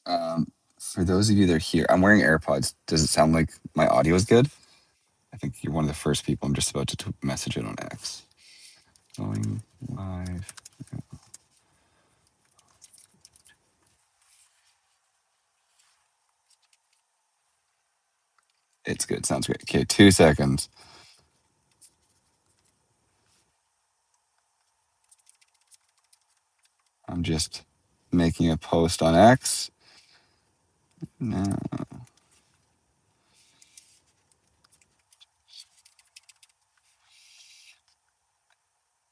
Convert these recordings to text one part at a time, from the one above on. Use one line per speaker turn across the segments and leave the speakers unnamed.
For those of you that are here, I'm wearing AirPods. Does it sound like my audio is good? I think you're one of the first people. I'm just about to message it on X. Going live. It's good. Sounds great. Okay, 2 seconds. I'm just making a post on X. Now,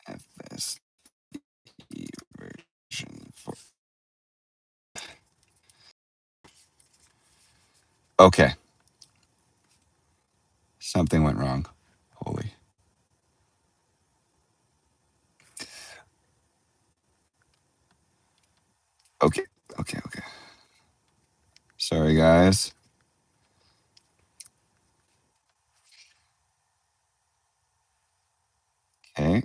FSD version 4. Okay. Something went wrong. Holy. Okay. Okay. Okay. Sorry, guys. Okay.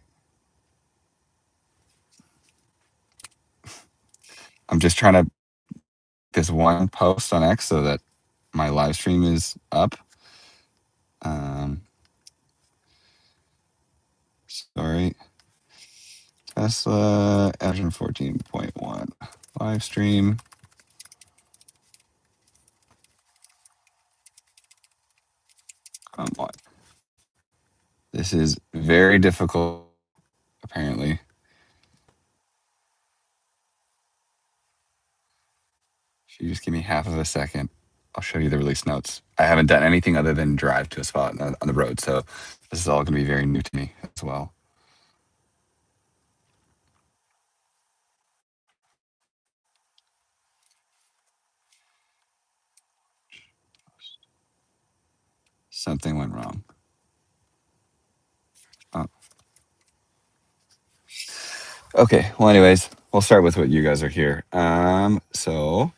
I'm just trying to this one post on X so that my live stream is up. Sorry. Tesla version 14.1 live stream. Come on. This is very difficult, apparently. If you just give me half of a second, I'll show you the release notes. I haven't done anything other than drive to a spot on the road, so this is all going to be very new to me as well. Something went wrong. Oh. Okay. Well, anyways, we'll start with what you guys are here. So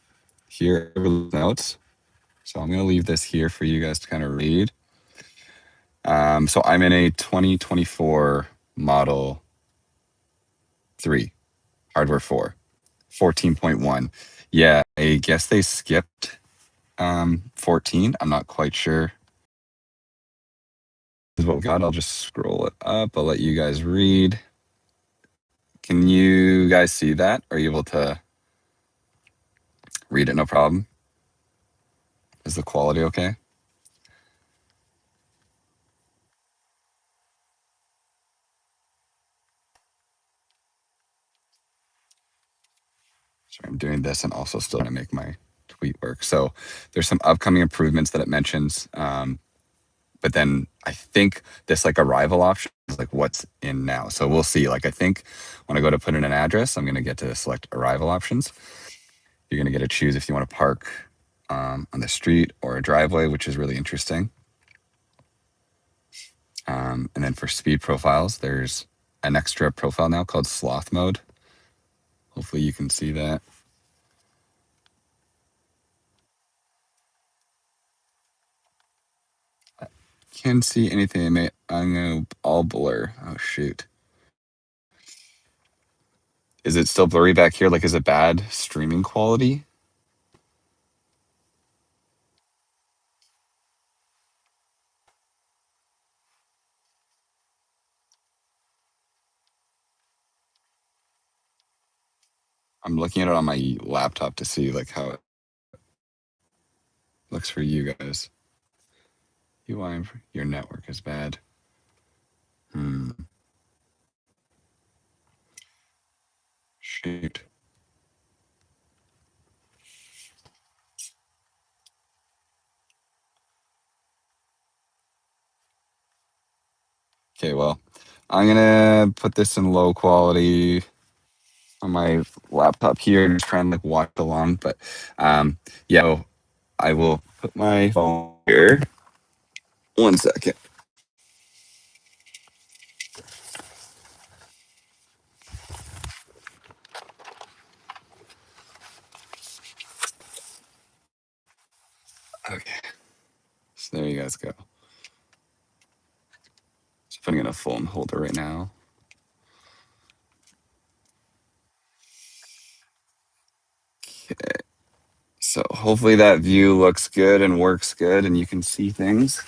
here are the notes. So I'm going to leave this here for you guys to kind of read. So I'm in a 2024 Model 3, hardware 4, 14.1. Yeah, I guess they skipped 14. I'm not quite sure. This is what we got. I'll just scroll it up. I'll let you guys read. Can you guys see that? Are you able to read it? No problem. Is the quality okay? Sorry, I'm doing this and also still trying to make my tweet work. So there's some upcoming improvements that it mentions. But then I think this like arrival option is like what's in now. So we'll see. Like I think when I go to put in an address, I'm going to get to select arrival options. You're going to get to choose if you want to park on the street or a driveway, which is really interesting. And then for speed profiles, there's an extra profile now called Sloth mode. Hopefully you can see that. Can't see anything. I'm going to all blur. Oh, shoot. Is it still blurry back here? Like, is it bad streaming quality? I'm looking at it on my laptop to see like how it looks for you guys. UI, your network is bad. Shoot. Okay, well, I'm gonna put this in low quality on my laptop here and just try and like watch along. But yeah, so I will put my phone here. 1 second. Okay. So there you guys go. Just putting in a phone holder right now. Okay. hopefully that view looks good and works good and you can see things.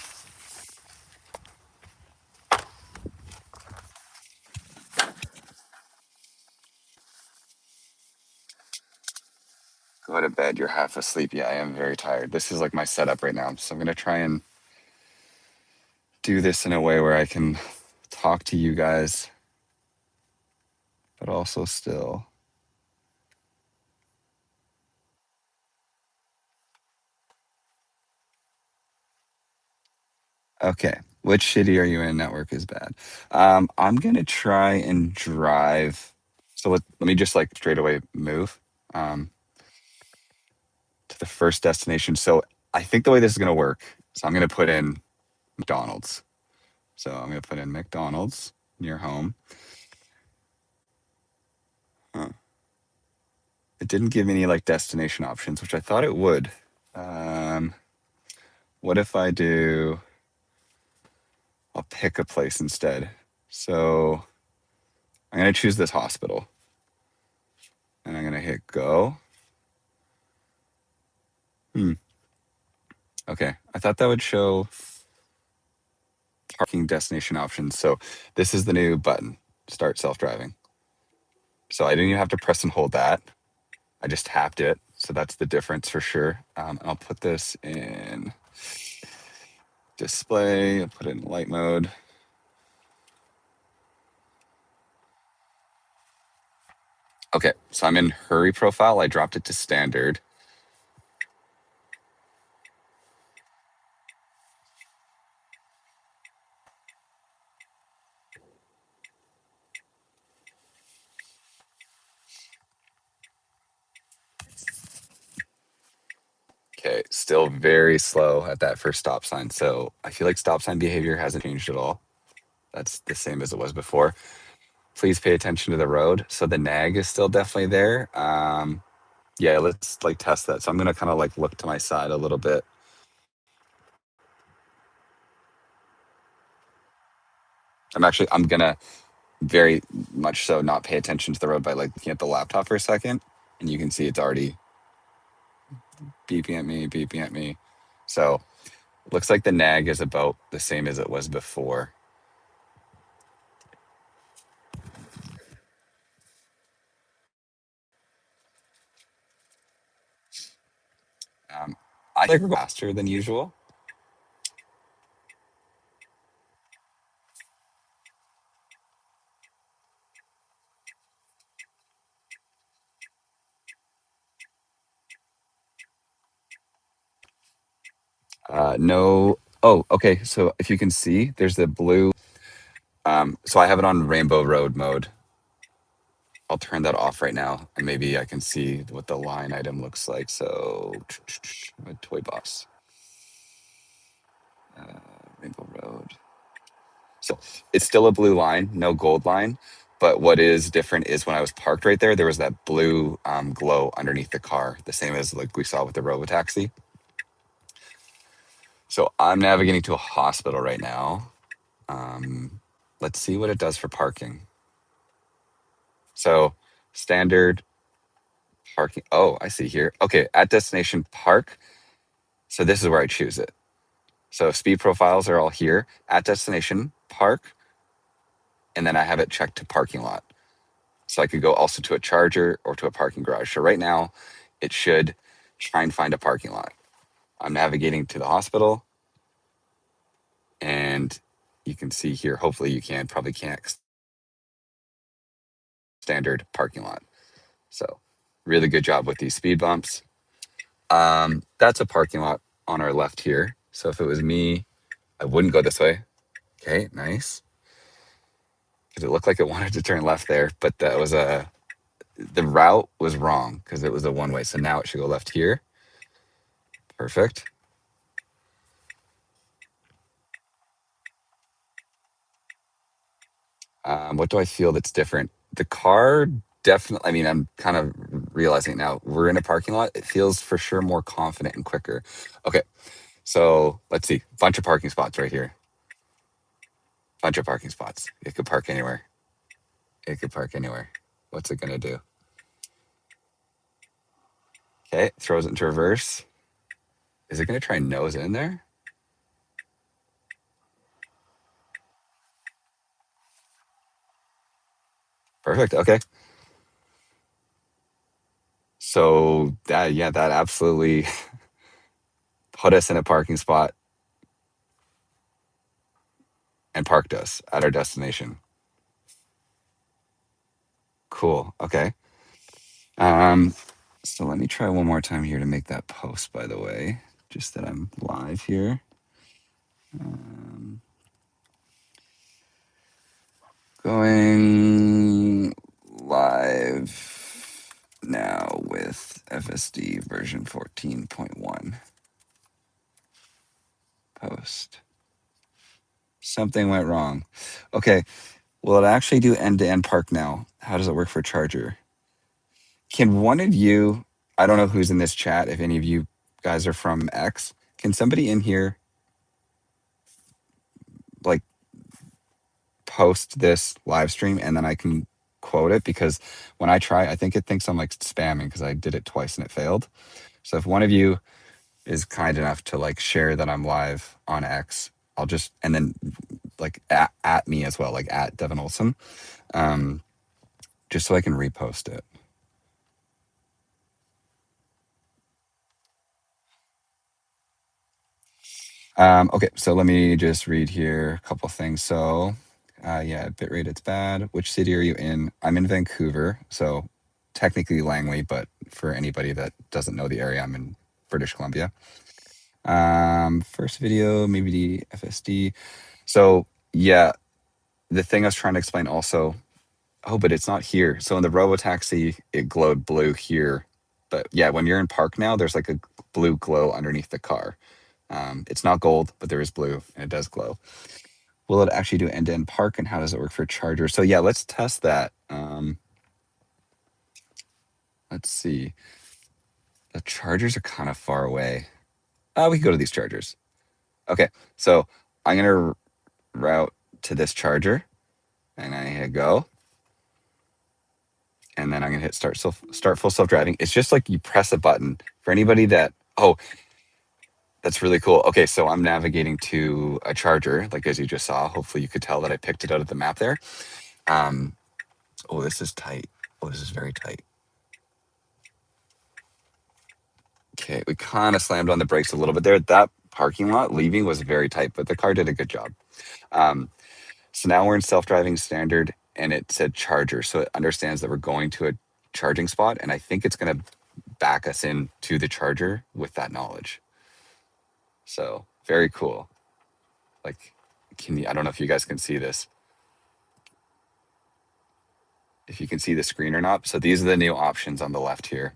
Go to bed, you're half asleep. Yeah, I am very tired. This is like my setup right now. So I'm going to try and do this in a way where I can talk to you guys, but also still. Okay. Which city are you in? Network is bad. I'm going to try and drive. So let me just like straight away move um, to the first destination. So I think the way this is going to work, so I'm going to put in McDonald's. So I'm going to put in McDonald's near home. Huh. It didn't give me any like destination options, which I thought it would. Um, what if I do, I'll pick a place instead. So I'm going to choose this hospital and I'm going to hit go. Okay. I thought that would show parking destination options. So this is the new button, start self-driving. So I didn't even have to press and hold that. I just tapped it. So that's the difference for sure. And I'll put this in display, I'll put it in light mode. Okay, so I'm in hurry profile. I dropped it to standard. Okay, still very slow at that first stop sign. So I feel like stop sign behavior hasn't changed at all. That's the same as it was before. Please pay attention to the road. So the nag is still definitely there. Yeah, let's like test that. So I'm gonna kind of like look to my side a little bit. I'm gonna very much so not pay attention to the road by like looking at the laptop for a second. And you can see it's already beeping at me, beeping at me. So looks like the nag is about the same as it was before. I think we're faster than usual. No. Oh, okay. So if you can see, there's the blue. So I have it on rainbow road mode. I'll turn that off right now, and maybe I can see what the line item looks like. So, toy boss, rainbow road. So it's still a blue line, no gold line. But what is different is when I was parked right there, there was that blue glow underneath the car, the same as like we saw with the robotaxi. So I'm navigating to a hospital right now. Let's see what it does for parking. So standard parking. Oh, I see here. Okay, at destination park. So this is where I choose it. So speed profiles are all here at destination park, and then I have it checked to parking lot. So I could go also to a charger or to a parking garage. So right now, it should try and find a parking lot. I'm navigating to the hospital, and you can see here. Hopefully, you can. Probably can't. Standard parking lot. So really good job with these speed bumps. That's a parking lot on our left here. So if it was me, I wouldn't go this way. Okay, nice. Because it looked like it wanted to turn left there, but the route was wrong because it was a one way. So now it should go left here. Perfect. What do I feel that's different? The car definitely, I mean, I'm kind of realizing now we're in a parking lot. It feels for sure more confident and quicker. Okay, so let's see. Bunch of parking spots right here. Bunch of parking spots. It could park anywhere. It could park anywhere. What's it going to do? Okay, throws it into reverse. Is it going to try nose in there? Perfect. Okay. So that, yeah, that absolutely put us in a parking spot and parked us at our destination. Cool. Okay. Um, so let me try one more time here to make that post, by the way, just that I'm live here. Um, going live now with FSD version 14.1 post. Something went wrong. Okay. Will it actually do end-to-end park now? How does it work for charger? Can one of you, I don't know who's in this chat, if any of you guys are from X, can somebody in here like post this live stream and then I can quote it? Because when I try, I think it thinks I'm like spamming because I did it twice and it failed. So if one of you is kind enough to like share that I'm live on X, I'll just, and then like at me as well, like at Devin Olson, just so I can repost it. Okay, so let me just read here a couple things. So, yeah, bitrate, it's bad. Which city are you in? I'm in Vancouver, so technically Langley, but for anybody that doesn't know the area, I'm in British Columbia. First video, maybe the FSD. So, yeah, the thing I was trying to explain also, oh, but it's not here. So in the robotaxi, it glowed blue here. But yeah, when you're in park now, there's like a blue glow underneath the car. It's not gold, but there is blue and it does glow. Will it actually do end-to-end park and how does it work for charger? So yeah, let's test that. Let's see. The chargers are kind of far away. We can go to these chargers. Okay, so I'm gonna route to this charger and I hit go. And then I'm gonna hit start full self-driving. It's just like you press a button. For anybody that, oh, that's really cool. Okay, so I'm navigating to a charger, like as you just saw. Hopefully you could tell that I picked it out of the map there. Um, oh, this is tight. Oh, this is very tight. Okay, we kind of slammed on the brakes a little bit there. That parking lot leaving was very tight, but the car did a good job. So now we're in self-driving standard and it said charger. So it understands that we're going to a charging spot. And I think it's going to back us in to the charger with that knowledge. So very cool. Like, I don't know if you guys can see this. If you can see the screen or not. So these are the new options on the left here.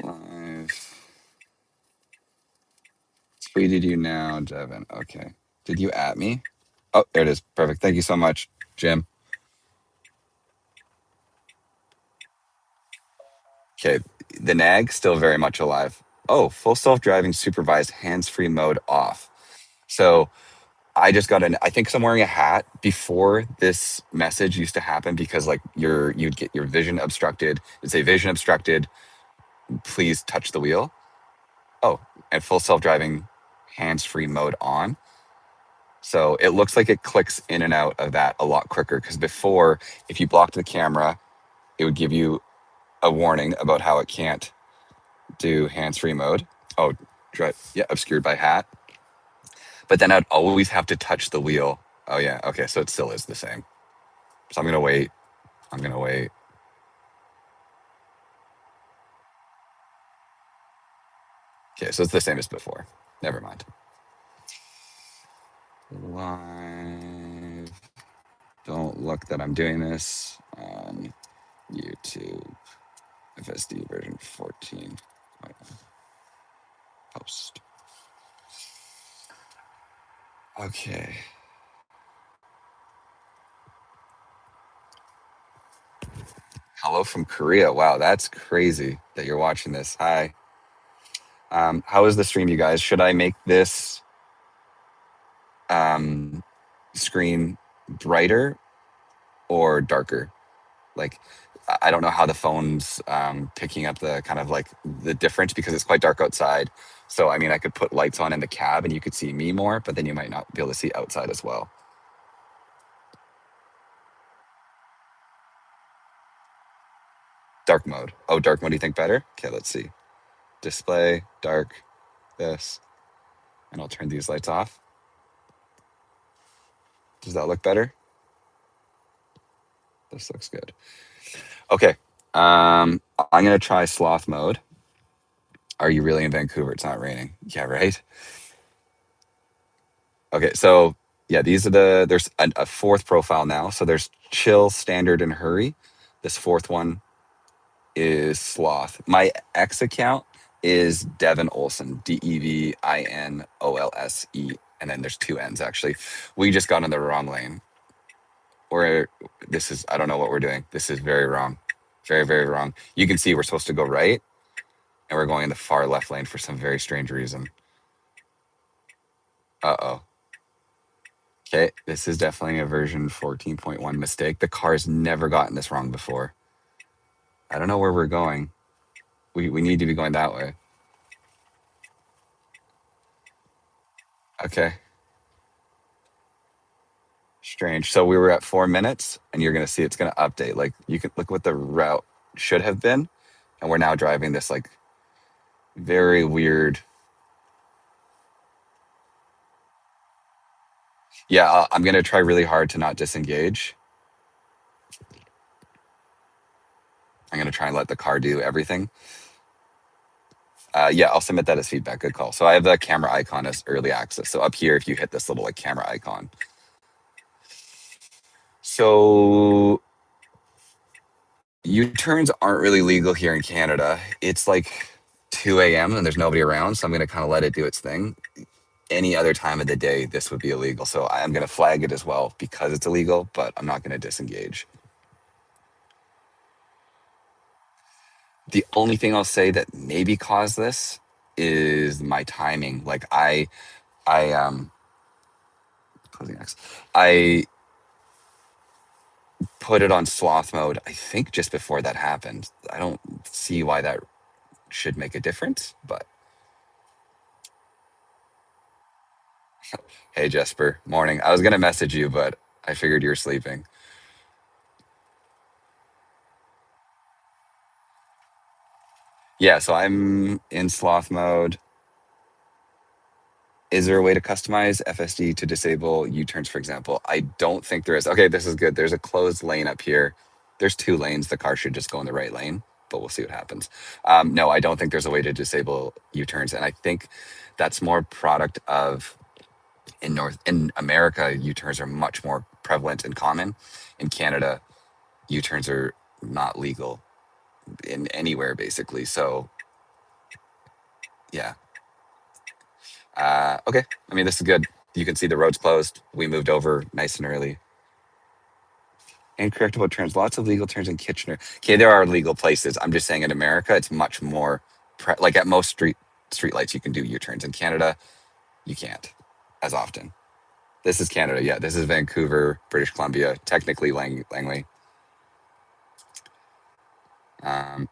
Live. Tweeted you now, Devin. Okay. Did you at me? Oh, there it is. Perfect. Thank you so much, Jim. Okay. The nag still very much alive. Oh, full self-driving supervised hands-free mode off. So I just got I think 'cause I'm wearing a hat before this message used to happen because like you'd get your vision obstructed. It'd say vision obstructed, please touch the wheel. Oh, and full self-driving hands-free mode on. So it looks like it clicks in and out of that a lot quicker because before, if you blocked the camera, it would give you a warning about how it can't do hands-free mode. Oh, yeah, obscured by hat. But then I'd always have to touch the wheel. Oh yeah, okay, so it still is the same. So I'm gonna wait. I'm gonna wait. Okay, so it's the same as before. Never mind. Live. Don't look that I'm doing this on YouTube. FSD version 14. Post. Okay. Hello from Korea. Wow, that's crazy that you're watching this. Hi. How is the stream, you guys? Should I make this screen brighter or darker. Like, I don't know how the phone's picking up the kind of like the difference because it's quite dark outside. So, I mean, I could put lights on in the cab and you could see me more, but then you might not be able to see outside as well. Dark mode. Oh, dark mode, do you think better? Okay, let's see. Display, dark, this, and I'll turn these lights off. Does that look better? This looks good. Okay. I'm going to try sloth mode. Are you really in Vancouver? It's not raining. Yeah, right? Okay, so yeah, there's a fourth profile now. So there's chill, standard, and hurry. This fourth one is sloth. My X account is Devin Olsen, DevinOlse, and then there's two N's actually. We just got in the wrong lane. Or I don't know what we're doing. This is very wrong. Very, very wrong. You can see we're supposed to go right, and we're going in the far left lane for some very strange reason. Uh-oh. Okay, this is definitely a version 14.1 mistake. The car's never gotten this wrong before. I don't know where we're going. We need to be going that way. Okay. Strange. So we were at 4 minutes, and you're gonna see it's gonna update. Like, you can look what the route should have been, and we're now driving this like very weird. Yeah, I'm gonna try really hard to not disengage. I'm gonna try and let the car do everything. Yeah, I'll submit that as feedback. Good call. So I have the camera icon as early access. So up here, if you hit this little like camera icon. So U-turns aren't really legal here in Canada. It's like 2 a.m. and there's nobody around, so I'm going to kind of let it do its thing. Any other time of the day, this would be illegal. So I'm going to flag it as well because it's illegal, but I'm not going to disengage. The only thing I'll say that maybe caused this is my timing. Like closing X. I put it on sloth mode, I think just before that happened. I don't see why that should make a difference, but hey, Jesper, morning. I was going to message you, but I figured you were sleeping. Yeah, so I'm in sloth mode. Is there a way to customize FSD to disable U-turns, for example? I don't think there is. Okay, this is good. There's a closed lane up here. There's two lanes. The car should just go in the right lane, but we'll see what happens. No, I don't think there's a way to disable U-turns, and I think that's more product of in America, U-turns are much more prevalent and common. In Canada, U-turns are not legal in anywhere basically. So yeah. Okay. I mean, this is good. You can see the road's closed. We moved over nice and early. Incorrect about turns. Lots of legal turns in Kitchener. Okay, there are legal places. I'm just saying in America, it's much more like at most street lights you can do U-turns. In Canada, you can't as often. This is Canada. Yeah, this is Vancouver, British Columbia, technically Langley.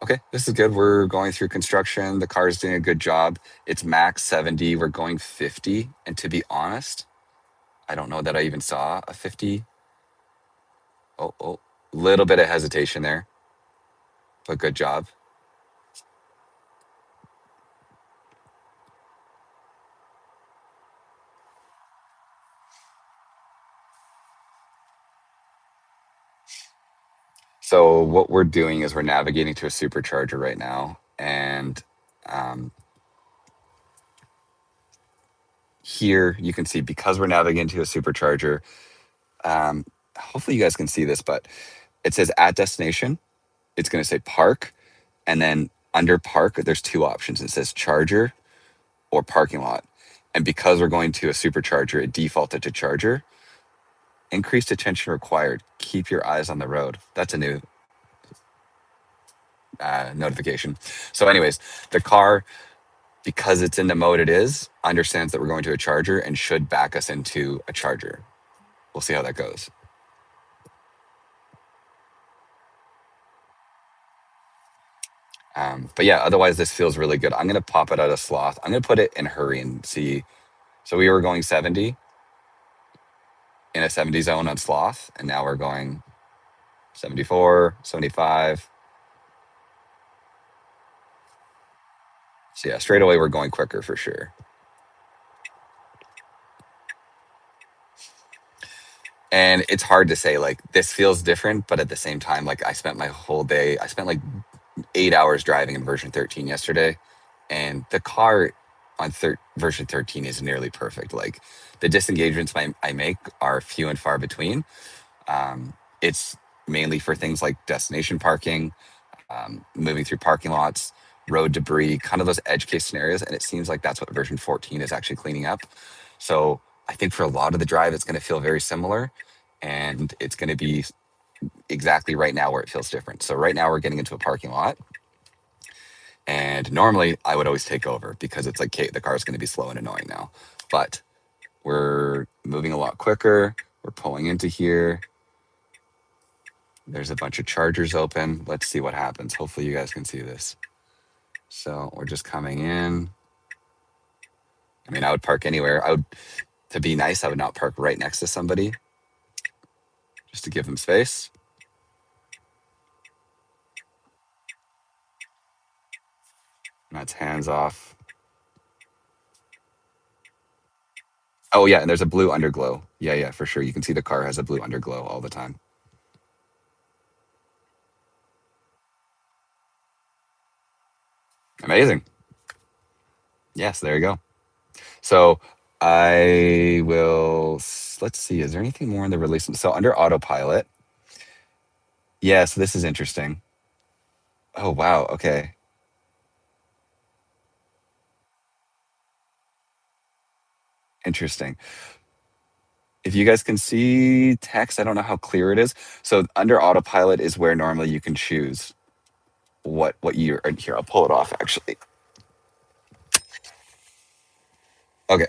Okay, this is good. We're going through construction. The car is doing a good job. It's max 70. We're going 50. And to be honest, I don't know that I even saw a 50. Oh, little bit of hesitation there, but good job. So what we're doing is we're navigating to a supercharger right now. And here you can see because we're navigating to a supercharger, hopefully you guys can see this, but it says at destination. It's going to say park. And then under park, there's two options. It says charger or parking lot. And because we're going to a supercharger, it defaulted to charger. Increased attention required. Keep your eyes on the road. That's a new notification. So anyways, the car because it's in the mode it is, understands that we're going to a charger and should back us into a charger. We'll see how that goes. But yeah, otherwise this feels really good. I'm going to pop it out of Sloth. I'm going to put it in hurry and see. So we were going 70 in a 70 zone on Sloth, and now we're going 74, 75. So yeah, straight away we're going quicker for sure. And it's hard to say, like, this feels different, but at the same time, like, I spent my whole day, I spent like 8 hours driving in version 13 yesterday, and the car on version 13 is nearly perfect. Like, the disengagements I make are few and far between. It's mainly for things like destination parking, moving through parking lots, road debris, kind of those edge case scenarios. And it seems like that's what version 14 is actually cleaning up. So I think for a lot of the drive, it's going to feel very similar, and it's going to be exactly right now where it feels different. So right now we're getting into a parking lot, and normally I would always take over because it's like, okay, the car's going to be slow and annoying now. But we're moving a lot quicker. We're pulling into here. There's a bunch of chargers open. Let's see what happens. Hopefully you guys can see this. So we're just coming in. I mean, I would park anywhere. To be nice, I would not park right next to somebody just to give them space. And that's hands off. Oh yeah, and there's a blue underglow. Yeah, yeah, for sure. You can see the car has a blue underglow all the time. Amazing. Yes, there you go. So I will, let's see, is there anything more in the release? So under autopilot, yeah, so this is interesting. Oh, wow. Okay. Interesting. If you guys can see text, I don't know how clear it is. So under autopilot is where normally you can choose what you are here. I'll pull it off actually. Okay.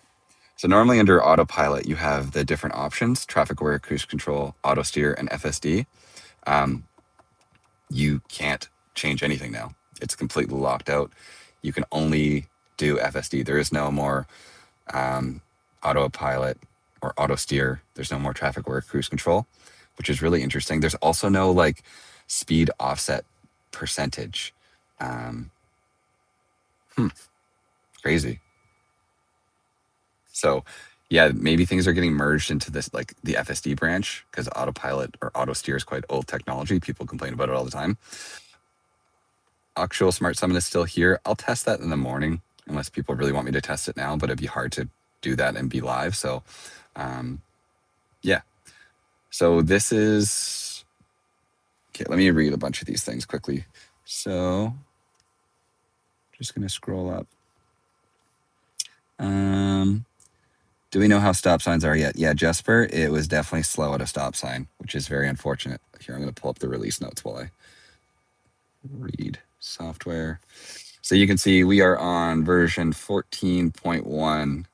So normally under autopilot, you have the different options: traffic aware, cruise control, auto steer, and FSD. You can't change anything now. It's completely locked out. You can only do FSD. There is no more autopilot or auto steer. There's no more traffic aware cruise control, which is really interesting. There's also no like speed offset percentage. Um, Crazy. So, yeah, maybe things are getting merged into this like the FSD branch because autopilot or auto steer is quite old technology. People complain about it all the time. Actual smart summon is still here. I'll test that in the morning unless people really want me to test it now, but it'd be hard to do that and be live. So, yeah. So this is okay. Let me read a bunch of these things quickly. So, just gonna scroll up. Um, do we know how stop signs are yet? Yeah, Jesper, it was definitely slow at a stop sign, which is very unfortunate. Here, I'm going to pull up the release notes while I read software. So you can see we are on version 14.1,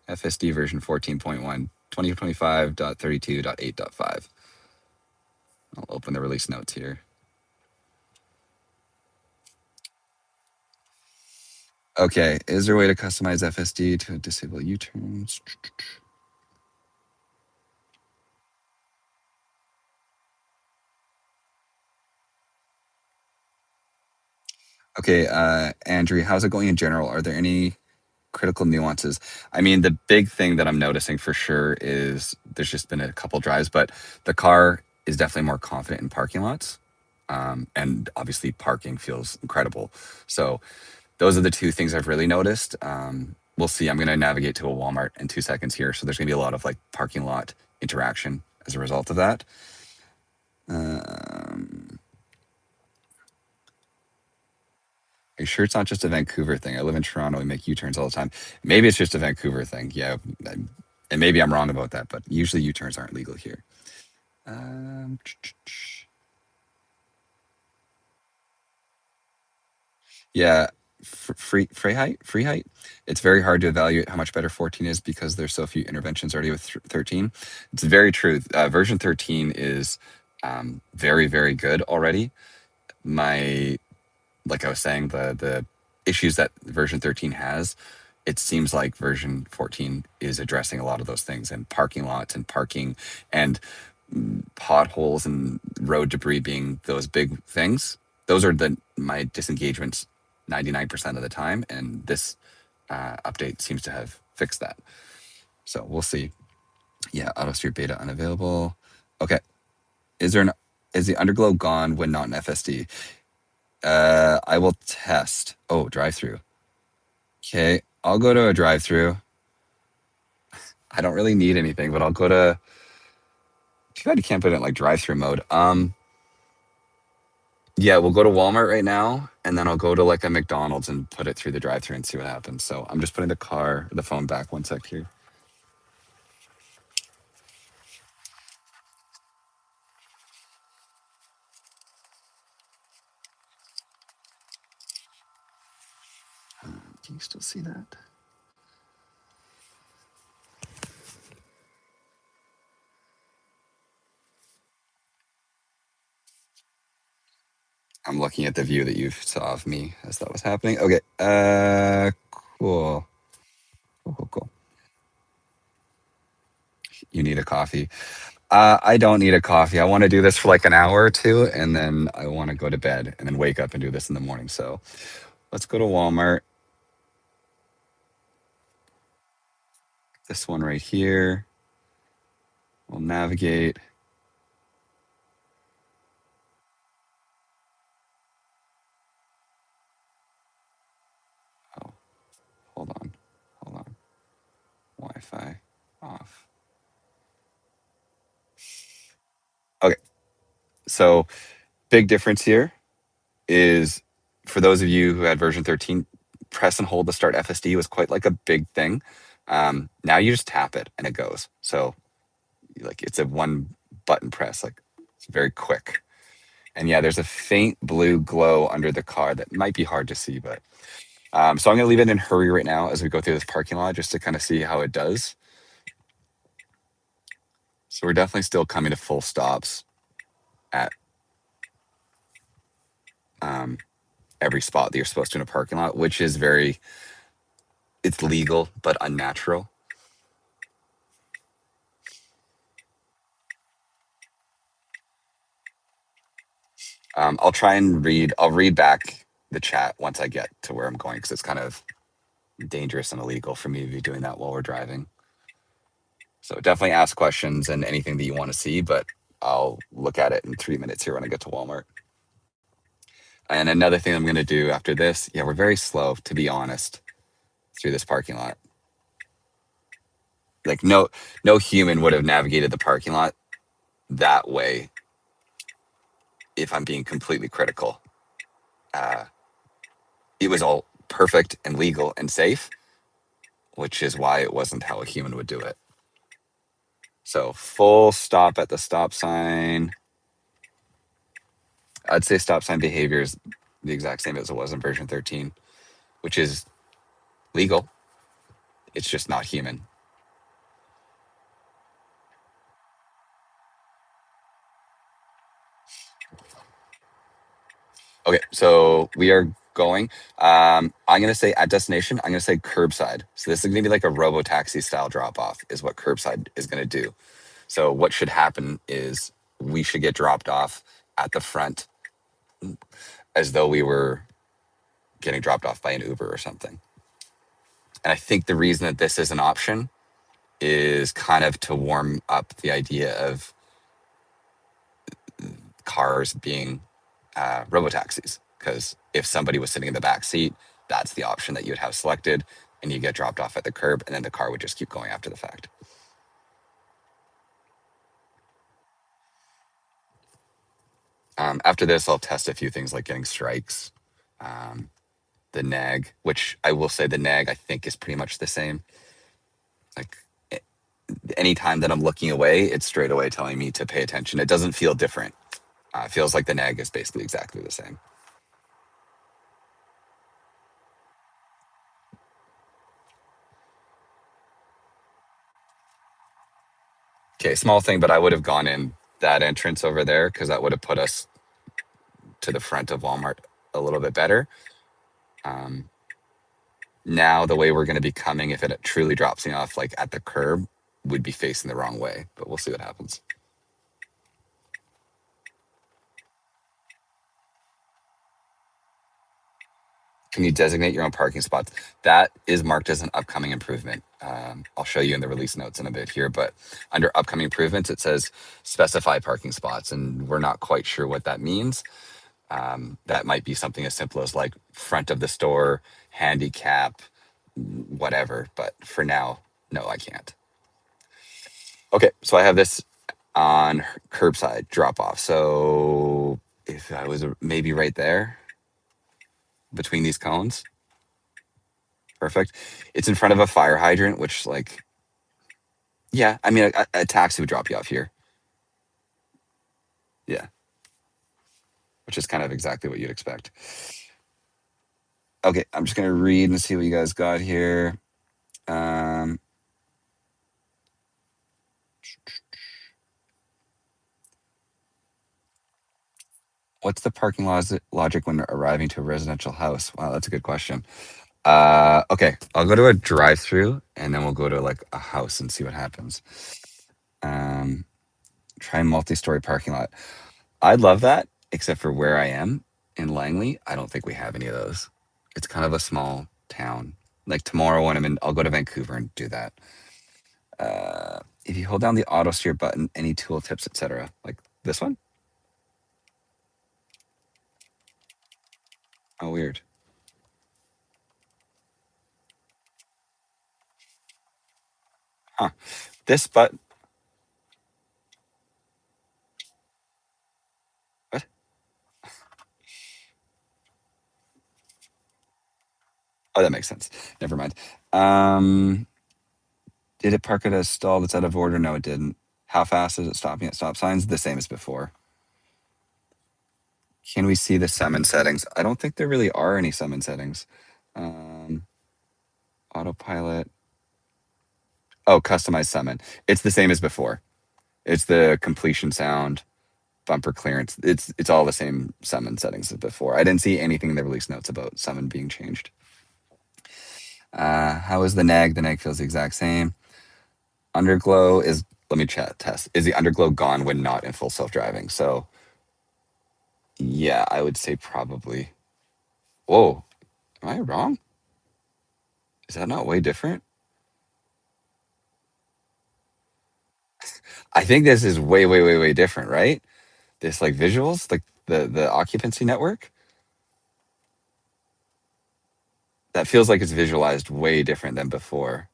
FSD version 14.1, 2025.32.8.5. I'll open the release notes here. Okay, is there a way to customize FSD to disable U-turns? Okay, Andrew, how's it going in general? Are there any critical nuances? I mean, the big thing that I'm noticing for sure is there's just been a couple drives, but the car is definitely more confident in parking lots. And obviously, parking feels incredible. So, those are the two things I've really noticed. We'll see. I'm going to navigate to a Walmart in 2 seconds here. So, there's going to be a lot of like parking lot interaction as a result of that. Are you sure it's not just a Vancouver thing? I live in Toronto. We make U-turns all the time. Maybe it's just a Vancouver thing. Yeah, and maybe I'm wrong about that, but usually U-turns aren't legal here. Um, yeah, free height. It's very hard to evaluate how much better 14 is because there's so few interventions already with 13. It's very true. Version 13 is very, very good already. My, like I was saying, the issues that version 13 has, it seems like version 14 is addressing a lot of those things, and parking lots and parking and potholes and road debris being those big things. Those are my disengagements 99% of the time, and this update seems to have fixed that. So we'll see. Yeah, auto street beta unavailable. Okay, is the underglow gone when not in FSD? I will test. Oh, drive-through. Okay, I'll go to a drive-through. I don't really need anything, but I'll go to. Too bad you can't put it in like drive-through mode. Yeah, we'll go to Walmart right now, and then I'll go to like a McDonald's and put it through the drive-through and see what happens. So I'm just putting the phone back 1 sec here. Can you still see that? I'm looking at the view that you saw of me as that was happening. Okay. Cool. Cool. You need a coffee. I don't need a coffee. I want to do this for like an hour or two, and then I want to go to bed and then wake up and do this in the morning. So let's go to Walmart. This one right here. We'll navigate. Oh, hold on. Wi-Fi off. Okay. So big difference here is for those of you who had version 13, press and hold to start FSD was quite like a big thing. Now you just tap it and it goes. So like it's a one button press, like it's very quick. And yeah, there's a faint blue glow under the car that might be hard to see, but so I'm gonna leave it in hurry right now as we go through this parking lot just to kind of see how it does. So we're definitely still coming to full stops at every spot that you're supposed to in a parking lot, which is it's legal but unnatural. I'll read back the chat once I get to where I'm going because it's kind of dangerous and illegal for me to be doing that while we're driving. So definitely ask questions and anything that you want to see, but I'll look at it in 3 minutes here when I get to Walmart. And another thing I'm going to do after this, yeah, we're very slow, to be honest, through this parking lot. Like no human would have navigated the parking lot that way if I'm being completely critical. It was all perfect and legal and safe, which is why it wasn't how a human would do it. So full stop at the stop sign. I'd say stop sign behavior is the exact same as it was in version 13, which is legal. It's just not human. Okay, so we are going. I'm going to say at destination, I'm going to say curbside. So this is going to be like a robo-taxi style drop off is what curbside is going to do. So what should happen is we should get dropped off at the front as though we were getting dropped off by an Uber or something. And I think the reason that this is an option is kind of to warm up the idea of cars being robotaxis. Because if somebody was sitting in the back seat, that's the option that you would have selected, and you get dropped off at the curb, and then the car would just keep going after the fact. After this, I'll test a few things like getting strikes, the nag, which I will say the nag I think is pretty much the same. Like anytime that I'm looking away, it's straight away telling me to pay attention. It doesn't feel different. It feels like the nag is basically exactly the same. Okay, small thing, but I would have gone in that entrance over there because that would have put us to the front of Walmart a little bit better. Now the way we're going to be coming, if it truly drops me off like at the curb, would be facing the wrong way, but we'll see what happens. Can you designate your own parking spots? That is marked as an upcoming improvement. I'll show you in the release notes in a bit here, but under upcoming improvements, it says specify parking spots, and we're not quite sure what that means. That might be something as simple as like front of the store, handicap, whatever. But for now, no, I can't. Okay, so I have this on curbside drop off. So if I was maybe right there between these cones, perfect. It's in front of a fire hydrant, which like, yeah, I mean, a taxi would drop you off here. Yeah, which is kind of exactly what you'd expect. Okay, I'm just gonna read and see what you guys got here. Um, what's the parking logic when arriving to a residential house? Wow, that's a good question. Okay, I'll go to a drive-through and then we'll go to like a house and see what happens. Um, try multi-story parking lot. I'd love that, except for where I am in Langley. I don't think we have any of those. It's kind of a small town. Like tomorrow when I'm in, I'll go to Vancouver and do that. If you hold down the auto steer button, any tool tips, etc. Like this one. Oh, weird. Huh. This button. What? Oh, that makes sense. Never mind. Um, did it park at a stall that's out of order? No, it didn't. How fast is it stopping at stop signs? The same as before. Can we see the summon settings? I don't think there really are any summon settings. Um, autopilot. Oh, customize summon. It's the same as before. It's the completion sound, bumper clearance. It's all the same summon settings as before. I didn't see anything in the release notes about summon being changed. How is the nag? The nag feels the exact same. Underglow is, let me chat test. Is the underglow gone when not in full self driving? So yeah, I would say probably. Whoa, am I wrong? Is that not way different? I think this is way, way, way, way different, right? This like visuals, like the occupancy network. That feels like it's visualized way different than before.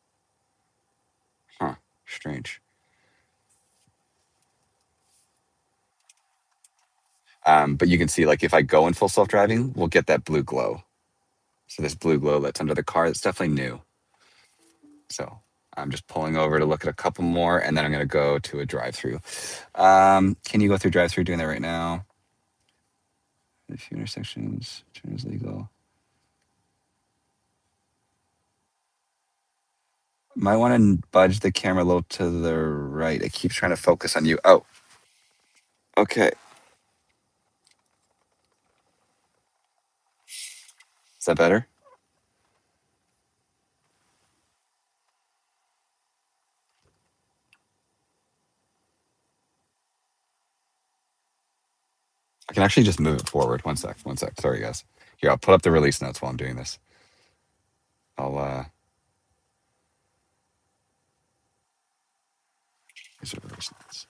Huh. Strange. But you can see like if I go in full self driving, we'll get that blue glow. So this blue glow that's under the car, it's definitely new. So I'm just pulling over to look at a couple more, and then I'm going to go to a drive-through. Can you go through drive-through? Doing that right now. A few intersections. Turn is legal. Might want to budge the camera a little to the right. It keeps trying to focus on you. Oh, okay. Is that better? I can actually just move it forward. One sec. One sec. Sorry, guys. Here, I'll put up the release notes while I'm doing this. I'll these are the release notes.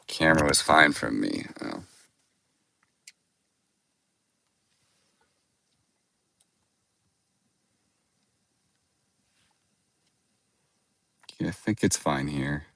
Camera was fine from me. Oh. Yeah, I think it's fine here.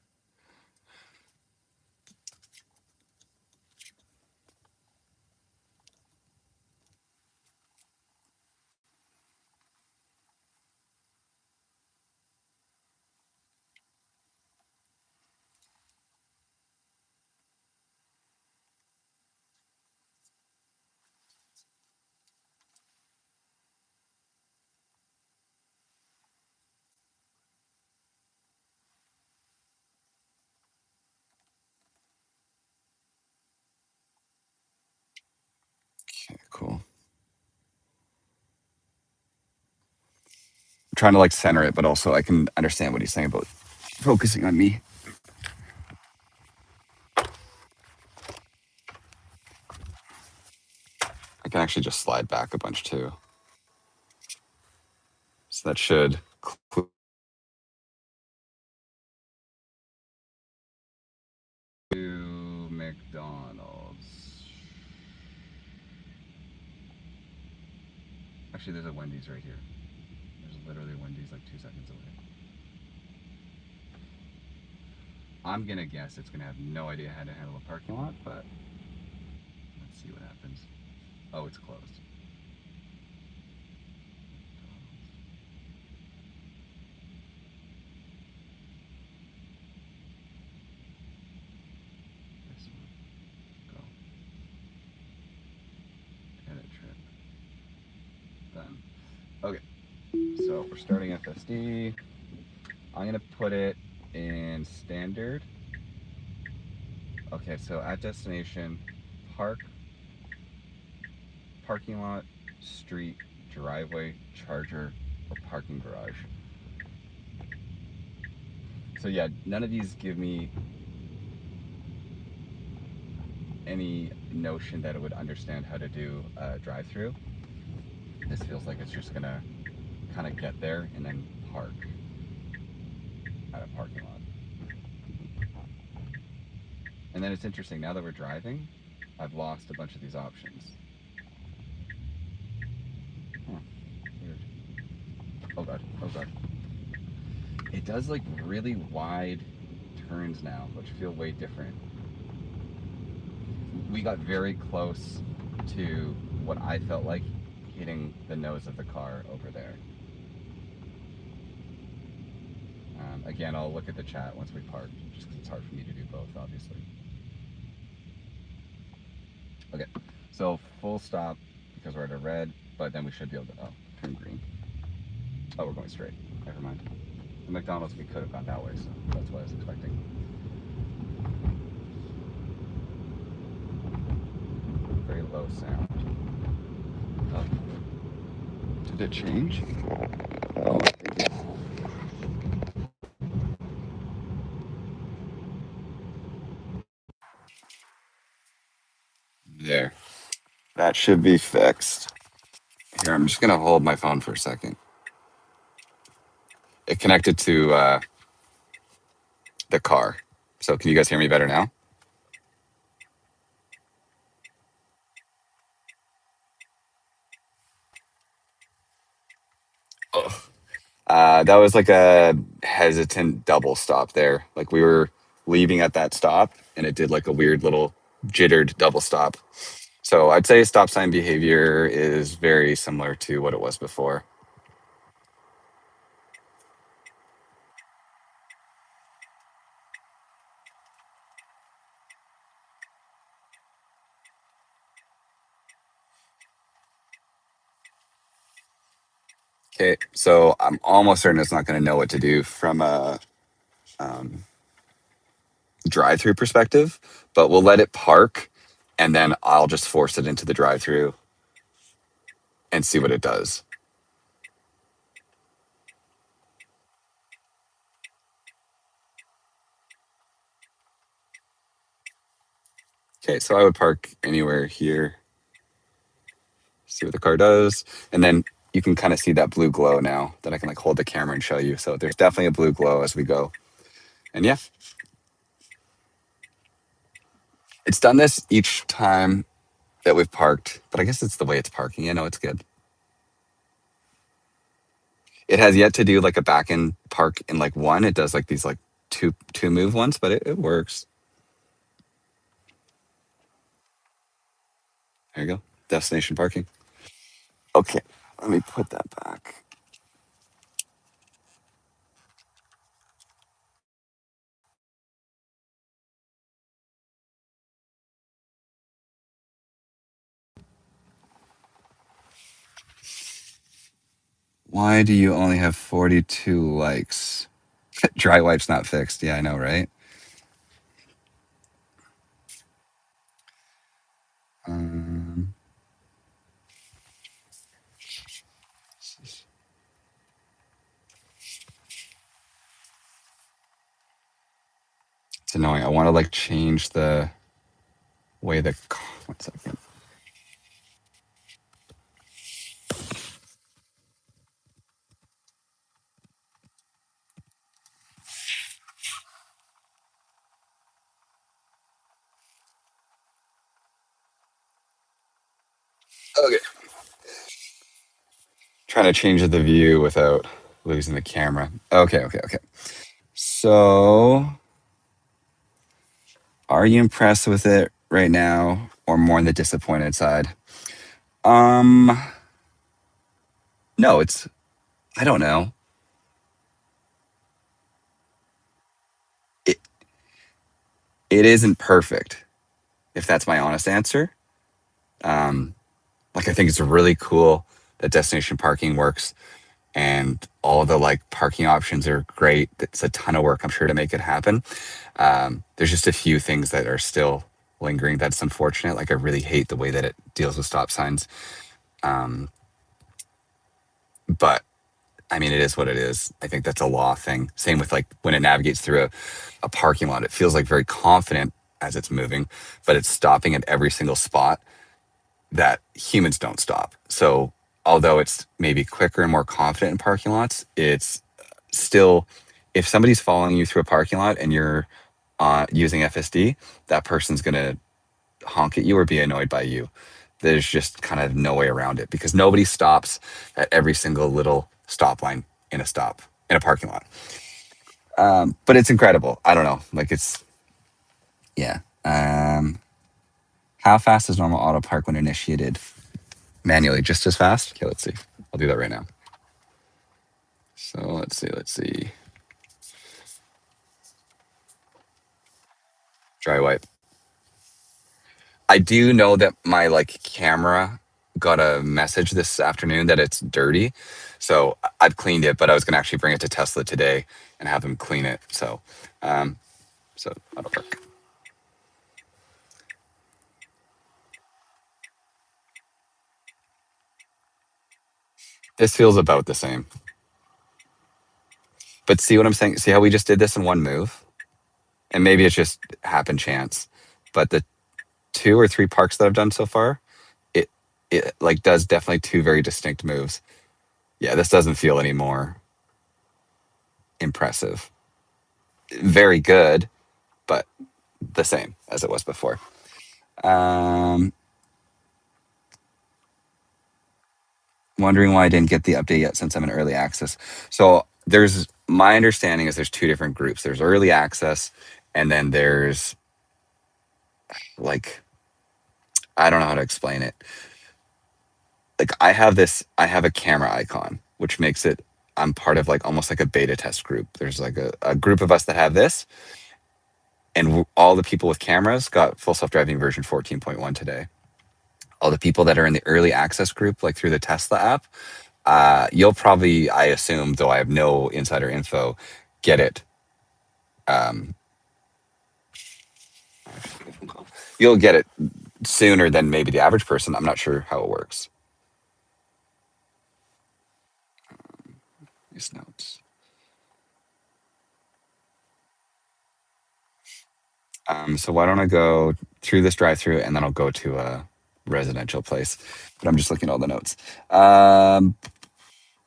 trying to like center it, but also I can understand what he's saying about focusing on me. I can actually just slide back a bunch too. So that should to McDonald's. Actually, there's a Wendy's right here. There's literally a Wendy's like 2 seconds away. I'm gonna guess it's gonna have no idea how to handle a parking lot, but let's see what happens. Oh, it's closed. This one. Go. Edit trip. Done. Okay. So we're starting FSD. I'm gonna put it in standard. Okay, so at destination, parking lot, street, driveway, charger, or parking garage. So yeah, none of these give me any notion that it would understand how to do a drive-through. This feels like it's just gonna kind of get there and then park at a parking lot. And then it's interesting, now that we're driving, I've lost a bunch of these options. Huh, weird. Oh god, oh god. It does like really wide turns now, which feel way different. We got very close to what I felt like hitting the nose of the car over there. Again, I'll look at the chat once we park, just because it's hard for me to do both, obviously. Okay, so full stop because we're at a red, but then we should be able to, turn green. Oh, we're going straight. Never mind. The McDonald's, we could have gone that way, so that's what I was expecting. Very low sound. Oh. Did it change? Oh, I think it's... There. That should be fixed. Here, I'm just gonna hold my phone for a second. It connected to the car. So can you guys hear me better now? Oh. That was like a hesitant double stop there. Like we were leaving at that stop and it did like a weird little jittered double stop. So I'd say stop sign behavior is very similar to what it was before. Okay, so I'm almost certain it's not going to know what to do from a drive-through perspective, but we'll let it park and then I'll just force it into the drive-through and see what it does. Okay, so I would park anywhere here, see what the car does, and then you can kind of see that blue glow now that I can like hold the camera and show you. So there's definitely a blue glow as we go. And yeah, it's done this each time that we've parked, but I guess it's the way it's parking. I know it's good. It has yet to do like a back end park in like one. It does like these like two move ones, but it works. There you go. Destination parking. Okay, let me put that back. Why do you only have 42 likes? Dry wipe's not fixed. Yeah, I know, right? Um, annoying. I want to like change the way the. 1 second. Okay. Trying to change the view without losing the camera. Okay, okay, okay. So, are you impressed with it right now, or more on the disappointed side? Um, no, it's. I don't know. It it isn't perfect, if that's my honest answer. Um, like I think it's really cool that destination parking works, and all the like parking options are great. It's a ton of work, I'm sure, to make it happen. There's just a few things that are still lingering. That's unfortunate. Like I really hate the way that it deals with stop signs. Um, but I mean, it is what it is. I think that's a law thing. Same with like when it navigates through a parking lot, it feels like very confident as it's moving, but it's stopping at every single spot that humans don't stop. So although it's maybe quicker and more confident in parking lots, it's still, if somebody's following you through a parking lot and you're using FSD, that person's going to honk at you or be annoyed by you. There's just kind of no way around it because nobody stops at every single little stop line in a parking lot. But it's incredible. I don't know. Like it's, yeah. How fast is normal auto park when initiated manually? Just as fast? Okay, let's see. I'll do that right now. So let's see. Let's see. Dry wipe. I do know that my like camera got a message this afternoon that it's dirty. So I've cleaned it, but I was gonna actually bring it to Tesla today and have them clean it. Um, so that'll work. This feels about the same. But see what I'm saying? See how we just did this in one move? And maybe it's just happen chance. But the 2 or 3 parks that I've done so far, it it like does definitely 2 very distinct moves. Yeah, this doesn't feel any more impressive. Very good, but the same as it was before. Um, Wondering why I didn't get the update yet since I'm in early access. So there's my understanding is there's 2 different groups. There's early access, and then there's like I don't know how to explain it. Like I have a camera icon, which makes it I'm part of like almost like a beta test group. There's like a group of us that have this, and all the people with cameras got full self-driving version 14.1 today. All the people that are in the early access group, like through the Tesla app, you'll probably, I assume, though I have no insider info, get it. Um, you'll get it sooner than maybe the average person. I'm not sure how it works. These notes. So why don't I go through this drive-through and then I'll go to a residential place. But I'm just looking at all the notes.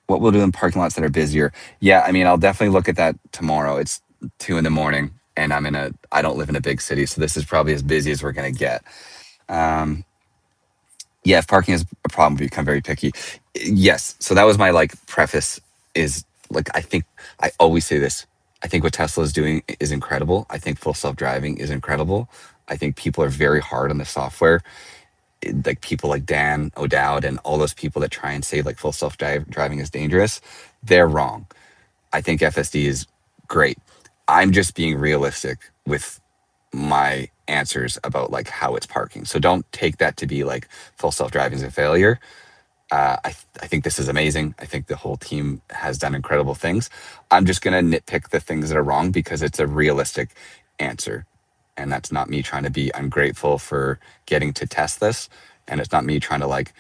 What we'll do in parking lots that are busier. Yeah, I mean, I'll definitely look at that tomorrow. It's 2 in the morning, and I don't live in a big city, so this is probably as busy as we're gonna get. Um, yeah, if parking is a problem, we become very picky. Yes. So that was my like preface is like I think I always say this. I think what Tesla is doing is incredible. I think full self-driving is incredible. I think people are very hard on the software. Like people like Dan O'Dowd and all those people that try and say like full self-driving is dangerous, they're wrong. I think FSD is great. I'm just being realistic with my answers about like how it's parking. So don't take that to be like full self-driving is a failure. I think this is amazing. I think the whole team has done incredible things. I'm just going to nitpick the things that are wrong because it's a realistic answer. And that's not me trying to be ungrateful for getting to test this. And it's not me trying to like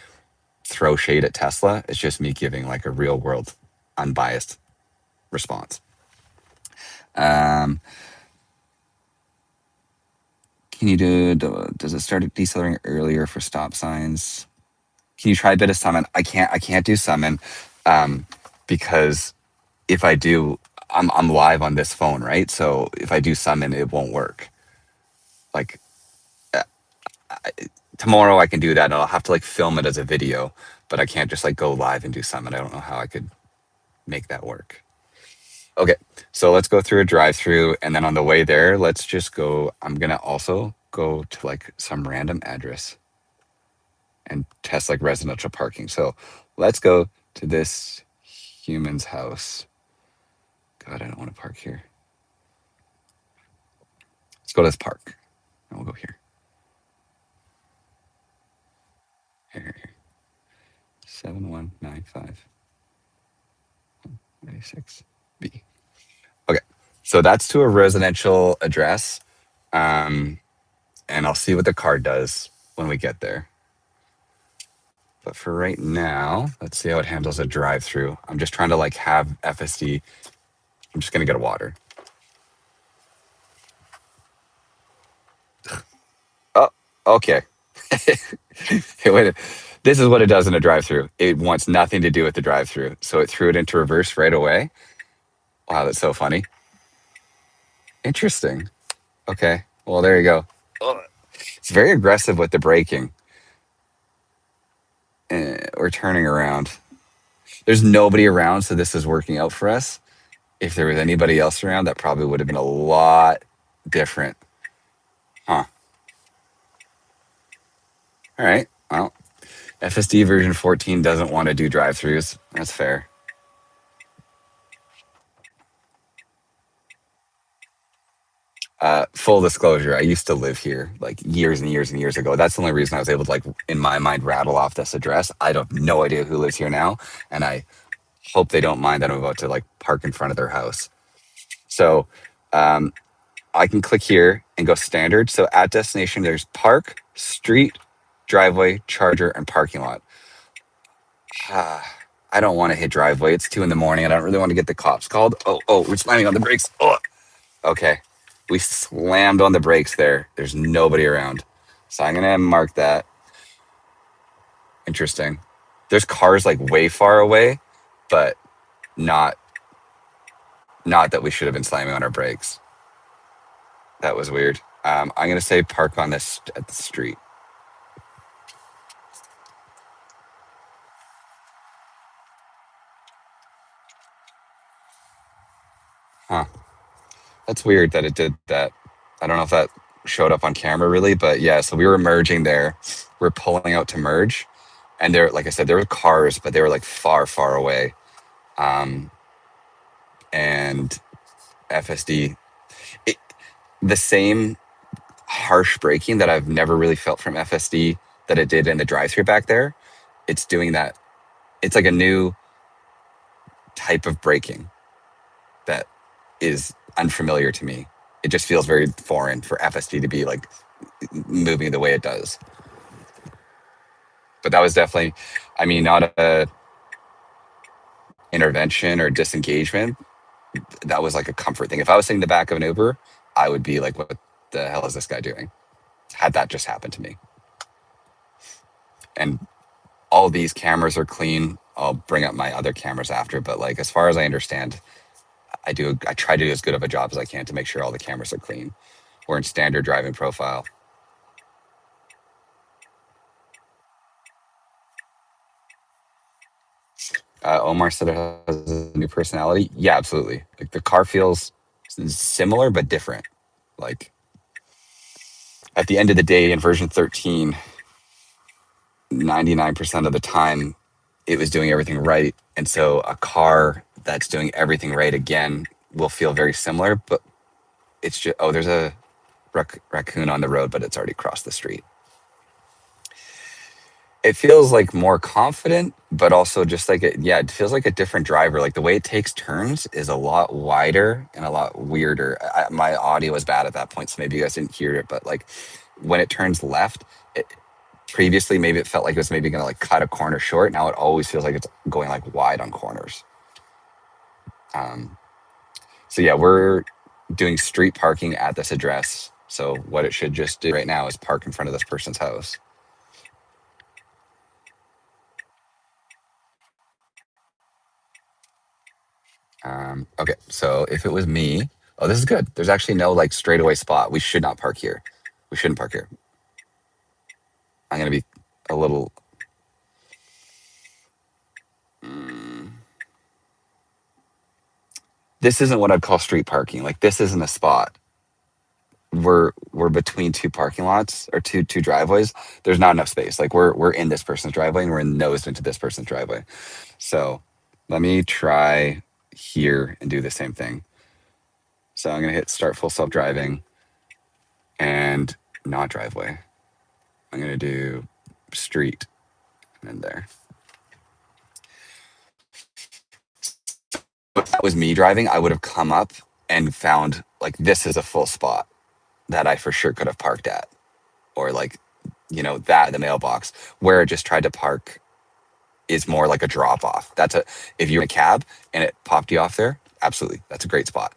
throw shade at Tesla. It's just me giving like a real world, unbiased response. Um, Can you does it start decelerating earlier for stop signs? Can you try a bit of summon? I can't do summon, um, because if I do, I'm live on this phone, right? So if I do summon, it won't work. Like uh, tomorrow I can do that and I'll have to like film it as a video, but I can't just like go live and do summon. I don't know how I could make that work. Okay, so let's go through a drive-through, and then on the way there, let's just go. I'm gonna also go to like some random address and test like residential parking. So let's go to this human's house. God, I don't want to park here. Let's go to this park. And we'll go here. Here. 719596B. Okay. So that's to a residential address. And I'll see what the card does when we get there. But for right now, let's see how it handles a drive-through. I'm just trying to like have FSD. I'm just gonna get a water. Oh, okay. Hey, wait. This is what it does in a drive-through. It wants nothing to do with the drive-through, so it threw it into reverse right away. Wow, that's so funny. Interesting. Okay. Well, there you go. Ugh. It's very aggressive with the braking. We're turning around. There's nobody around, so this is working out for us. If there was anybody else around, that probably would have been a lot different. Huh. All right. Well, FSD version 14 doesn't want to do drive-throughs. That's fair. Full disclosure, I used to live here like years and years and years ago. That's the only reason I was able to like in my mind rattle off this address. I have no idea who lives here now, and I hope they don't mind that I'm about to like park in front of their house. So I can click here and go standard. So at destination, there's park, street, driveway, charger, and parking lot. I don't want to hit driveway. It's 2 a.m. I don't really want to get the cops called. Oh, we're slamming on the brakes. Oh, okay. We slammed on the brakes there. There's nobody around. So I'm going to mark that. Interesting. There's cars like way far away, but not that we should have been slamming on our brakes. That was weird. I'm going to say park on this at the street. Huh. That's weird that it did that. I don't know if that showed up on camera really, but yeah, so we were merging there. We're pulling out to merge. And there, like I said, there were cars, but they were like far, far away. And FSD, it, the same harsh braking that I've never really felt from FSD that it did in the drive-through back there. It's doing that. It's like a new type of braking that is unfamiliar to me. It just feels very foreign for FSD to be like moving the way it does. But that was definitely, I mean, not a intervention or disengagement. That was like a comfort thing. If I was sitting in the back of an Uber, I would be like, what the hell is this guy doing? Had that just happened to me. And all these cameras are clean. I'll bring up my other cameras after, but like as far as I understand, I try to do as good of a job as I can to make sure all the cameras are clean. We're in standard driving profile. Omar said it has a new personality. Yeah, absolutely. Like the car feels similar but different. Like at the end of the day, in version 13, 99% of the time, it was doing everything right. And so a car that's doing everything right again will feel very similar, but it's just, oh, there's a raccoon on the road, but it's already crossed the street. It feels like more confident, but also just like it feels like a different driver. Like the way it takes turns is a lot wider and a lot weirder. My audio was bad at that point, so maybe you guys didn't hear it, but like when it turns left, previously maybe it felt like it was maybe going to like cut a corner short. Now it always feels like it's going like wide on corners. So yeah, we're doing street parking at this address. So what it should just do right now is park in front of this person's house. Okay, so if it was me, oh, this is good. There's actually no like straightaway spot. We should not park here. We shouldn't park here. I'm gonna be a little. Mm, this isn't what I'd call street parking. Like this isn't a spot. We're between two parking lots or two driveways. There's not enough space. Like we're in this person's driveway and we're nosed into this person's driveway. So let me try here and do the same thing. So I'm gonna hit start full self driving and not driveway. I'm gonna do street and then there. If that was me driving, I would have come up and found like this is a full spot that I for sure could have parked at. Or like, that the mailbox where it just tried to park is more like a drop off. That's a if you're in a cab and it popped you off there, absolutely. That's a great spot.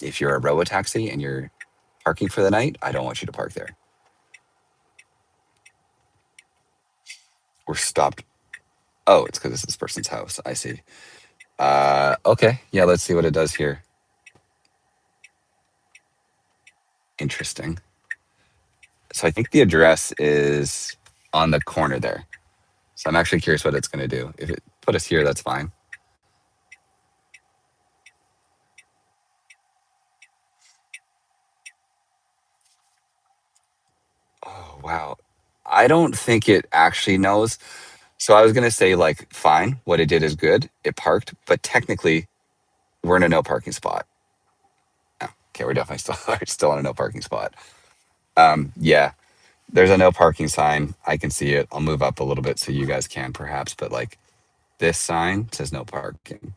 If you're a robo taxi and you're parking for the night, I don't want you to park there. We're stopped. Oh, it's because it's this person's house. I see. Okay. Yeah, let's see what it does here. Interesting. So I think the address is on the corner there. So I'm actually curious what it's going to do. If it put us here, that's fine. Oh, wow. I don't think it actually knows. So I was going to say, like, fine, what it did is good. It parked, but technically, we're in a no parking spot. Oh, okay, we're definitely still in a no parking spot. Yeah, there's a no parking sign. I can see it. I'll move up a little bit so you guys can perhaps, but like this sign says no parking.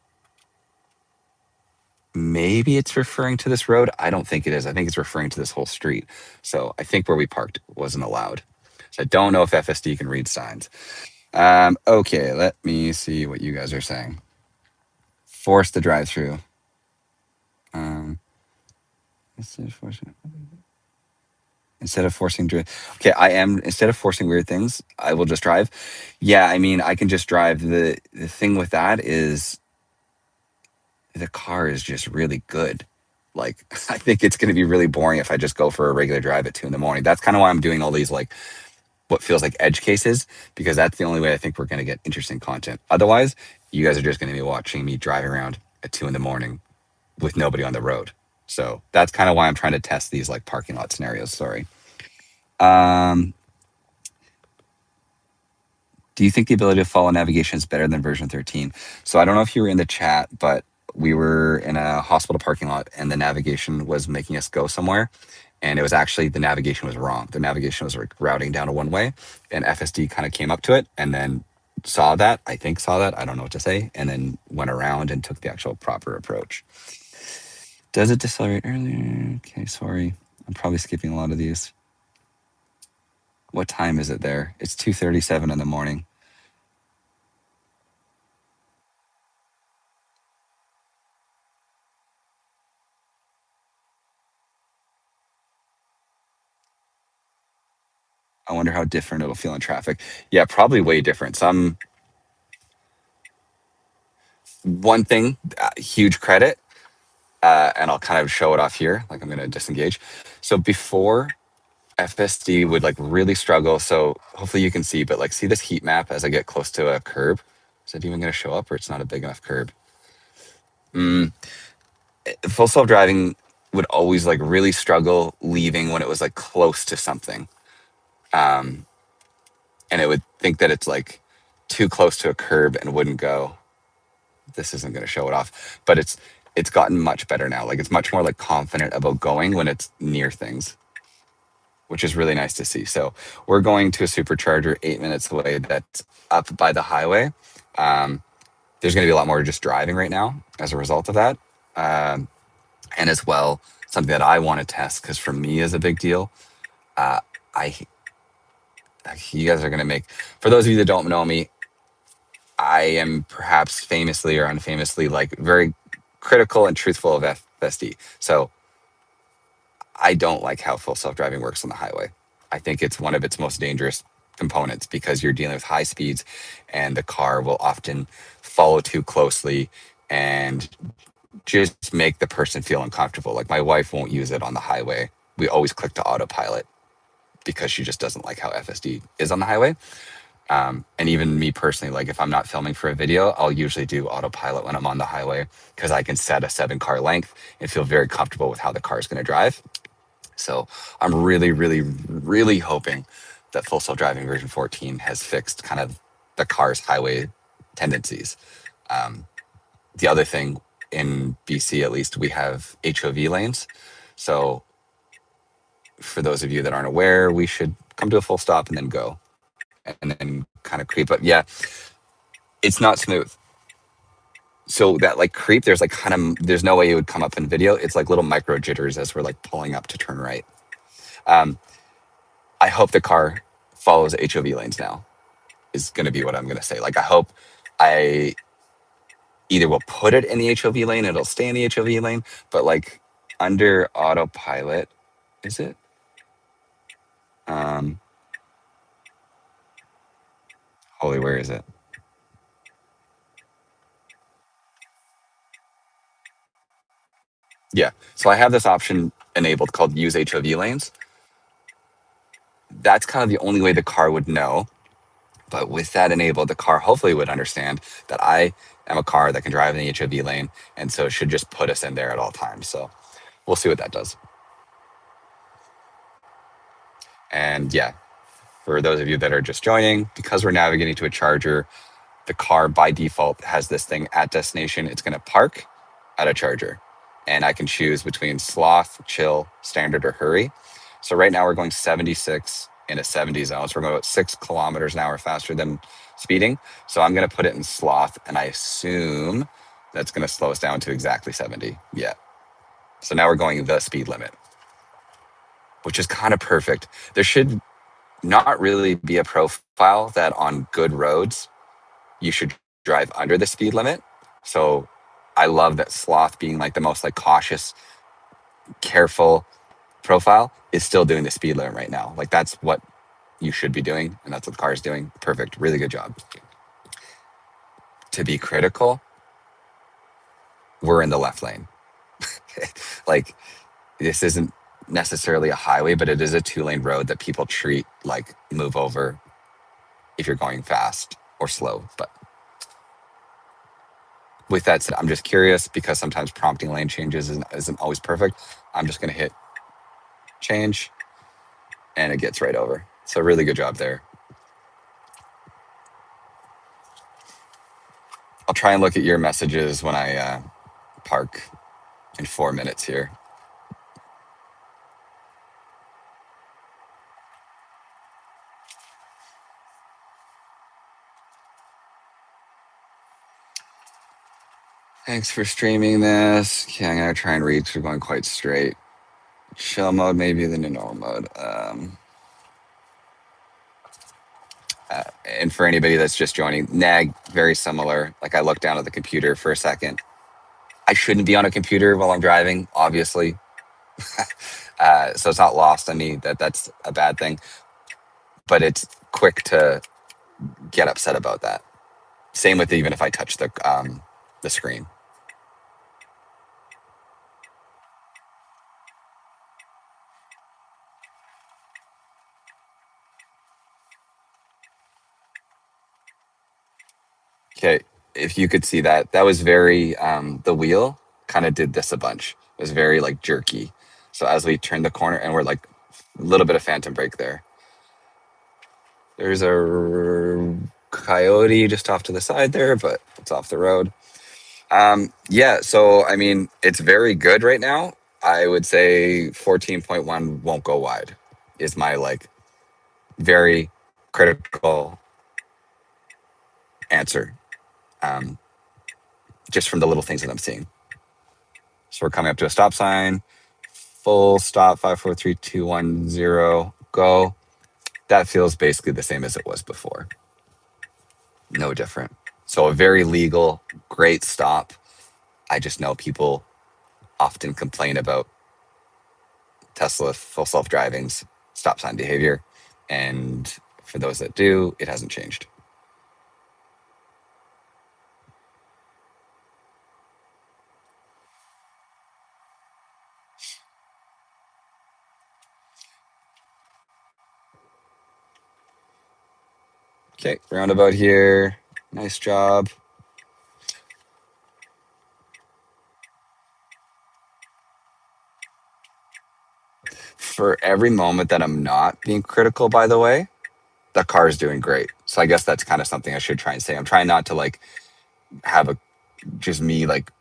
Maybe it's referring to this road. I don't think it is. I think it's referring to this whole street. So I think where we parked wasn't allowed. So I don't know if FSD can read signs. Okay, let me see what you guys are saying. Force the drive-through. Um, instead of forcing okay, I am instead of forcing weird things, I will just drive. Yeah, I mean, I can just drive. The thing with that is the car is just really good. Like I think it's going to be really boring if I just go for a regular drive at 2 in the morning. That's kind of why I'm doing all these like what feels like edge cases because that's the only way I think we're going to get interesting content. Otherwise, you guys are just going to be watching me driving around at 2 in the morning with nobody on the road. So that's kind of why I'm trying to test these like parking lot scenarios. Sorry. Um, do you think the ability to follow navigation is better than version 13? So I don't know if you were in the chat, but we were in a hospital parking lot and the navigation was making us go somewhere. And it was actually the navigation was wrong. The navigation was like routing down a one way, and FSD kind of came up to it and then saw that. I think saw that. I don't know what to say, and then went around and took the actual proper approach. Does it decelerate earlier? Okay, sorry. I'm probably skipping a lot of these. What time is it there? It's 2:37 in the morning. I wonder how different it'll feel in traffic. Yeah, probably way different. Some one thing, huge credit, and I'll kind of show it off here. Like I'm going to disengage. So before FSD would like really struggle. So hopefully you can see, but like see this heat map as I get close to a curb. Is it even going to show up, or it's not a big enough curb? Full self driving would always like really struggle leaving when it was like close to something, and it would think that it's like too close to a curb and wouldn't go. This isn't going to show it off, but it's gotten much better now. Like it's much more like confident about going when it's near things, which is really nice to see. So we're going to a supercharger 8 minutes away that's up by the highway. There's going to be a lot more just driving right now as a result of that. And as well, something that I want to test because for me is a big deal. I You guys are going to make, for those of you that don't know me, I am perhaps famously or unfamously like very critical and truthful of FSD. So I don't like how full self-driving works on the highway. I think it's one of its most dangerous components because you're dealing with high speeds and the car will often follow too closely and just make the person feel uncomfortable. Like my wife won't use it on the highway. We always click to autopilot because she just doesn't like how FSD is on the highway. And even me personally, like if I'm not filming for a video, I'll usually do autopilot when I'm on the highway because I can set a 7 car length and feel very comfortable with how the car is going to drive. So I'm really, really, really hoping that Full Self Driving version 14 has fixed kind of the car's highway tendencies. The other thing in BC, at least, we have HOV lanes. So for those of you that aren't aware, we should come to a full stop and then go and then kind of creep up. Yeah, it's not smooth. So that like creep, there's like kind of, there's no way it would come up in video. It's like little micro jitters as we're like pulling up to turn right. Um, I hope the car follows HOV lanes now, is going to be what I'm going to say. Like, I hope I either will put it in the HOV lane, it'll stay in the HOV lane, but like under autopilot, is it? Um, Holy, where is it? Yeah. So I have this option enabled called use HOV lanes. That's kind of the only way the car would know. But with that enabled, the car hopefully would understand that I am a car that can drive in the HOV lane. And so it should just put us in there at all times. So we'll see what that does. And yeah, for those of you that are just joining, because we're navigating to a charger, the car by default has this thing at destination. It's going to park at a charger. And I can choose between sloth, chill, standard, or hurry. So right now we're going 76 in a 70 zone. So we're going about 6 kilometers an hour faster than speeding. So I'm going to put it in sloth, and I assume that's going to slow us down to exactly 70. Yeah. So now we're going the speed limit, which is kind of perfect. There should not really be a profile that on good roads you should drive under the speed limit. So I love that sloth being like the most like cautious, careful profile is still doing the speed limit right now. Like that's what you should be doing, and that's what the car is doing. Perfect. Really good job. To be critical, we're in the left lane. Like this isn't necessarily a highway, but it is a 2-lane road that people treat like move over if you're going fast or slow. But with that said, I'm just curious because sometimes prompting lane changes isn't always perfect. I'm just going to hit change and it gets right over. So really good job there. I'll try and look at your messages when I park in 4 minutes here. Thanks for streaming this. Okay, I'm going to try and read because we're going quite straight. Chill mode, maybe the new normal mode. And for anybody that's just joining, nag, very similar. Like I look down at the computer for a second. I shouldn't be on a computer while I'm driving, obviously. So it's not lost on me that that's a bad thing. But it's quick to get upset about that. Same with even if I touch the screen. Okay, if you could see that, that was very the wheel kind of did this a bunch. It was very like jerky. So as we turned the corner, and we're like a little bit of phantom brake there. There's a coyote just off to the side there, but it's off the road. Yeah, so I mean, it's very good right now. I would say 14.1 won't go wide is my like very critical answer. Um, just from the little things that I'm seeing. So we're coming up to a stop sign. Full stop, 5, 4, 3, 2, 1, 0, go. That feels basically the same as it was before. No different. So a very legal, great stop. I just know people often complain about Tesla full self-driving's stop sign behavior. And for those that do, it hasn't changed. Okay, roundabout here. Nice job. For every moment that I'm not being critical, by the way, the car is doing great. So I guess that's kind of something I should try and say. I'm trying not to like have a just me like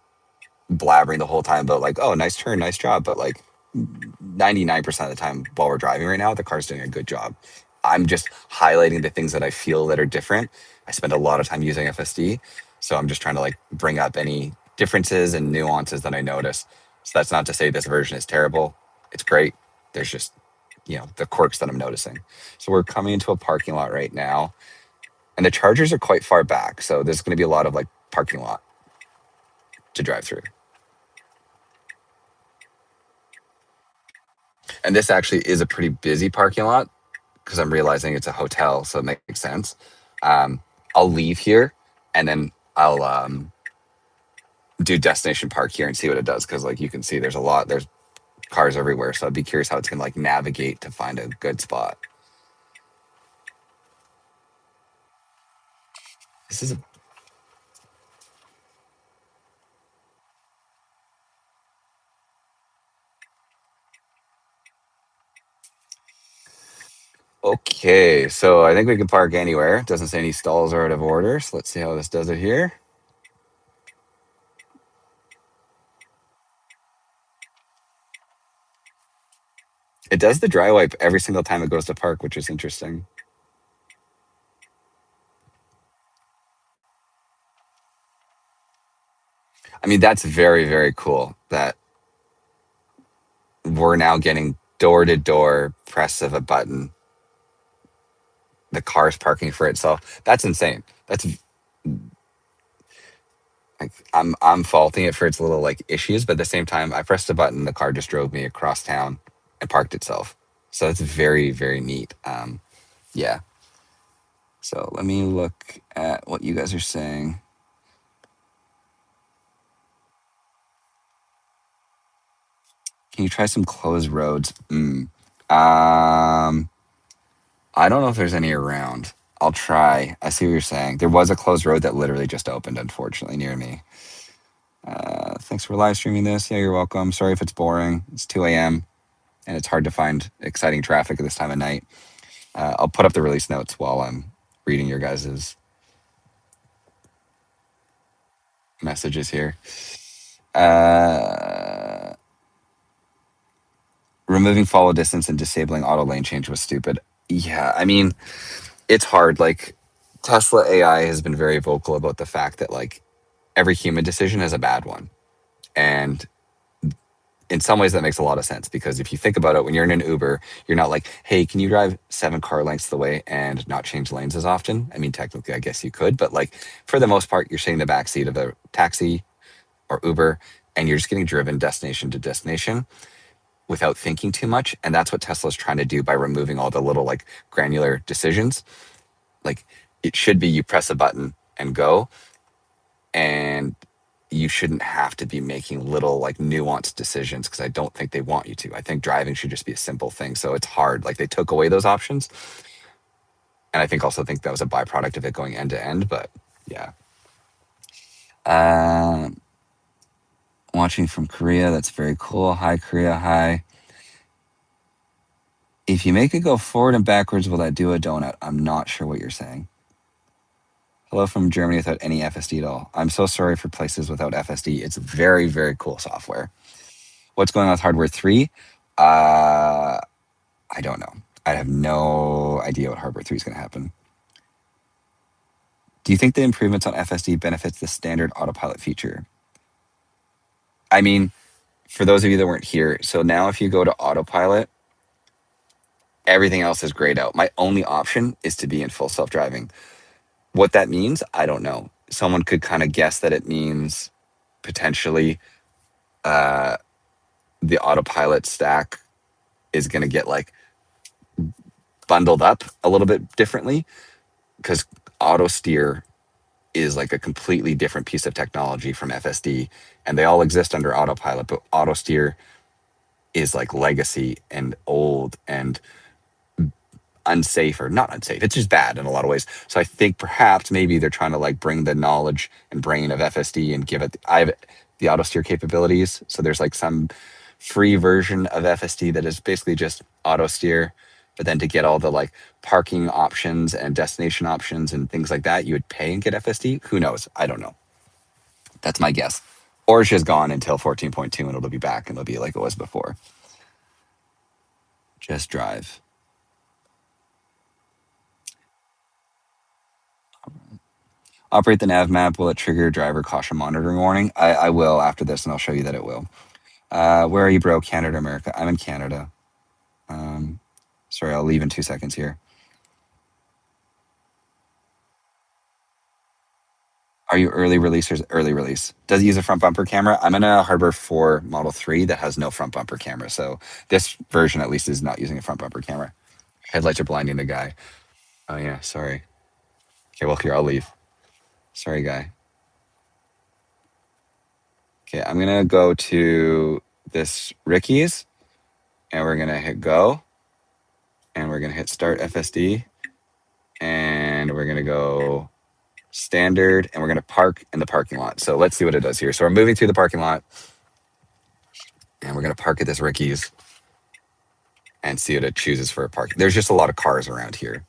blabbering the whole time about like, oh, nice turn, nice job. But like 99% of the time while we're driving right now, the car's doing a good job. I'm just highlighting the things that I feel that are different. I spend a lot of time using FSD. So I'm just trying to like bring up any differences and nuances that I notice. So that's not to say this version is terrible. It's great. There's just, the quirks that I'm noticing. So we're coming into a parking lot right now, and the chargers are quite far back. So there's going to be a lot of like parking lot to drive through. And this actually is a pretty busy parking lot because I'm realizing it's a hotel, so it makes sense. Um, I'll leave here and then I'll do destination park here and see what it does because, like, you can see there's cars everywhere. So I'd be curious how it's gonna like navigate to find a good spot. This is okay. So I think we can park anywhere. It doesn't say any stalls are out of order. So let's see how this does it here. It does the dry wipe every single time it goes to park, which is interesting. I mean, that's very, very cool that we're now getting door to door press of a button. The car's parking for itself. That's insane. That's like I'm faulting it for its little like issues, but at the same time, I pressed a button, the car just drove me across town and parked itself. So it's very, very neat. Yeah. So let me look at what you guys are saying. Can you try some closed roads? I don't know if there's any around. I'll try. I see what you're saying. There was a closed road that literally just opened, unfortunately, near me. Thanks for live streaming this. Yeah, you're welcome. Sorry if it's boring. It's 2 a.m. and it's hard to find exciting traffic at this time of night. I'll put up the release notes while I'm reading your guys' messages here. Uh, Removing follow distance and disabling auto lane change was stupid. Yeah, I mean, it's hard. Like, Tesla AI has been very vocal about the fact that, like, every human decision is a bad one. And in some ways that makes a lot of sense because if you think about it, when you're in an Uber, you're not like, hey, can you drive 7 car lengths the way and not change lanes as often? I mean, technically, I guess you could, but like for the most part, you're sitting in the back seat of a taxi or Uber and you're just getting driven destination to destination without thinking too much. And that's what Tesla's trying to do by removing all the little like granular decisions. Like it should be you press a button and go. And you shouldn't have to be making little like nuanced decisions because I don't think they want you to. I think driving should just be a simple thing. So it's hard. Like they took away those options. And I think also think that was a byproduct of it going end to end. But yeah. Um, Watching from Korea, that's very cool. Hi, Korea. Hi. If you make it go forward and backwards, will that do a donut? I'm not sure what you're saying. Hello from Germany without any FSD at all. I'm so sorry for places without FSD. It's very, very cool software. What's going on with hardware 3? Uh, I don't know. I have no idea what hardware 3 is going to happen. Do you think the improvements on FSD benefits the standard autopilot feature? I mean, for those of you that weren't here, so now if you go to autopilot, everything else is grayed out. My only option is to be in full self-driving. What that means, I don't know. Someone could kind of guess that it means potentially the autopilot stack is going to get like bundled up a little bit differently because auto steer is like a completely different piece of technology from FSD, and they all exist under autopilot, but auto steer is like legacy and old and unsafe, or not unsafe, it's just bad in a lot of ways. So I think perhaps maybe they're trying to like bring the knowledge and brain of FSD and give it, I have the auto steer capabilities, so there's like some free version of FSD that is basically just auto steer, but then to get all the like parking options and destination options and things like that, you would pay and get FSD. Who knows? I don't know. That's my guess. Orange is gone until 14.2 and it'll be back and it'll be like it was before. Just drive. Operate the nav map. Will it trigger driver caution monitoring warning? I will after this, and I'll show you that it will. Where are you, bro? Canada, America? I'm in Canada. Sorry, I'll leave in 2 seconds here. Are you early release or early release? Does it use a front bumper camera? I'm in a Harbor 4 Model 3 that has no front bumper camera. So this version at least is not using a front bumper camera. Headlights are blinding the guy. Oh yeah, sorry. Okay, well here, I'll leave. Sorry, guy. Okay, I'm gonna go to this Ricky's and we're gonna hit go and we're gonna hit start FSD and we're gonna go standard and we're gonna park in the parking lot. So let's see what it does here. So we're moving through the parking lot and we're gonna park at this Ricky's and see what it chooses for a park. There's just a lot of cars around here.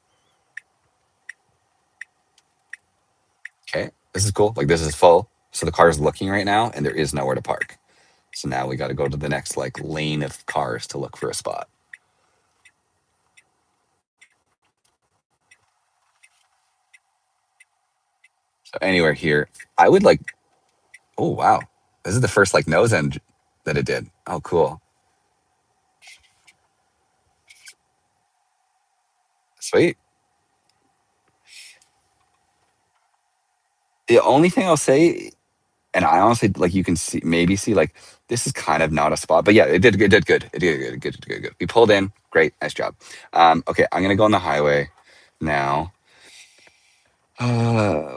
Okay, this is cool. Like this is full. So the car is looking right now and there is nowhere to park. So now we got to go to the next like lane of cars to look for a spot. So anywhere here, I would like, oh wow. This is the first like nose end that it did. Oh, cool. Sweet. The only thing I'll say, and I honestly like you can see maybe see like this is kind of not a spot, but yeah, it did good. It did good. We pulled in, great, nice job. Okay, I'm gonna go on the highway now.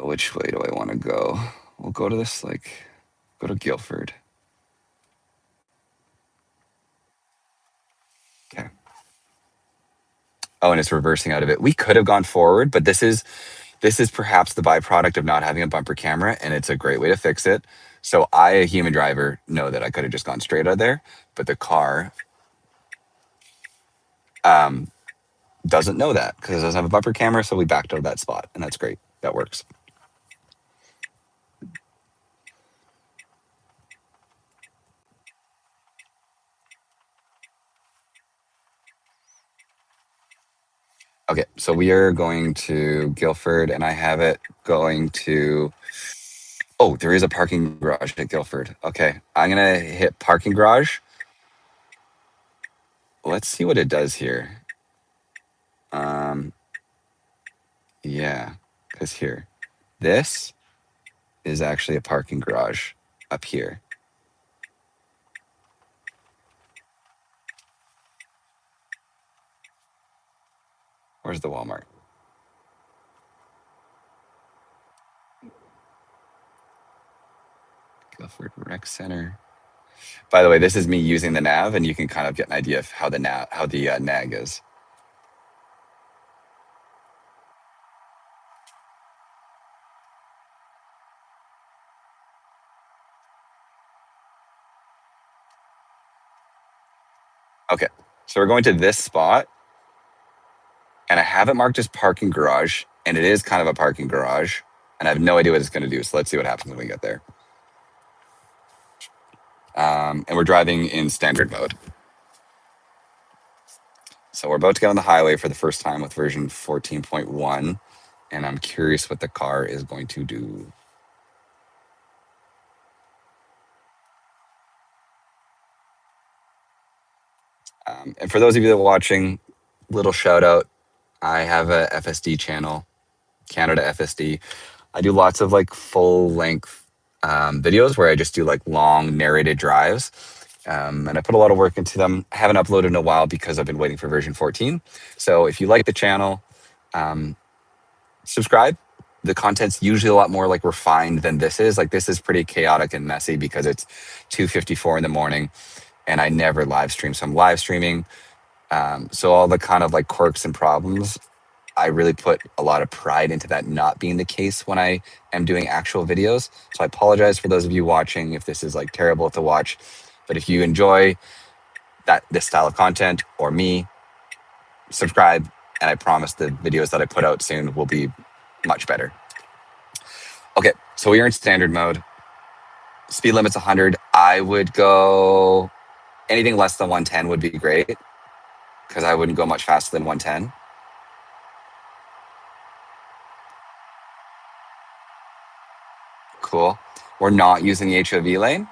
Which way do I want to go? We'll go to this like go to Guilford. Okay. Oh, and it's reversing out of it. We could have gone forward, but this is perhaps the byproduct of not having a bumper camera, and it's a great way to fix it. So I, a human driver, know that I could have just gone straight out there, but the car doesn't know that because it doesn't have a bumper camera. So we backed out of that spot, and that's great. That works. Okay, so we are going to Guilford, and I have it going to. Oh, there is a parking garage at Guilford. Okay, I'm gonna hit parking garage. Let's see what it does here. Yeah, because here, this is actually a parking garage up here. Where's the Walmart? Guilford Rec Center. By the way, this is me using the nav, and you can kind of get an idea of how the nag is. Okay, so we're going to this spot, and I have it marked as parking garage, and it is kind of a parking garage, and I have no idea what it's going to do. So let's see what happens when we get there. And we're driving in standard mode. So we're about to get on the highway for the first time with version 14.1, and I'm curious what the car is going to do. And for those of you that are watching, little shout out. I have a FSD channel, Canada FSD. I do lots of like full length videos where I just do like long narrated drives. And I put a lot of work into them. I haven't uploaded in a while because I've been waiting for version 14. So if you like the channel, subscribe. The content's usually a lot more like refined than this is. Like this is pretty chaotic and messy because it's 2:54 in the morning and I never live stream. So I'm live streaming. So all the kind of like quirks and problems, I really put a lot of pride into that not being the case when I am doing actual videos. So I apologize for those of you watching if this is like terrible to watch. But if you enjoy this style of content or me, subscribe, and I promise the videos that I put out soon will be much better. Okay, so we are in standard mode. Speed limit's 100. I would go anything less than 110 would be great because I wouldn't go much faster than 110. Cool. We're not using the HOV lane,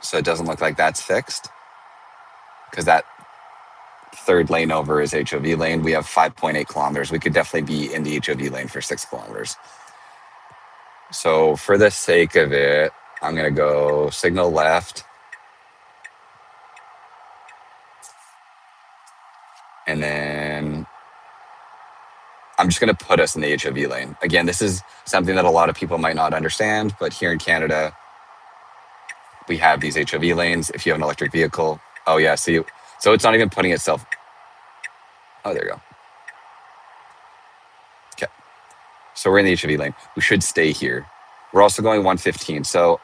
so it doesn't look like that's fixed because that third lane over is HOV lane. We have 5.8 kilometers. We could definitely be in the HOV lane for 6 kilometers. So for the sake of it, I'm going to go signal left. And then I'm just going to put us in the HOV lane. Again, this is something that a lot of people might not understand, but here in Canada, we have these HOV lanes. If you have an electric vehicle, oh yeah, see, so it's not even putting itself. Oh, there you go. Okay. So we're in the HOV lane. We should stay here. We're also going 115. So,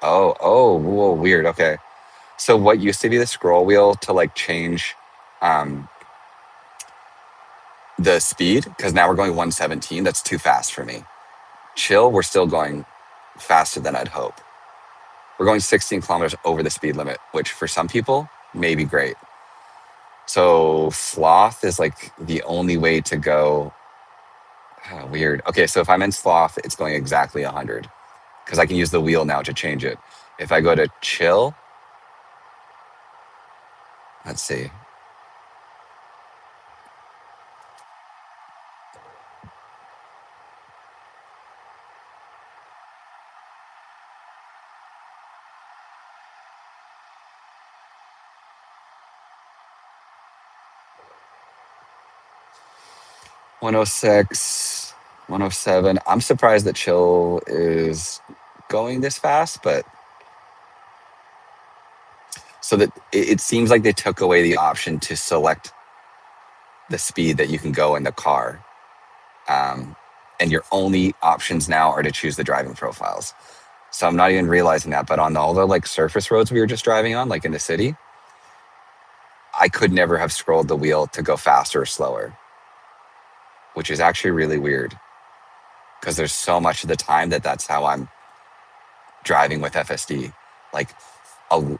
whoa, weird. Okay. So what used to be the scroll wheel to like change the speed, because now we're going 117. That's too fast for me. Chill, we're still going faster than I'd hope. We're going 16 kilometers over the speed limit, which for some people may be great. So Sloth is like the only way to go. Oh, weird. Okay, so if I'm in Sloth, it's going exactly 100 because I can use the wheel now to change it. If I go to chill, let's see. (106), 107. I'm surprised that chill is going this fast, but so that it seems like they took away the option to select the speed that you can go in the car. And your only options now are to choose the driving profiles. So I'm not even realizing that, but on all the like surface roads we were just driving on, like in the city, I could never have scrolled the wheel to go faster or slower, which is actually really weird because there's so much of the time that's how I'm driving with FSD. Like I'll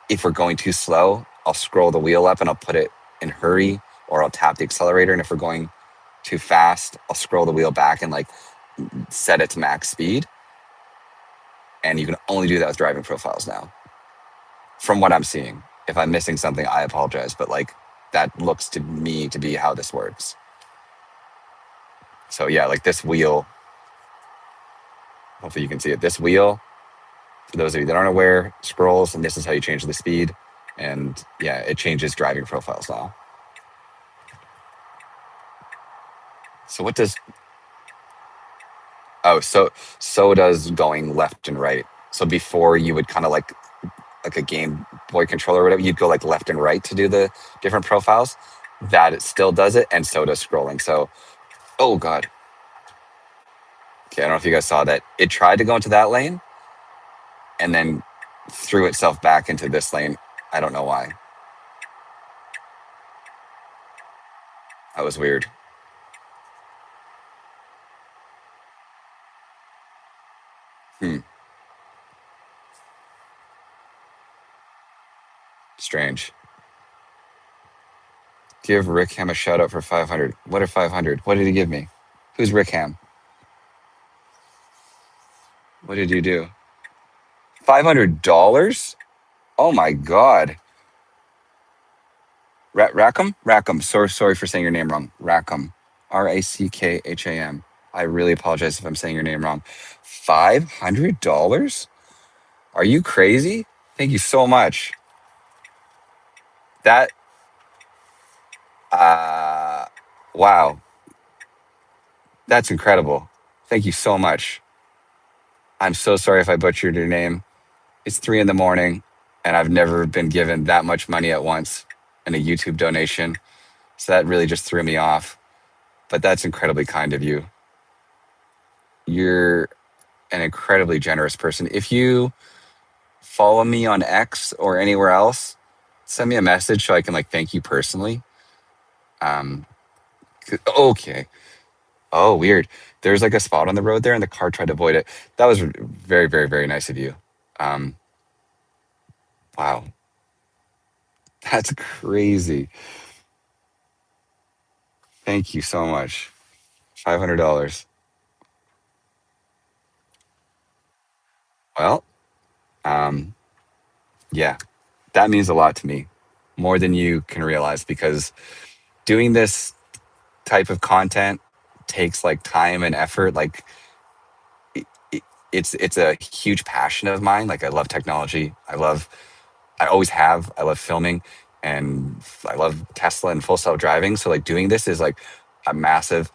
if we're going too slow, I'll scroll the wheel up and I'll put it in hurry, or I'll tap the accelerator. And if we're going too fast, I'll scroll the wheel back and like set it to max speed. And you can only do that with driving profiles now, from what I'm seeing. If I'm missing something, I apologize, but like that looks to me to be how this works. So yeah, like this wheel, hopefully you can see it. This wheel, for those of you that aren't aware, scrolls, and this is how you change the speed. And yeah, it changes driving profiles now. So what does, so does going left and right. So before you would kind of like a Game Boy controller or whatever, you'd go like left and right to do the different profiles. That it still does it, and so does scrolling. So, oh God. Okay, I don't know if you guys saw that. It tried to go into that lane and then threw itself back into this lane. I don't know why. That was weird. Strange. Give Rick Ham a shout out for 500. What are 500? What did he give me? Who's Rick Ham? What did you do? $500? Oh my God. Rackham? Rackham. Sorry for saying your name wrong. Rackham. Rackham. I really apologize if I'm saying your name wrong. $500? Are you crazy? Thank you so much. That uh wow, that's incredible. Thank you so much. I'm so sorry if I butchered your name. It's 3 in the morning, and I've never been given that much money at once in a YouTube donation. So that really just threw me off. But that's incredibly kind of you. You're an incredibly generous person. If you follow me on X or anywhere else, send me a message so I can like thank you personally. Um, okay. Oh, weird. There's like a spot on the road there, and the car tried to avoid it. That was very, very, very nice of you. Um, wow, that's crazy. Thank you so much. $500. Well, um, yeah, that means a lot to me, more than you can realize, because doing this type of content takes like time and effort. Like it, it's a huge passion of mine. Like I love technology. I always have. I love filming, and I love Tesla and full self driving. So like doing this is like a massive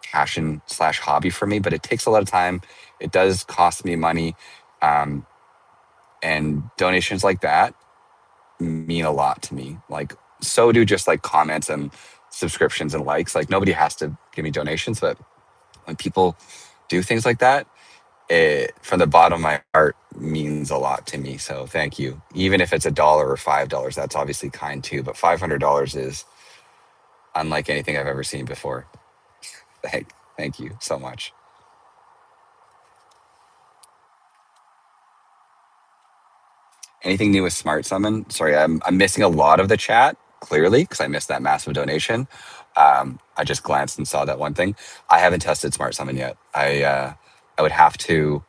passion slash hobby for me. But it takes a lot of time. It does cost me money, um, and donations like that mean a lot to me. Like so do just like comments and subscriptions and likes. Like nobody has to give me donations, but when people do things like that, it from the bottom of my heart means a lot to me. So thank you. Even if it's $1 or $5, that's obviously kind too. But $500 is unlike anything I've ever seen before. Thank, thank you so much. Anything new with Smart Summon? Sorry, I'm missing a lot of the chat clearly because I missed that massive donation. I just glanced and saw that one thing. I haven't tested Smart Summon yet. I would have to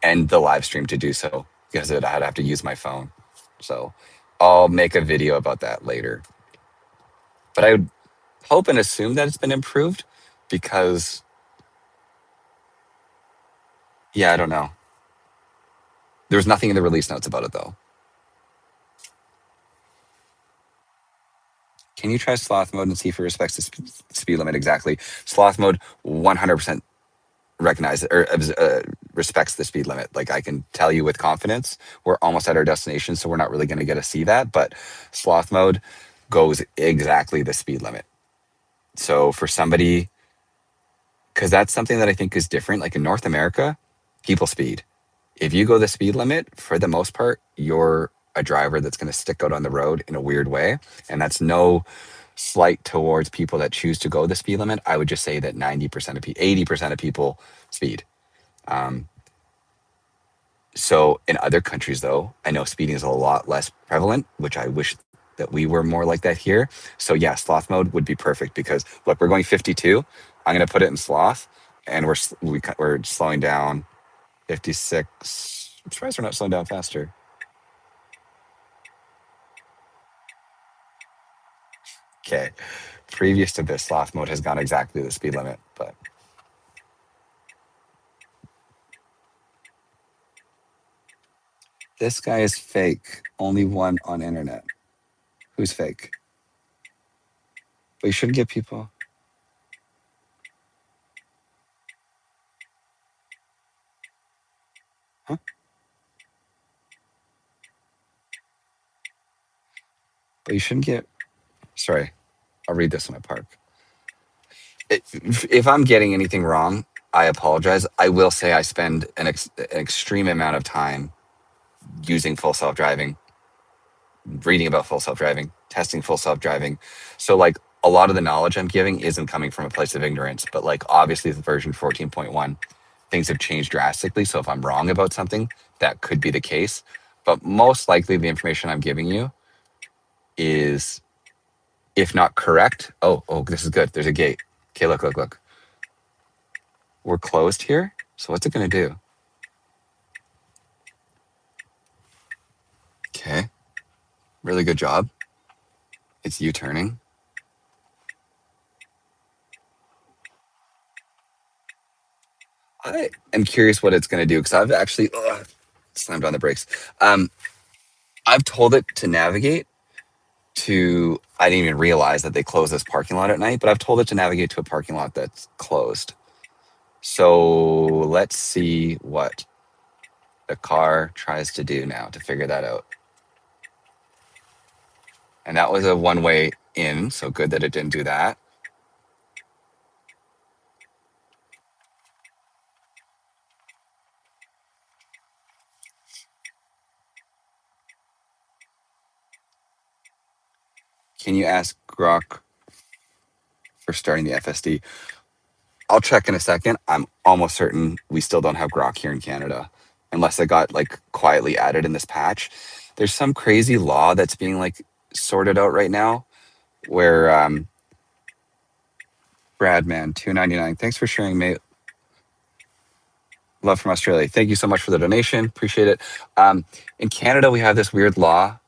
end the live stream to do so because I'd have to use my phone. So I'll make a video about that later. But I would hope and assume that it's been improved because, yeah, I don't know. There's nothing in the release notes about it though. Can you try sloth mode and see if it respects the speed limit exactly? Sloth mode 100% recognizes or respects the speed limit. Like I can tell you with confidence, we're almost at our destination, so we're not really going to get to see that. But sloth mode goes exactly the speed limit. So for somebody, because that's something that I think is different. Like in North America, people speed. If you go the speed limit, for the most part, you're a driver that's going to stick out on the road in a weird way. And that's no slight towards people that choose to go the speed limit. I would just say that 90% of people, 80% of people speed. Um, so in other countries, though, I know speeding is a lot less prevalent, which I wish that we were more like that here. So yeah, sloth mode would be perfect because look, we're going 52. I'm going to put it in sloth, and we're slowing down 56. I'm surprised we're not slowing down faster. Okay, previous to this, sloth mode has gone exactly the speed limit, but this guy is fake. Only one on internet. Who's fake? But you should give people. Huh? But you shouldn't get. Sorry, I'll read this when I park. If I'm getting anything wrong, I apologize. I will say I spend an extreme amount of time using full self driving, reading about full self driving, testing full self driving. So, like, a lot of the knowledge I'm giving isn't coming from a place of ignorance, but like, obviously, with version 14.1, things have changed drastically. So, if I'm wrong about something, that could be the case. But most likely, the information I'm giving you is, if not correct, oh, this is good. There's a gate. Okay, look. We're closed here. So what's it going to do? Okay. Really good job. It's U turning. I am curious what it's going to do because I've actually, slammed on the brakes. Um, I've told it to navigate to, I didn't even realize that they close this parking lot at night, but I've told it to navigate to a parking lot that's closed. So let's see what the car tries to do now to figure that out. And that was a one-way in, so good that it didn't do that. Can you ask Grok for starting the FSD? I'll check in a second. I'm almost certain we still don't have Grok here in Canada, unless it got like quietly added in this patch. There's some crazy law that's being like sorted out right now where Bradman 299. Thanks for sharing, mate. Love from Australia. Thank you so much for the donation. Appreciate it. In Canada, we have this weird law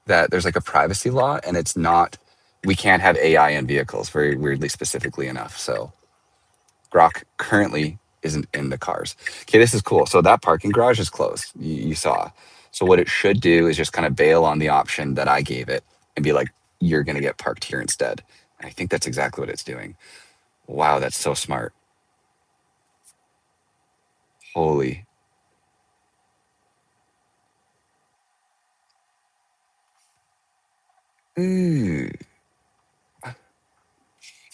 that there's like a privacy law, and it's not. We can't have AI in vehicles. Very weirdly, specifically enough. So Grok currently isn't in the cars. Okay, this is cool. So that parking garage is closed. You saw. So what it should do is just kind of bail on the option that I gave it and be like, "You're going to get parked here instead." And I think that's exactly what it's doing. Wow, that's so smart. Holy. Ooh.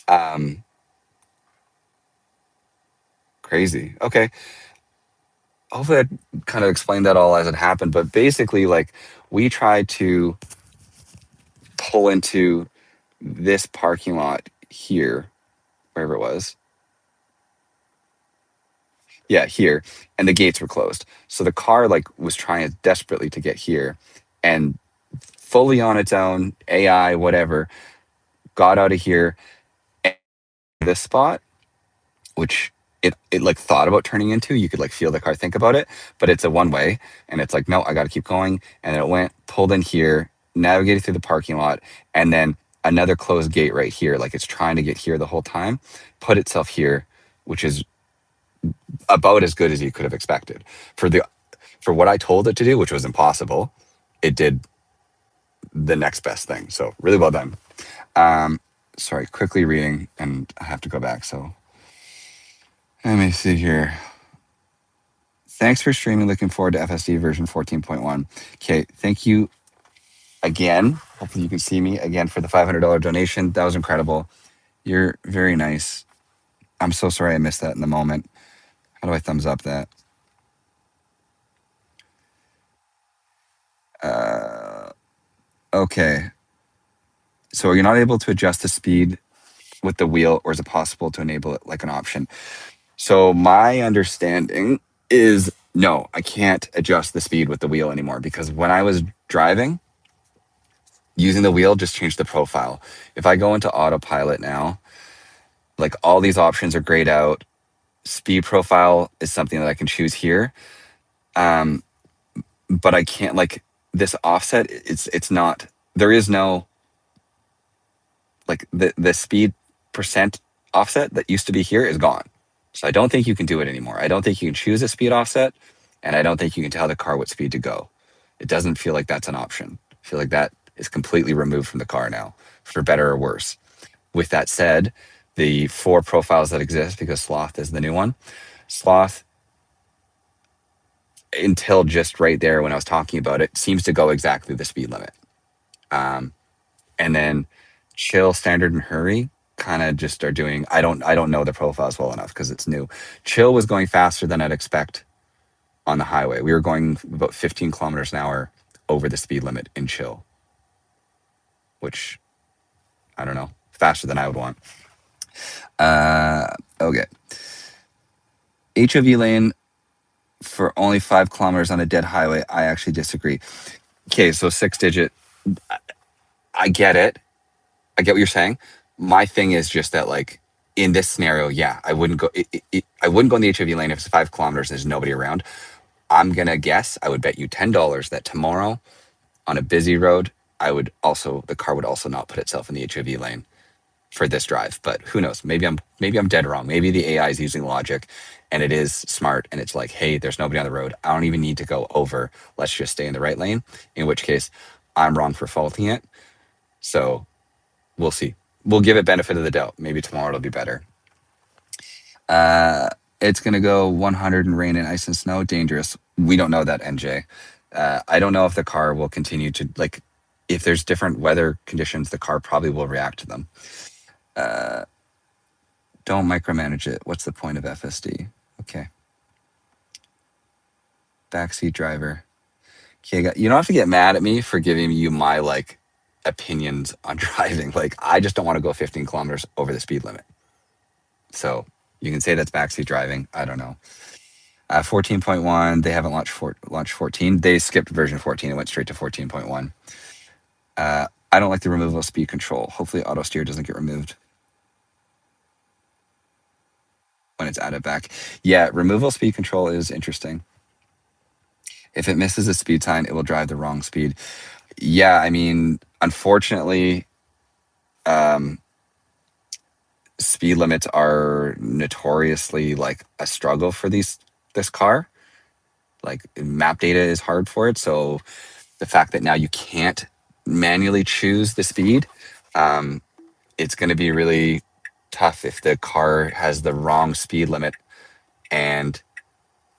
Um, Crazy. Okay. Hopefully I kind of explained that all as it happened. But basically, like we tried to pull into this parking lot here, wherever it was. Yeah, here. And the gates were closed. So the car like was trying desperately to get here and fully on its own, AI, whatever, got out of here and this spot, which it like thought about turning into. You could like feel the car think about it, but it's a one way, and it's like, no, I got to keep going. And then it went, pulled in here, navigated through the parking lot, and then another closed gate right here. Like it's trying to get here the whole time, put itself here, which is about as good as you could have expected for what I told it to do, which was impossible. It did the next best thing. So really well done. Sorry, quickly reading, and I have to go back. So let me see here. Thanks for streaming. Looking forward to FSD version 14.1. Okay, thank you again. Hopefully you can see me again for the $500 donation. That was incredible. You're very nice. I'm so sorry I missed that in the moment. How do I thumbs up that? Okay. So you're not able to adjust the speed with the wheel, or is it possible to enable it like an option? So my understanding is no, I can't adjust the speed with the wheel anymore because when I was driving, using the wheel just changed the profile. If I go into autopilot now, like all these options are grayed out. Speed profile is something that I can choose here. Um, but I can't like this offset. It's not, there is no like the speed percent offset that used to be here is gone. So I don't think you can do it anymore. I don't think you can choose a speed offset, and I don't think you can tell the car what speed to go. It doesn't feel like that's an option. I feel like that is completely removed from the car now, for better or worse. With that said, the four profiles that exist, because Sloth is the new one, Sloth, until just right there when I was talking about it, seems to go exactly the speed limit. And then chill, standard, and hurry kind of just are doing. I don't know the profiles well enough because it's new. Chill was going faster than I'd expect on the highway. We were going about 15 kilometers an hour over the speed limit in chill, which I don't know, faster than I would want. Okay. HOV lane for only 5 kilometers on a dead highway. I actually disagree. Okay, so 6 digit. I get it. I get what you're saying. My thing is just that, like, in this scenario, yeah, I wouldn't go. I wouldn't go in the HOV lane if it's 5 kilometers. There's nobody around. I'm gonna guess. I would bet you $10 that tomorrow on a busy road, the car would also not put itself in the HOV lane for this drive. But who knows? Maybe I'm dead wrong. Maybe the AI is using logic and it is smart and it's like, hey, there's nobody on the road. I don't even need to go over. Let's just stay in the right lane. In which case, I'm wrong for faulting it. So we'll see. We'll give it benefit of the doubt. Maybe tomorrow it'll be better. It's gonna go 100 in rain and ice and snow. Dangerous. We don't know that, NJ. I don't know if the car will continue to like. If there's different weather conditions, the car probably will react to them. Don't micromanage it. What's the point of FSD? Okay. Backseat driver. Okay, you don't have to get mad at me for giving you my like opinions on driving. Like, I just don't want to go 15 kilometers over the speed limit. So you can say that's backseat driving. I don't know. 14.1. They haven't launched 14. They skipped version 14 and went straight to 14.1. I don't like the removal of speed control. Hopefully, auto steer doesn't get removed when it's added back. Yeah, removal speed control is interesting. If it misses a speed sign, it will drive the wrong speed. Yeah, I mean, unfortunately, speed limits are notoriously like a struggle for this car. Like, map data is hard for it. So the fact that now you can't manually choose the speed, it's going to be really tough if the car has the wrong speed limit and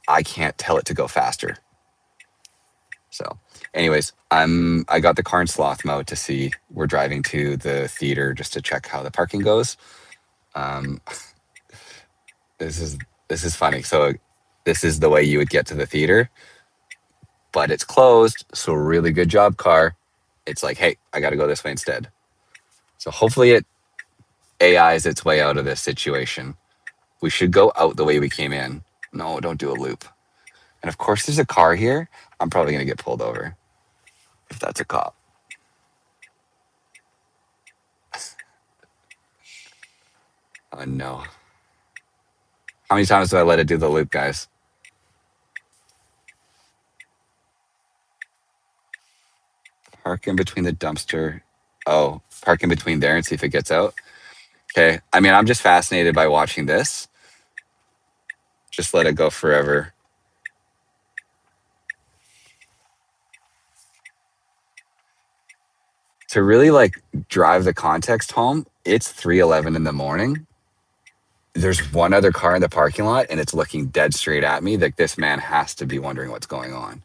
I can't tell it to go faster. So, anyways, I got the car in sloth mode to see. We're driving to the theater just to check how the parking goes. Um, this is funny. So, this is the way you would get to the theater, but it's closed. So, really good job, car. It's like, hey, I got to go this way instead. So, hopefully, it AIs its way out of this situation. We should go out the way we came in. No, don't do a loop. And of course, there's a car here. I'm probably going to get pulled over if that's a cop. Oh, no. How many times do I let it do the loop, guys? Park in between the dumpster. Oh, park in between there and see if it gets out. Okay. I mean, I'm just fascinated by watching this. Just let it go forever. To really like drive the context home, it's 3:11 in the morning. There's one other car in the parking lot and it's looking dead straight at me. Like, this man has to be wondering what's going on.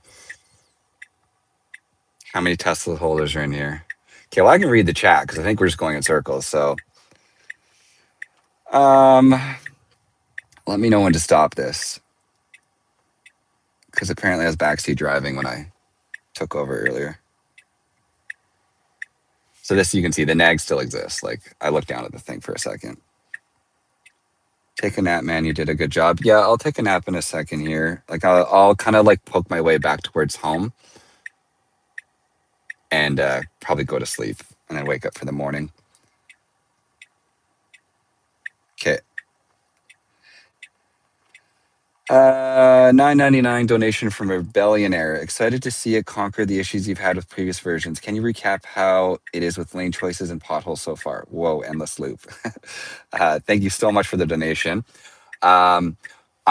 How many Tesla holders are in here? Okay, well, I can read the chat because I think we're just going in circles. So, let me know when to stop this because apparently I was backseat driving when I took over earlier. So this, you can see the nag still exists. Like, I looked down at the thing for a second. Take a nap, man. You did a good job. Yeah, I'll take a nap in a second here. Like, I'll kind of like poke my way back towards home and probably go to sleep and then wake up for the morning. Okay. $9.99 donation from Rebellionaire. Excited to see it conquer the issues you've had with previous versions. Can you recap how it is with lane choices and potholes so far? Whoa, endless loop. Thank you so much for the donation. I'm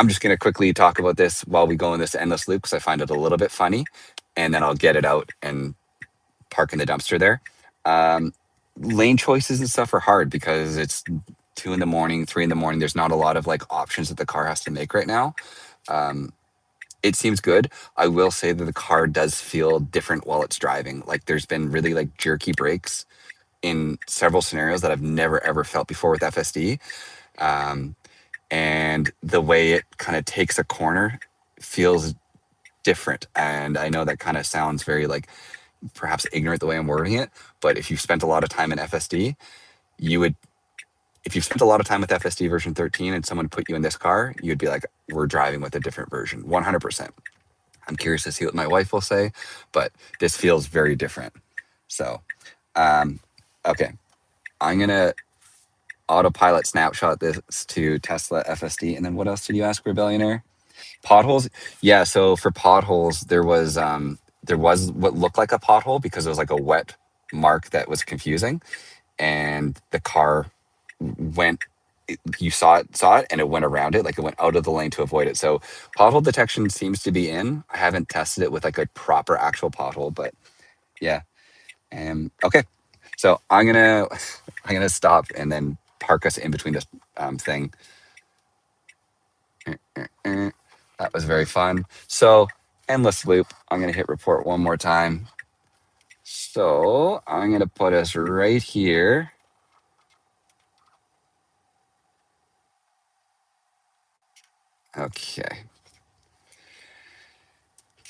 just going to quickly talk about this while we go in this endless loop because I find it a little bit funny, and then I'll get it out and park in the dumpster there. Lane choices and stuff are hard because it's 2 in the morning, 3 in the morning. There's not a lot of like options that the car has to make right now. It seems good. I will say that the car does feel different while it's driving. Like, there's been really like jerky brakes in several scenarios that I've never ever felt before with FSD. And the way it kind of takes a corner feels different. And I know that kind of sounds very like perhaps ignorant the way I'm wording it, but if you've spent a lot of time in FSD, you would, if you've spent a lot of time with FSD version 13 and someone put you in this car, you'd be like, we're driving with a different version, 100%. I'm curious to see what my wife will say, but this feels very different. So, okay, I'm going to autopilot snapshot this to Tesla FSD. And then what else did you ask, Rebellionaire? Potholes? Yeah, so for potholes, there was what looked like a pothole because it was like a wet mark that was confusing. And the car went, you saw it and it went around it, like it went out of the lane to avoid it. So pothole detection seems to be in. I haven't tested it with like a proper actual pothole, but yeah. Okay, so I'm gonna stop and then park us in between this thing. That was very fun. So endless loop. I'm gonna hit report one more time. So I'm gonna put us right here. Okay.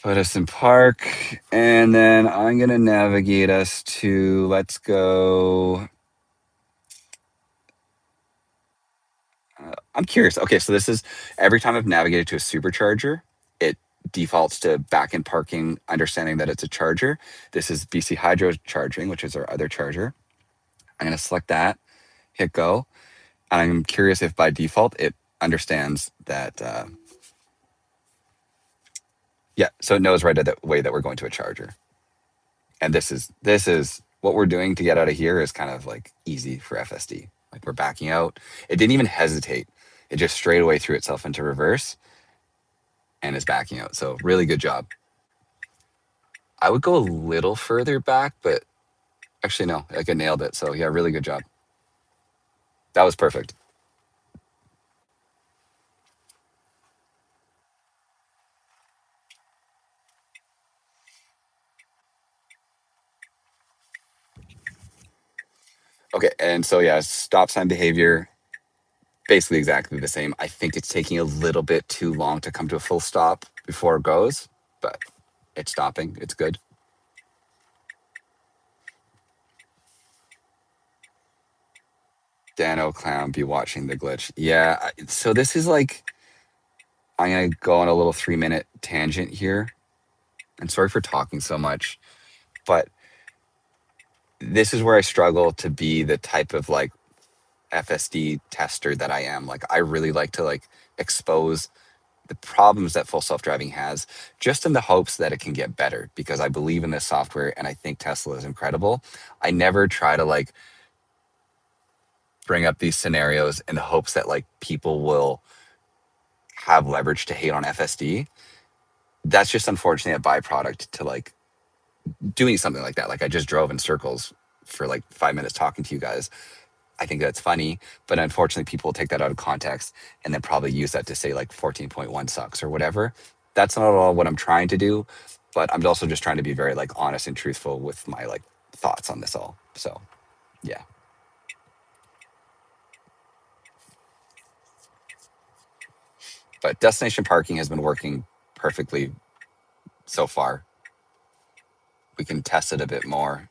Put us in park, and then I'm gonna navigate us to, let's go. I'm curious. Okay, so this is every time I've navigated to a supercharger, it defaults to back in parking, understanding that it's a charger. This is BC Hydro charging, which is our other charger. I'm gonna select that, hit go. And I'm curious if by default it understands that. Yeah, so it knows right away that we're going to a charger. And this is what we're doing to get out of here is kind of like easy for FSD. Like we're backing out. It didn't even hesitate. It just straight away threw itself into reverse and is backing out. So really good job. I would go a little further back, but actually no, like I nailed it. So yeah, really good job. That was perfect. Okay, and so yeah, stop sign behavior, basically exactly the same. I think it's taking a little bit too long to come to a full stop before it goes, but it's stopping. It's good. Dano Clown be watching the glitch. Yeah, so this is like, I'm gonna go on a little 3-minute tangent here. And sorry for talking so much, but this is where I struggle to be the type of like FSD tester that I am. Like I really like to like expose the problems that full self-driving has, just in the hopes that it can get better, because I believe in this software and I think Tesla is incredible. I never try to like bring up these scenarios in the hopes that like people will have leverage to hate on FSD. That's just unfortunately a byproduct to like doing something like that. Like I just drove in circles for like 5 minutes talking to you guys. I think that's funny, but unfortunately people will take that out of context and then probably use that to say like 14.1 sucks or whatever. That's not at all what I'm trying to do, but I'm also just trying to be very like honest and truthful with my like thoughts on this all. So yeah. But destination parking has been working perfectly so far. We can test it a bit more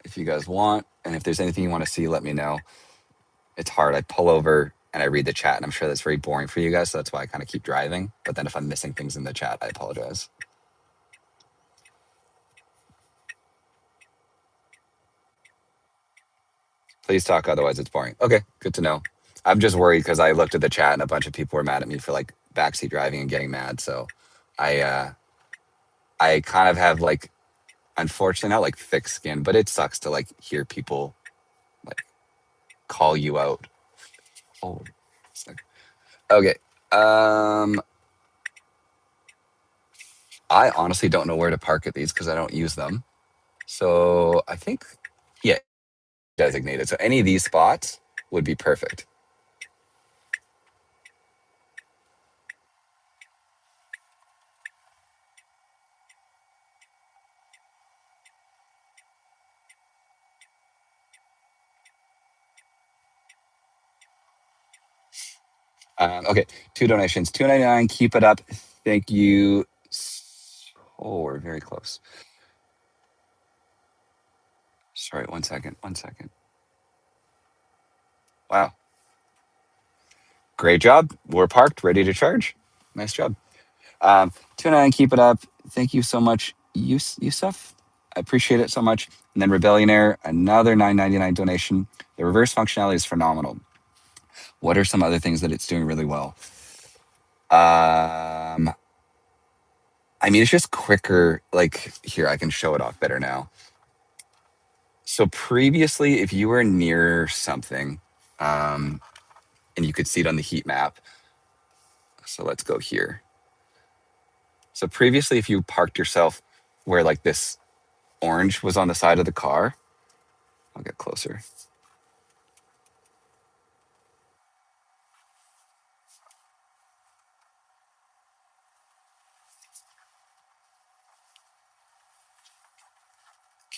if you guys want. And if there's anything you want to see, let me know. It's hard. I pull over and I read the chat, and I'm sure that's very boring for you guys. So that's why I kind of keep driving. But then if I'm missing things in the chat, I apologize. Please talk, otherwise it's boring. Okay, good to know. I'm just worried because I looked at the chat and a bunch of people were mad at me for like backseat driving and getting mad. So I kind of have like, unfortunately not like thick skin, but it sucks to like hear people like call you out. Oh, okay. Um, I honestly don't know where to park at these because I don't use them. So I think, yeah, designated. So any of these spots would be perfect. Okay, 2 donations, 2.99. Keep it up. Thank you. Oh, we're very close. Sorry, 1 second. 1 second. Wow, great job. We're parked, ready to charge. Nice job. 2.99. Keep it up. Thank you so much, Yusuf. I appreciate it so much. And then Rebellionaire, another 9.99 donation. The reverse functionality is phenomenal. What are some other things that it's doing really well? I mean, it's just quicker. Like here, I can show it off better now. So previously, if you were near something, Um, and you could see it on the heat map. So let's go here. So previously, if you parked yourself where like this orange was on the side of the car, I'll get closer.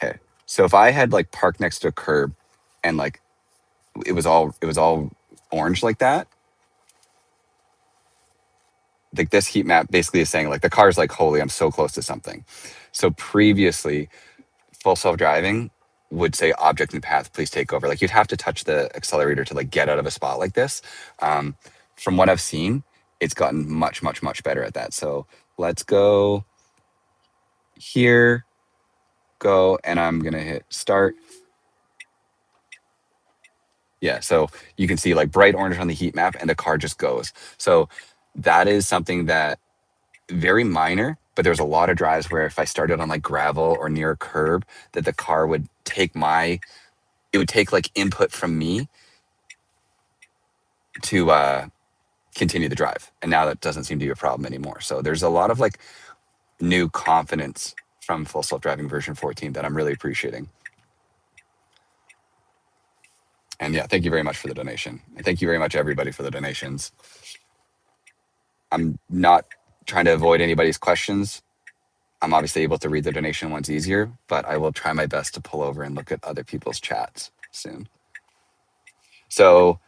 Okay. So if I had like parked next to a curb and like it was all orange like that, like this heat map basically is saying like the car's like, holy, I'm so close to something. So previously, full self-driving would say object and path, please take over. Like you'd have to touch the accelerator to like get out of a spot like this. Um, from what I've seen, it's gotten much, much, much better at that. So let's go here, go, and I'm gonna hit start. Yeah, so you can see like bright orange on the heat map and the car just goes. So that is something that very minor, but there's a lot of drives where if I started on like gravel or near a curb, that the car would take it would take like input from me to continue the drive. And now that doesn't seem to be a problem anymore. So there's a lot of like new confidence from full self-driving version 14 that I'm really appreciating. And yeah, thank you very much for the donation. And thank you very much, everybody, for the donations. I'm not trying to avoid anybody's questions. I'm obviously able to read the donation ones easier, but I will try my best to pull over and look at other people's chats soon. So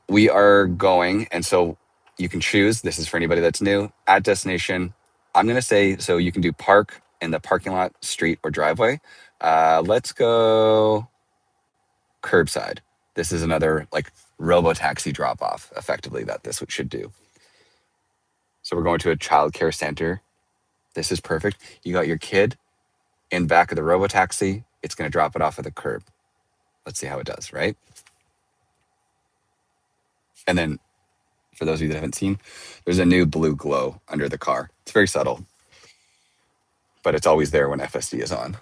we are going, and so you can choose. This is for anybody that's new at destination. I'm going to say so you can do park in the parking lot, street, or driveway. Let's go curbside. This is another like robo taxi drop off, effectively, that this should do. So we're going to a child care center. This is perfect. You got your kid in back of the robo taxi. It's going to drop it off at the curb. Let's see how it does, right? And then for those of you that haven't seen, there's a new blue glow under the car. It's very subtle, but it's always there when FSD is on.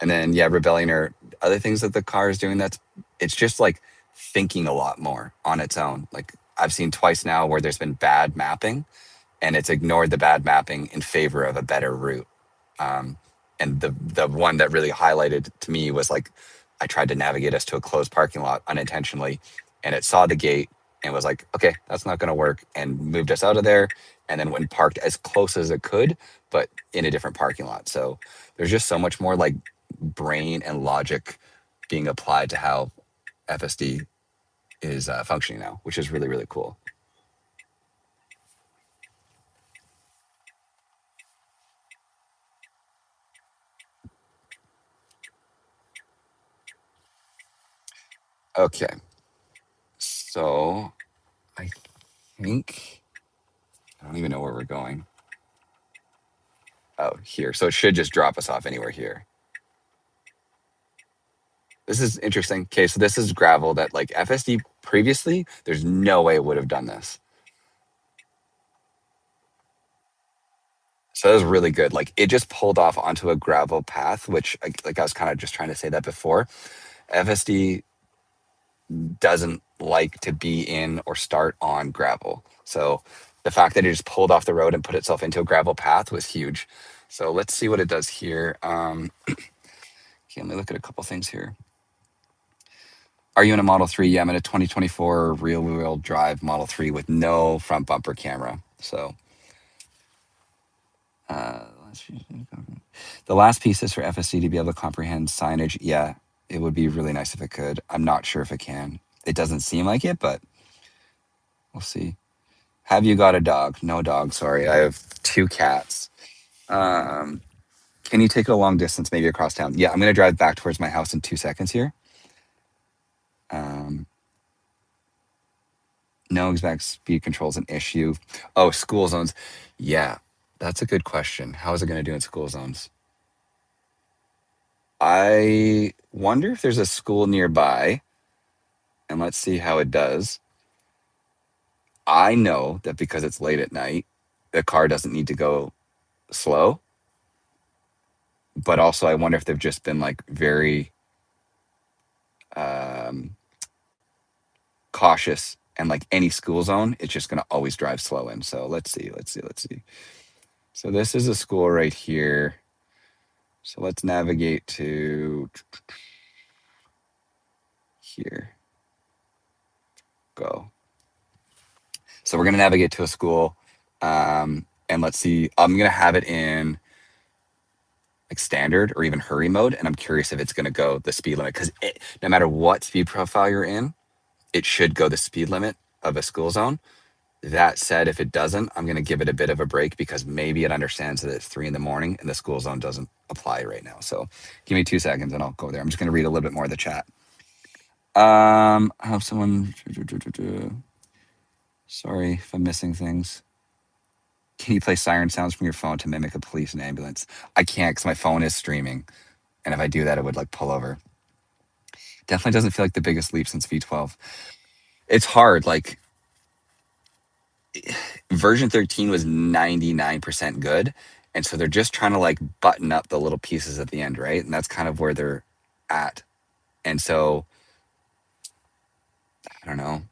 And then, yeah, rebellion or other things that the car is doing, it's just like thinking a lot more on its own. Like I've seen twice now where there's been bad mapping and it's ignored the bad mapping in favor of a better route. Um, and the one that really highlighted to me was like I tried to navigate us to a closed parking lot unintentionally, and it saw the gate and was like, okay, that's not going to work, and moved us out of there. And then went parked as close as it could, but in a different parking lot. So there's just so much more like brain and logic being applied to how FSD is functioning now, which is really, really cool. Okay, so I think I don't even know where we're going. Oh, here. So it should just drop us off anywhere here. This is interesting. Okay, so this is gravel that like FSD previously, there's no way it would have done this. So that was really good. Like it just pulled off onto a gravel path, which like I was kind of just trying to say that before. FSD doesn't like to be in or start on gravel. So the fact that it just pulled off the road and put itself into a gravel path was huge. So let's see what it does here. Okay, let me look at a couple things here. Are you in a Model 3? Yeah, I'm in a 2024 real-wheel drive Model 3 with no front bumper camera. So uh, the last piece is for FSD to be able to comprehend signage. Yeah, it would be really nice if it could. I'm not sure if it can. It doesn't seem like it, but we'll see. Have you got a dog? No dog, sorry. I have two cats. Um, can you take it a long distance, maybe across town? Yeah, I'm going to drive back towards my house in 2 seconds here. Um, no exact speed control is an issue. Oh, school zones. Yeah, that's a good question. How is it going to do in school zones? I wonder if there's a school nearby, and let's see how it does. I know that because it's late at night, the car doesn't need to go slow. but also I wonder if they've just been like very um, cautious, and like any school zone, it's just going to always drive slow in. So let's see. So this is a school right here. So let's navigate to here. Go. So we're going to navigate to a school, and let's see. I'm going to have it in like standard or even hurry mode, and I'm curious if it's going to go the speed limit, because no matter what speed profile you're in, it should go the speed limit of a school zone. That said, if it doesn't, I'm going to give it a bit of a break because maybe it understands that it's 3 in the morning and the school zone doesn't apply right now. So give me 2 seconds and I'll go there. I'm just going to read a little bit more of the chat. I hope someone. Sorry if I'm missing things. Can you play siren sounds from your phone to mimic a police and ambulance? I can't because my phone is streaming. And if I do that, it would like pull over. Definitely doesn't feel like the biggest leap since V12. It's hard. Like version 13 was 99% good. And so they're just trying to like button up the little pieces at the end, right? And that's kind of where they're at. And so I don't know,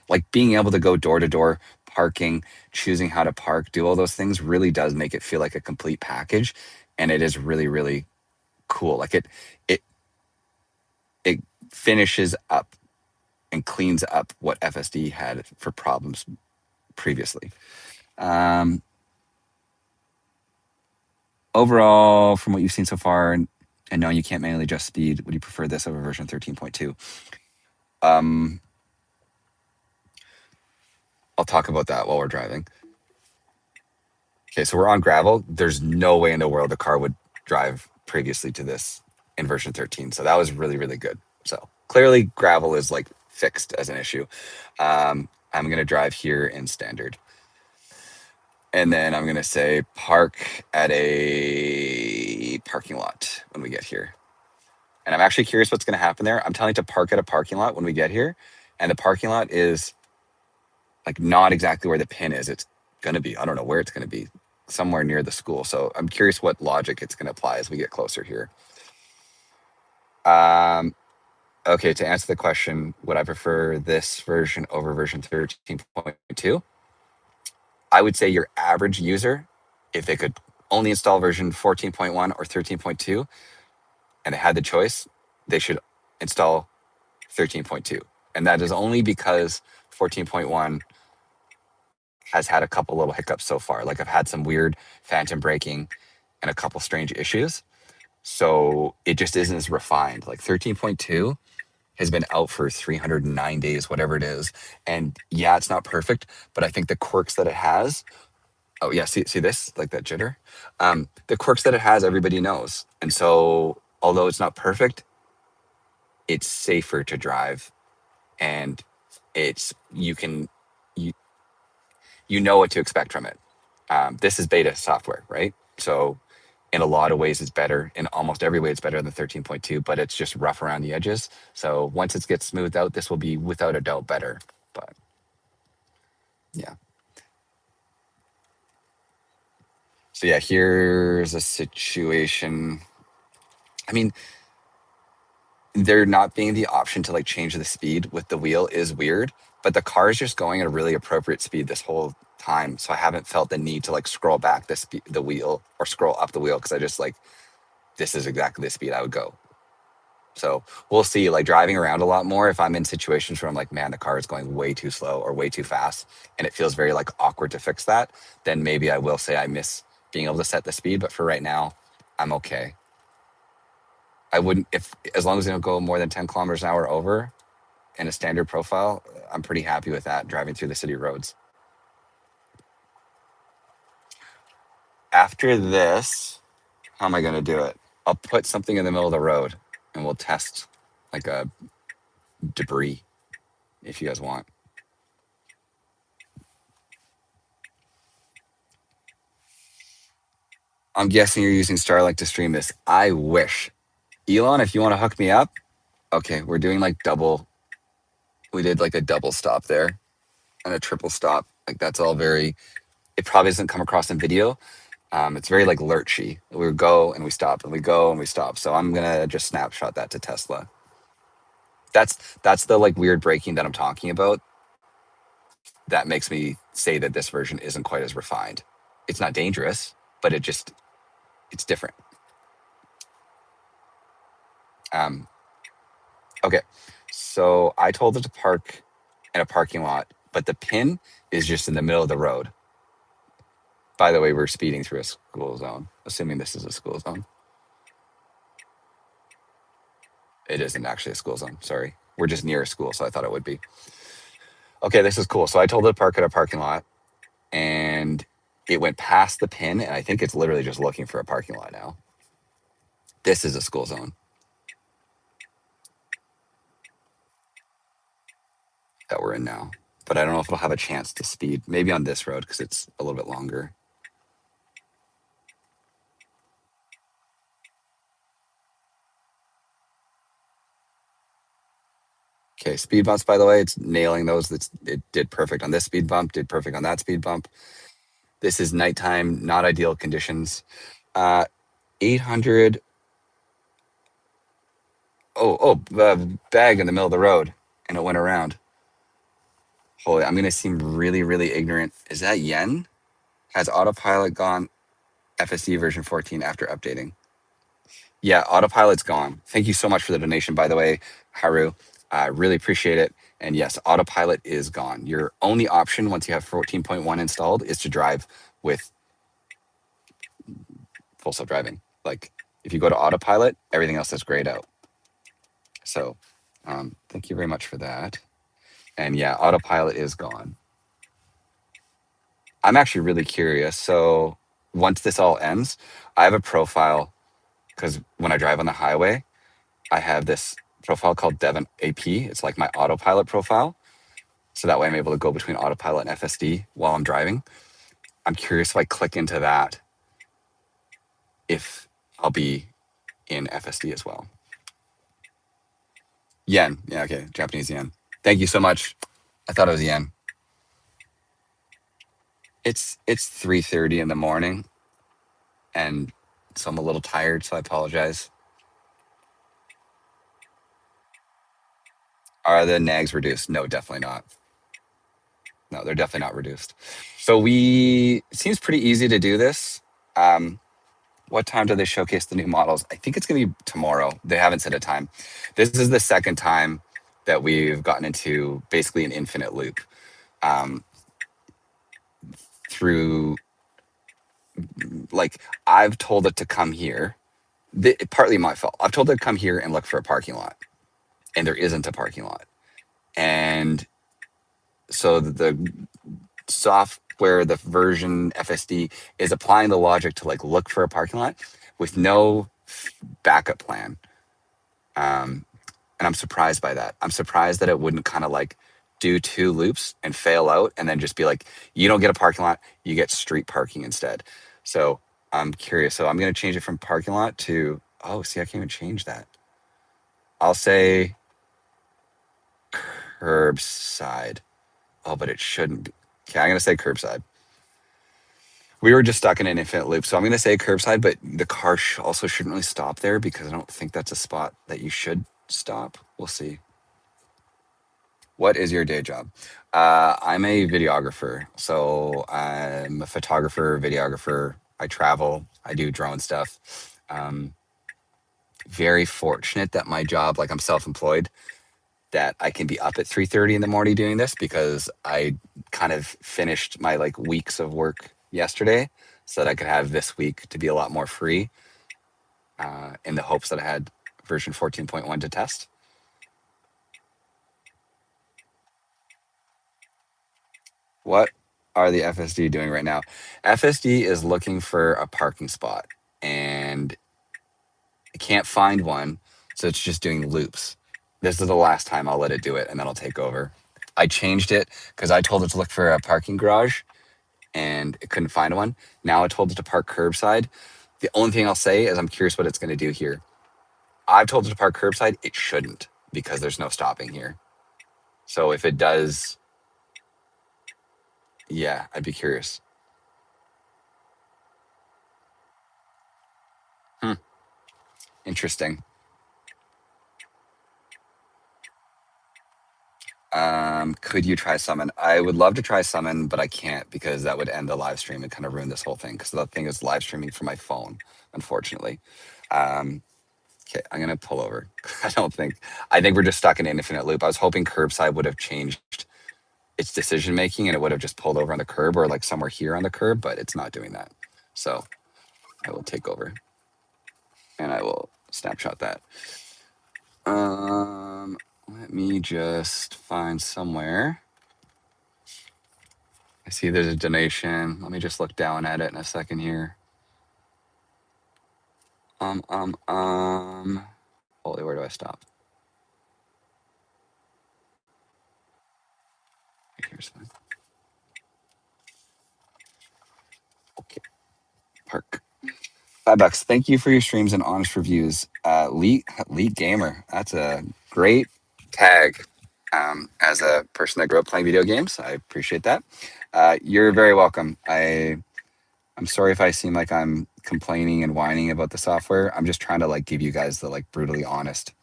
like being able to go door to door, parking, choosing how to park, do all those things really does make it feel like a complete package. And it is really, really cool. Like it, it finishes up and cleans up what FSD had for problems previously. Um, Overall, from what you've seen so far, and knowing you can't manually adjust speed, would you prefer this over version 13.2? I'll talk about that while we're driving. Okay, so we're on gravel. There's no way in the world the car would drive previously to this in version 13. So that was really, really good. So clearly gravel is like fixed as an issue. I'm going to drive here in standard. And then I'm going to say park at a parking lot when we get here. And I'm actually curious what's going to happen there. I'm telling it to park at a parking lot when we get here. And the parking lot is like not exactly where the pin is. It's going to be, I don't know where it's going to be, somewhere near the school. So I'm curious what logic it's going to apply as we get closer here. Okay, to answer the question, would I prefer this version over version 13.2? I would say your average user, if they could only install version 14.1 or 13.2 and they had the choice, they should install 13.2. And that is only because 14.1 has had a couple little hiccups so far. Like I've had some weird phantom braking and a couple strange issues. So it just isn't as refined. Like 13.2 has been out for 309 days, whatever it is. And yeah, it's not perfect, but I think the quirks that it has, oh yeah, see this, like that jitter? The quirks that it has, everybody knows. And so although it's not perfect, it's safer to drive, and it's, you, you know what to expect from it. This is beta software, right? So in a lot of ways, it's better. In almost every way, it's better than 13.2, but it's just rough around the edges. So once it gets smoothed out, this will be without a doubt better. But yeah. So yeah, here's a situation. I mean, there not being the option to like change the speed with the wheel is weird, but the car is just going at a really appropriate speed this whole time. So I haven't felt the need to like scroll back the wheel or scroll up the wheel, because I just like, this is exactly the speed I would go. So we'll see, like driving around a lot more, if I'm in situations where I'm like, man, the car is going way too slow or way too fast, and it feels very like awkward to fix that, then maybe I will say I miss being able to set the speed. But for right now, I'm okay. I wouldn't, if as long as they don't go more than 10 kilometers an hour over in a standard profile, I'm pretty happy with that driving through the city roads. After this, how am I going to do it? I'll put something in the middle of the road and we'll test like a debris if you guys want. I'm guessing you're using Starlink to stream this. I wish. Elon, if you want to hook me up, okay, we're doing like double. We did like a double stop there and a triple stop. Like that's all very, it probably doesn't come across in video. It's very like lurchy. We would go and we stop and we go and we stop. So I'm gonna just snapshot that to Tesla. That's the like weird braking that I'm talking about. That makes me say that this version isn't quite as refined. It's not dangerous, but it's different. Um, okay, so I told it to park in a parking lot, but the pin is just in the middle of the road. By the way, we're speeding through a school zone, assuming this is a school zone. It isn't actually a school zone. Sorry, we're just near a school, so I thought it would be. Okay, this is cool. So I told it to park at a parking lot, and it went past the pin, and I think it's literally just looking for a parking lot now. This is a school zone that we're in now, but I don't know if it'll have a chance to speed. Maybe on this road because it's a little bit longer. Okay, speed bumps, by the way, it's nailing those. It did perfect on this speed bump, did perfect on that speed bump. This is nighttime, not ideal conditions. 800. Bag in the middle of the road, and it went around. Holy, I'm going to seem really, really ignorant. Is that yen? Has autopilot gone FSD version 14 after updating? Yeah, autopilot's gone. Thank you so much for the donation, by the way, Haru. I really appreciate it. And yes, autopilot is gone. Your only option once you have 14.1 installed is to drive with full self driving. Like if you go to autopilot, everything else is grayed out. So thank you very much for that. And yeah, autopilot is gone. I'm actually really curious. So once this all ends, I have a profile because when I drive on the highway, I have this profile called Devon AP. It's like my autopilot profile. So that way I'm able to go between autopilot and FSD while I'm driving. I'm curious if I click into that, if I'll be in FSD as well. Yen. Yeah, okay. Japanese yen. Thank you so much. I thought it was yen. It's 3:30 in the morning, and so I'm a little tired, so I apologize. Are the nags reduced? No, definitely not. No, they're definitely not reduced. So it seems pretty easy to do this. What time do they showcase the new models? I think it's going to be tomorrow. They haven't set a time. This is the second time that we've gotten into basically an infinite loop through, like, I've told it to come here. Partly my fault. I've told it to come here and look for a parking lot, and there isn't a parking lot. And so the software, the version FSD is applying the logic to like look for a parking lot with no backup plan. And I'm surprised by that. I'm surprised that it wouldn't kind of like do two loops and fail out and then just be like, you don't get a parking lot, you get street parking instead. So I'm curious. So I'm going to change it from parking lot to, oh, see, I can't even change that. I'll say curbside. Oh, but it shouldn't be. Okay, I'm going to say curbside. We were just stuck in an infinite loop. So I'm going to say curbside, but the car also shouldn't really stop there because I don't think that's a spot that you should stop. We'll see. What is your day job? I'm a videographer. So I'm a photographer, videographer. I travel, I do drone stuff. Very fortunate that my job, like I'm self-employed, that I can be up at 3:30 in the morning doing this because I kind of finished my like weeks of work yesterday so that I could have this week to be a lot more free in the hopes that I had version 14.1 to test. What are the FSD doing right now? FSD is looking for a parking spot and it can't find one, so it's just doing loops. This is the last time I'll let it do it, and then I'll take over. I changed it because I told it to look for a parking garage and it couldn't find one. Now I told it to park curbside. The only thing I'll say is I'm curious what it's going to do here. I've told it to park curbside. It shouldn't because there's no stopping here. So if it does, yeah, I'd be curious. Interesting. Could you try summon? I would love to try summon, but I can't because that would end the live stream and kind of ruin this whole thing. Because the thing is live streaming from my phone, unfortunately. Um, okay, I'm gonna pull over. I don't think. I think we're just stuck in an infinite loop. I was hoping curbside would have changed its decision making and it would have just pulled over on the curb or like somewhere here on the curb, but it's not doing that. So I will take over and I will snapshot that. Let me just find somewhere. I see there's a donation. Let me just look down at it in a second here. Um, um, um. Holy, where do I stop? Here's the okay. Park. $5. Thank you for your streams and honest reviews. Lead Gamer. That's a great tag. As a person that grew up playing video games, I appreciate that. You're very welcome. I'm sorry if I seem like I'm complaining and whining about the software. I'm just trying to like give you guys the like brutally honest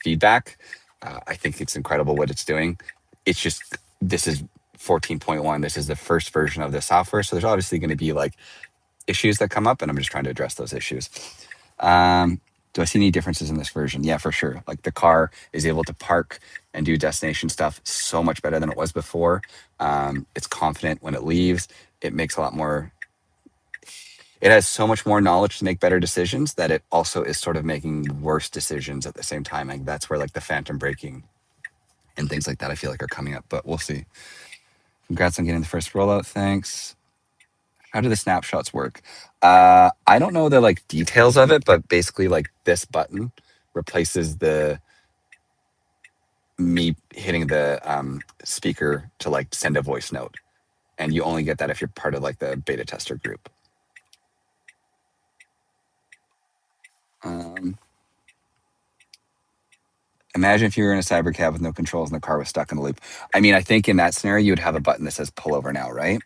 feedback. I think it's incredible what it's doing. It's just this is 14.1. This is the first version of the software, so there's obviously going to be like issues that come up, and I'm just trying to address those issues. Do I see any differences in this version? Yeah, for sure. Like the car is able to park and do destination stuff so much better than it was before. It's confident when it leaves. It makes a lot more. It has so much more knowledge to make better decisions that it also is sort of making worse decisions at the same time. Like that's where like the phantom braking and things like that I feel like are coming up, but we'll see. Congrats on getting the first rollout. Thanks. How do the snapshots work? I don't know the like details of it, but basically like this button replaces the me hitting the speaker to like send a voice note. And you only get that if you're part of like the beta tester group. Um, Imagine if you were in a cyber cab with no controls and the car was stuck in the loop. I mean, I think in that scenario, you would have a button that says pull over now, right?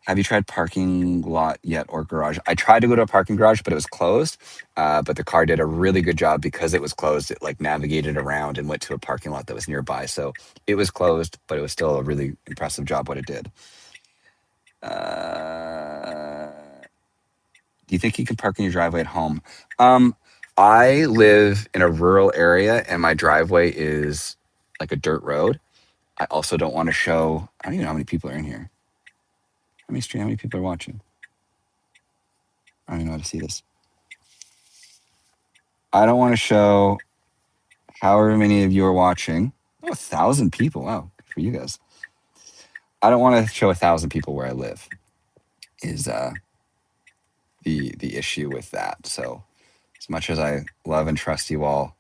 Have you tried parking lot yet or garage? I tried to go to a parking garage, but it was closed. But the car did a really good job because it was closed. It like navigated around and went to a parking lot that was nearby. So it was closed, but it was still a really impressive job what it did. Do you think you can park in your driveway at home? I live in a rural area and my driveway is like a dirt road. I also don't want to show, I don't even know how many people are in here. How many people are watching? I don't even know how to see this. I don't want to show however many of you are watching. Oh, 1,000 people. Wow, good for you guys. I don't want to show 1,000 people where I live is the issue with that. So as much as I love and trust you all,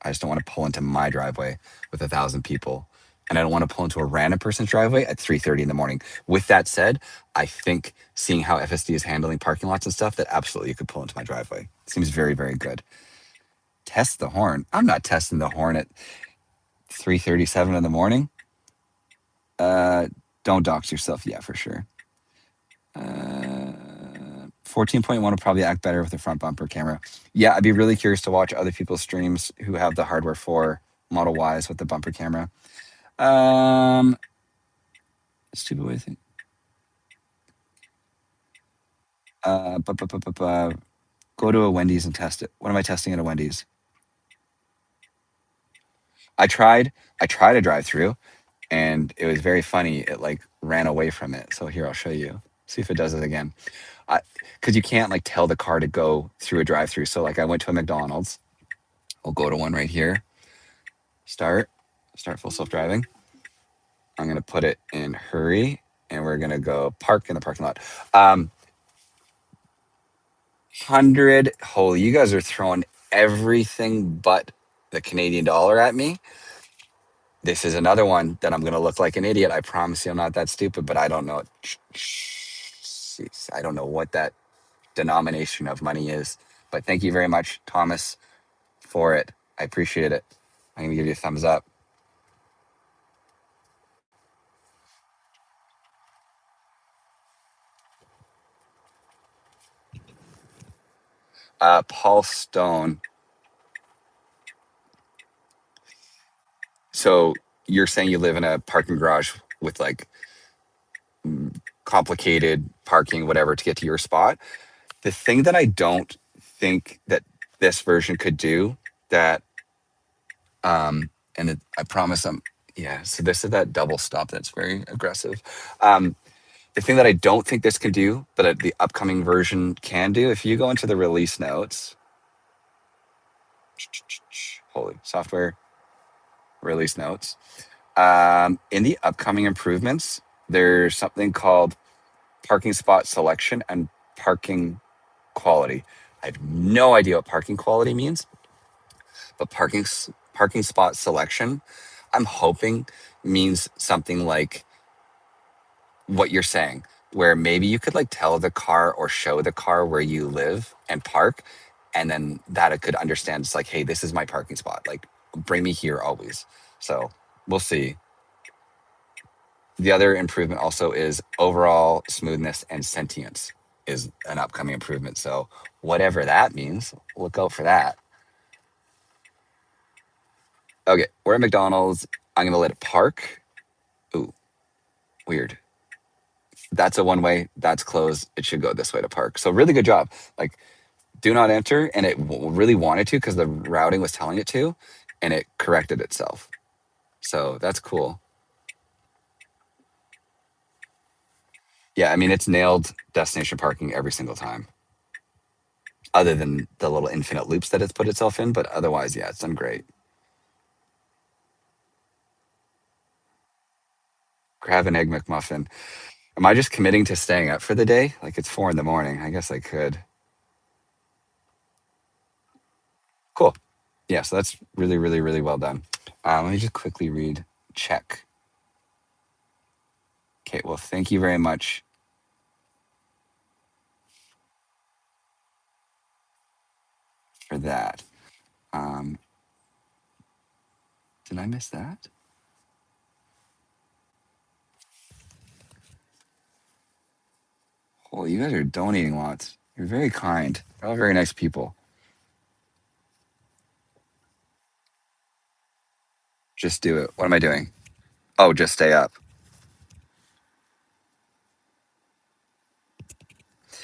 I just don't want to pull into my driveway with 1,000 people. And I don't want to pull into a random person's driveway at 3:30 in the morning. With that said, I think seeing how FSD is handling parking lots and stuff, that absolutely you could pull into my driveway. Seems very, very good. Test the horn. I'm not testing the horn at 3:37 in the morning. Don't dox yourself. Yeah, for sure. 14.1 will probably act better with the front bumper camera. Yeah, I'd be really curious to watch other people's streams who have the hardware for Model Ys with the bumper camera. Stupid way to think. Go to a Wendy's and test it. What am I testing at a Wendy's? I tried. I tried a drive-through, and it was very funny. It like ran away from it. So here, I'll show you. See if it does it again. Because you can't like tell the car to go through a drive-through. So like I went to a McDonald's. I'll go to one right here. Start full self-driving. I'm gonna put it in hurry, and we're gonna go park in the parking lot. 100. Holy, you guys are throwing everything but the Canadian dollar at me. This is another one that I'm gonna look like an idiot. I promise you, I'm not that stupid, but I don't know. Jeez, I don't know what that denomination of money is. But thank you very much, Thomas, for it. I appreciate it. I'm gonna give you a thumbs up. Paul Stone. So you're saying you live in a parking garage with like complicated parking, whatever, to get to your spot. The thing that I don't think that this version could do that, and I promise yeah, so this is that double stop that's very aggressive. Um, the thing that I don't think this can do, but the upcoming version can do, if you go into the release notes, holy software release notes, in the upcoming improvements, there's something called parking spot selection and parking quality. I have no idea what parking quality means, but parking spot selection, I'm hoping means something like what you're saying, where maybe you could like tell the car or show the car where you live and park, and then that it could understand it's like, hey, this is my parking spot. Like, bring me here always. So we'll see. The other improvement also is overall smoothness and sentience is an upcoming improvement. So whatever that means, look out for that. Okay, we're at McDonald's. I'm gonna let it park. Ooh, weird. That's a one way. That's closed. It should go this way to park. So really good job. Like, do not enter, and it really wanted to because the routing was telling it to, and it corrected itself. So that's cool. Yeah, I mean it's nailed destination parking every single time, other than the little infinite loops that it's put itself in. But otherwise, yeah, it's done great. Grab an egg McMuffin. Am I just committing to staying up for the day? Like it's 4 a.m. I guess I could. Cool. Yeah, so that's really, really, really well done. Let me just quickly read. Check. Okay, well, thank you very much for that. Um, did I miss that? Well, you guys are donating lots. You're very kind. You're all very nice people. Just do it. What am I doing? Oh, just stay up.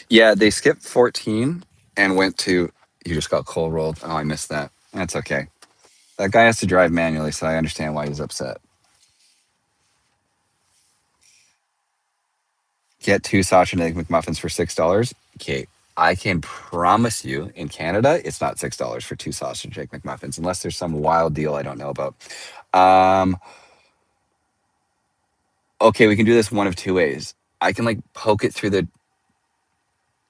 Yeah, they skipped 14 and went to. You just got coal rolled. Oh, I missed that. That's okay. That guy has to drive manually, so I understand why he's upset. Get 2 sausage and egg McMuffins for $6. Okay, I can promise you in Canada, it's not $6 for 2 sausage and egg McMuffins, unless there's some wild deal I don't know about. Um, okay, we can do this one of two ways. I can like poke it through the.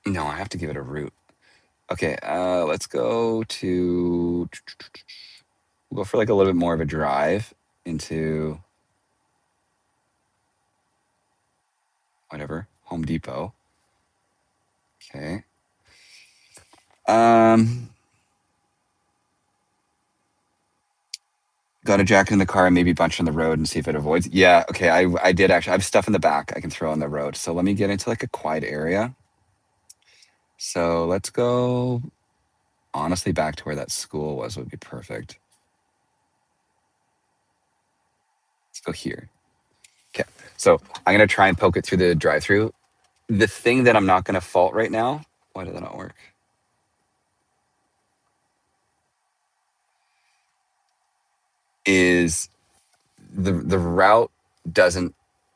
No, I have to give it a route. Okay, let's go to. We'll go for like a little bit more of a drive into whatever Home Depot. Okay. Um, got a jacket in the car and maybe bunch on the road and see if it avoids. Yeah. Okay. I did actually. I have stuff in the back I can throw on the road. So let me get into like a quiet area. So let's go. Honestly, back to where that school was would be perfect. Let's go here. Okay. So I'm gonna try and poke it through the drive-through. The thing that I'm not gonna fault right now. Why did that not work? Is the route doesn't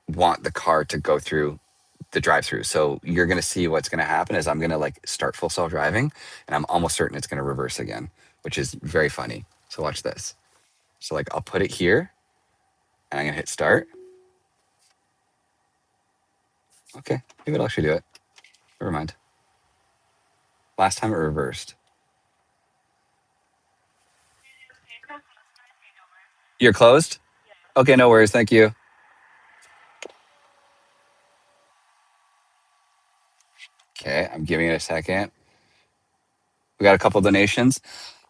want the car to go through the drive-through. So you're gonna see what's gonna happen is I'm gonna like start full self-driving, and I'm almost certain it's gonna reverse again, which is very funny. So watch this. So like I'll put it here, and I'm gonna hit start. Okay, maybe it'll actually do it. Never mind. Last time it reversed. You're closed? Okay, no worries. Thank you. Okay, I'm giving it a second. We got a couple donations.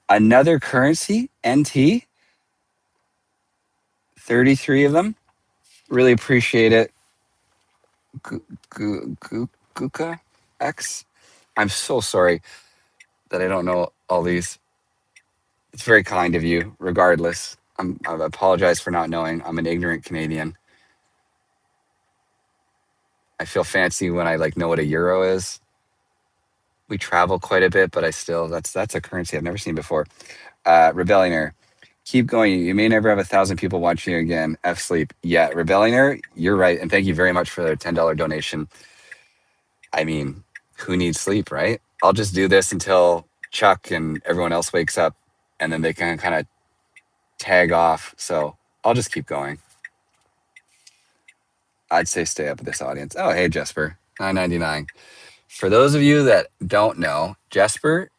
Another currency, NT, 33 of them. Really appreciate it. Guka X. I'm so sorry. that I don't know all these. It's very kind of you. Regardless, I apologize for not knowing. I'm an ignorant Canadian. I feel fancy when I like know what a euro is. We travel quite a bit, but I still that's a currency I've never seen before. Rebellionaire, keep going. You may never have 1,000 people watching you again. F sleep. Yeah, Rebellionaire, you're right, and thank you very much for the $10 donation. I mean, who needs sleep, right? I'll just do this until Chuck and everyone else wakes up, and then they can kind of tag off. So I'll just keep going. I'd say stay up with this audience. Oh, hey, Jesper, 9.99. For those of you that don't know, Jesper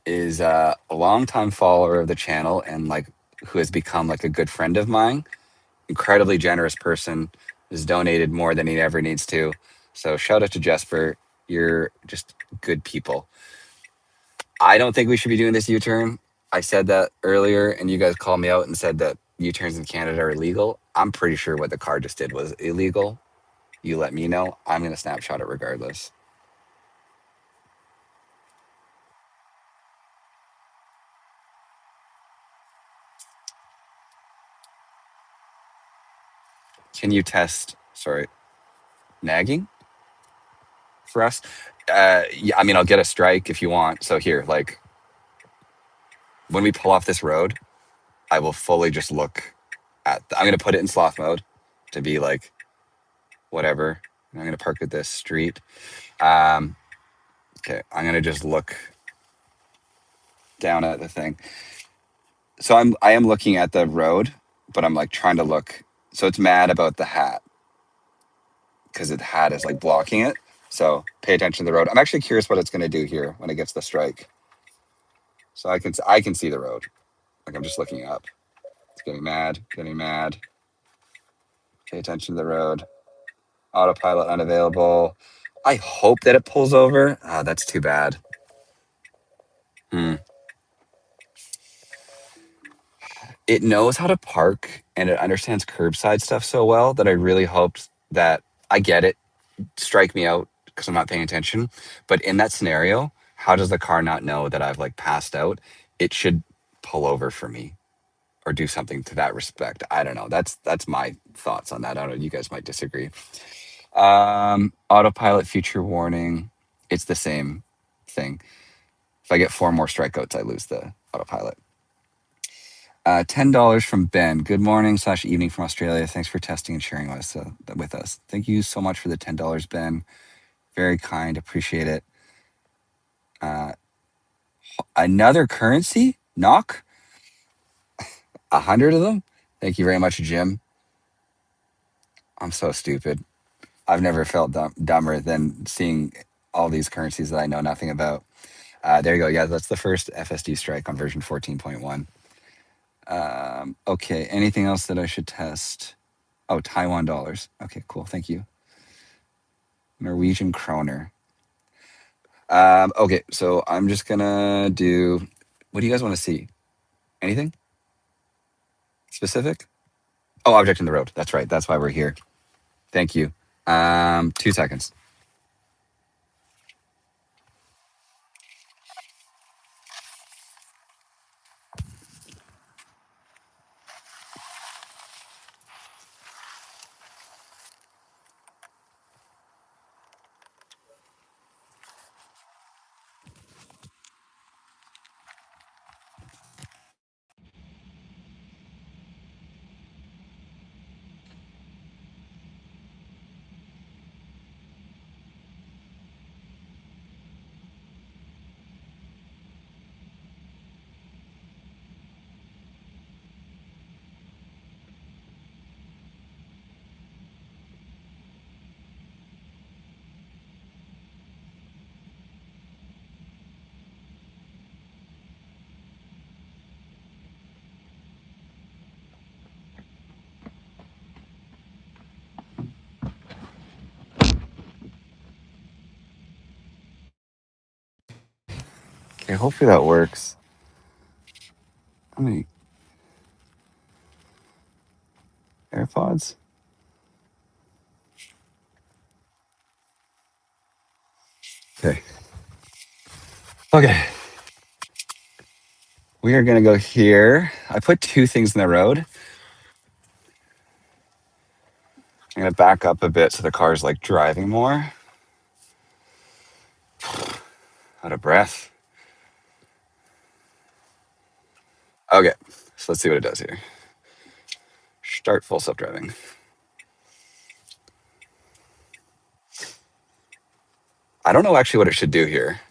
is a longtime follower of the channel and like who has become like a good friend of mine. Incredibly generous person, has donated more than he ever needs to. So shout out to Jesper. You're just good people. I don't think we should be doing this U-turn. I said that earlier, and you guys called me out and said that U-turns in Canada are illegal. I'm pretty sure what the car just did was illegal. You let me know. I'm going to snapshot it regardless. Can you test, sorry, nagging for us? Yeah, I mean, I'll get a strike if you want. So here, like, when we pull off this road, I will fully just look I'm going to put it in sloth mode to be like, whatever. I'm going to park at this street. Um, okay, I'm going to just look down at the thing. So I am looking at the road, but I'm like trying to look. So it's mad about the hat because the hat is like blocking it. So pay attention to the road. I'm actually curious what it's going to do here when it gets the strike. So I can see the road. Like I'm just looking up. It's getting mad, getting mad. Pay attention to the road. Autopilot unavailable. I hope that it pulls over. Ah, that's too bad. Hmm. It knows how to park and it understands curbside stuff so well that I really hoped that I get it. Strike me out because I'm not paying attention. But in that scenario, how does the car not know that I've like passed out? It should pull over for me or do something to that respect. I don't know. That's my thoughts on that. I don't know. You guys might disagree. Autopilot future warning. It's the same thing. If I get 4 more strikeouts, I lose the autopilot. $10 from Ben. Good morning / evening from Australia. Thanks for testing and sharing with us. Thank you so much for the $10, Ben. Very kind. Appreciate it. Another currency? Knock? 100 of them? Thank you very much, Jim. I'm so stupid. I've never felt dumber than seeing all these currencies that I know nothing about. There you go. Yeah, that's the first FSD strike on version 14.1. Okay, anything else that I should test? Oh, Taiwan dollars. Okay, cool. Thank you. Norwegian kroner. Okay, so I'm just gonna do. What do you guys want to see? Anything specific? Oh, object in the road. That's right. That's why we're here. Thank you. 2 seconds. Okay, hopefully that works. How many AirPods? Okay. Okay. We are going to go here. I put two things in the road. I'm going to back up a bit so the car's like driving more. Out of breath. Okay, so let's see what it does here. Start full self-driving. I don't know actually what it should do here.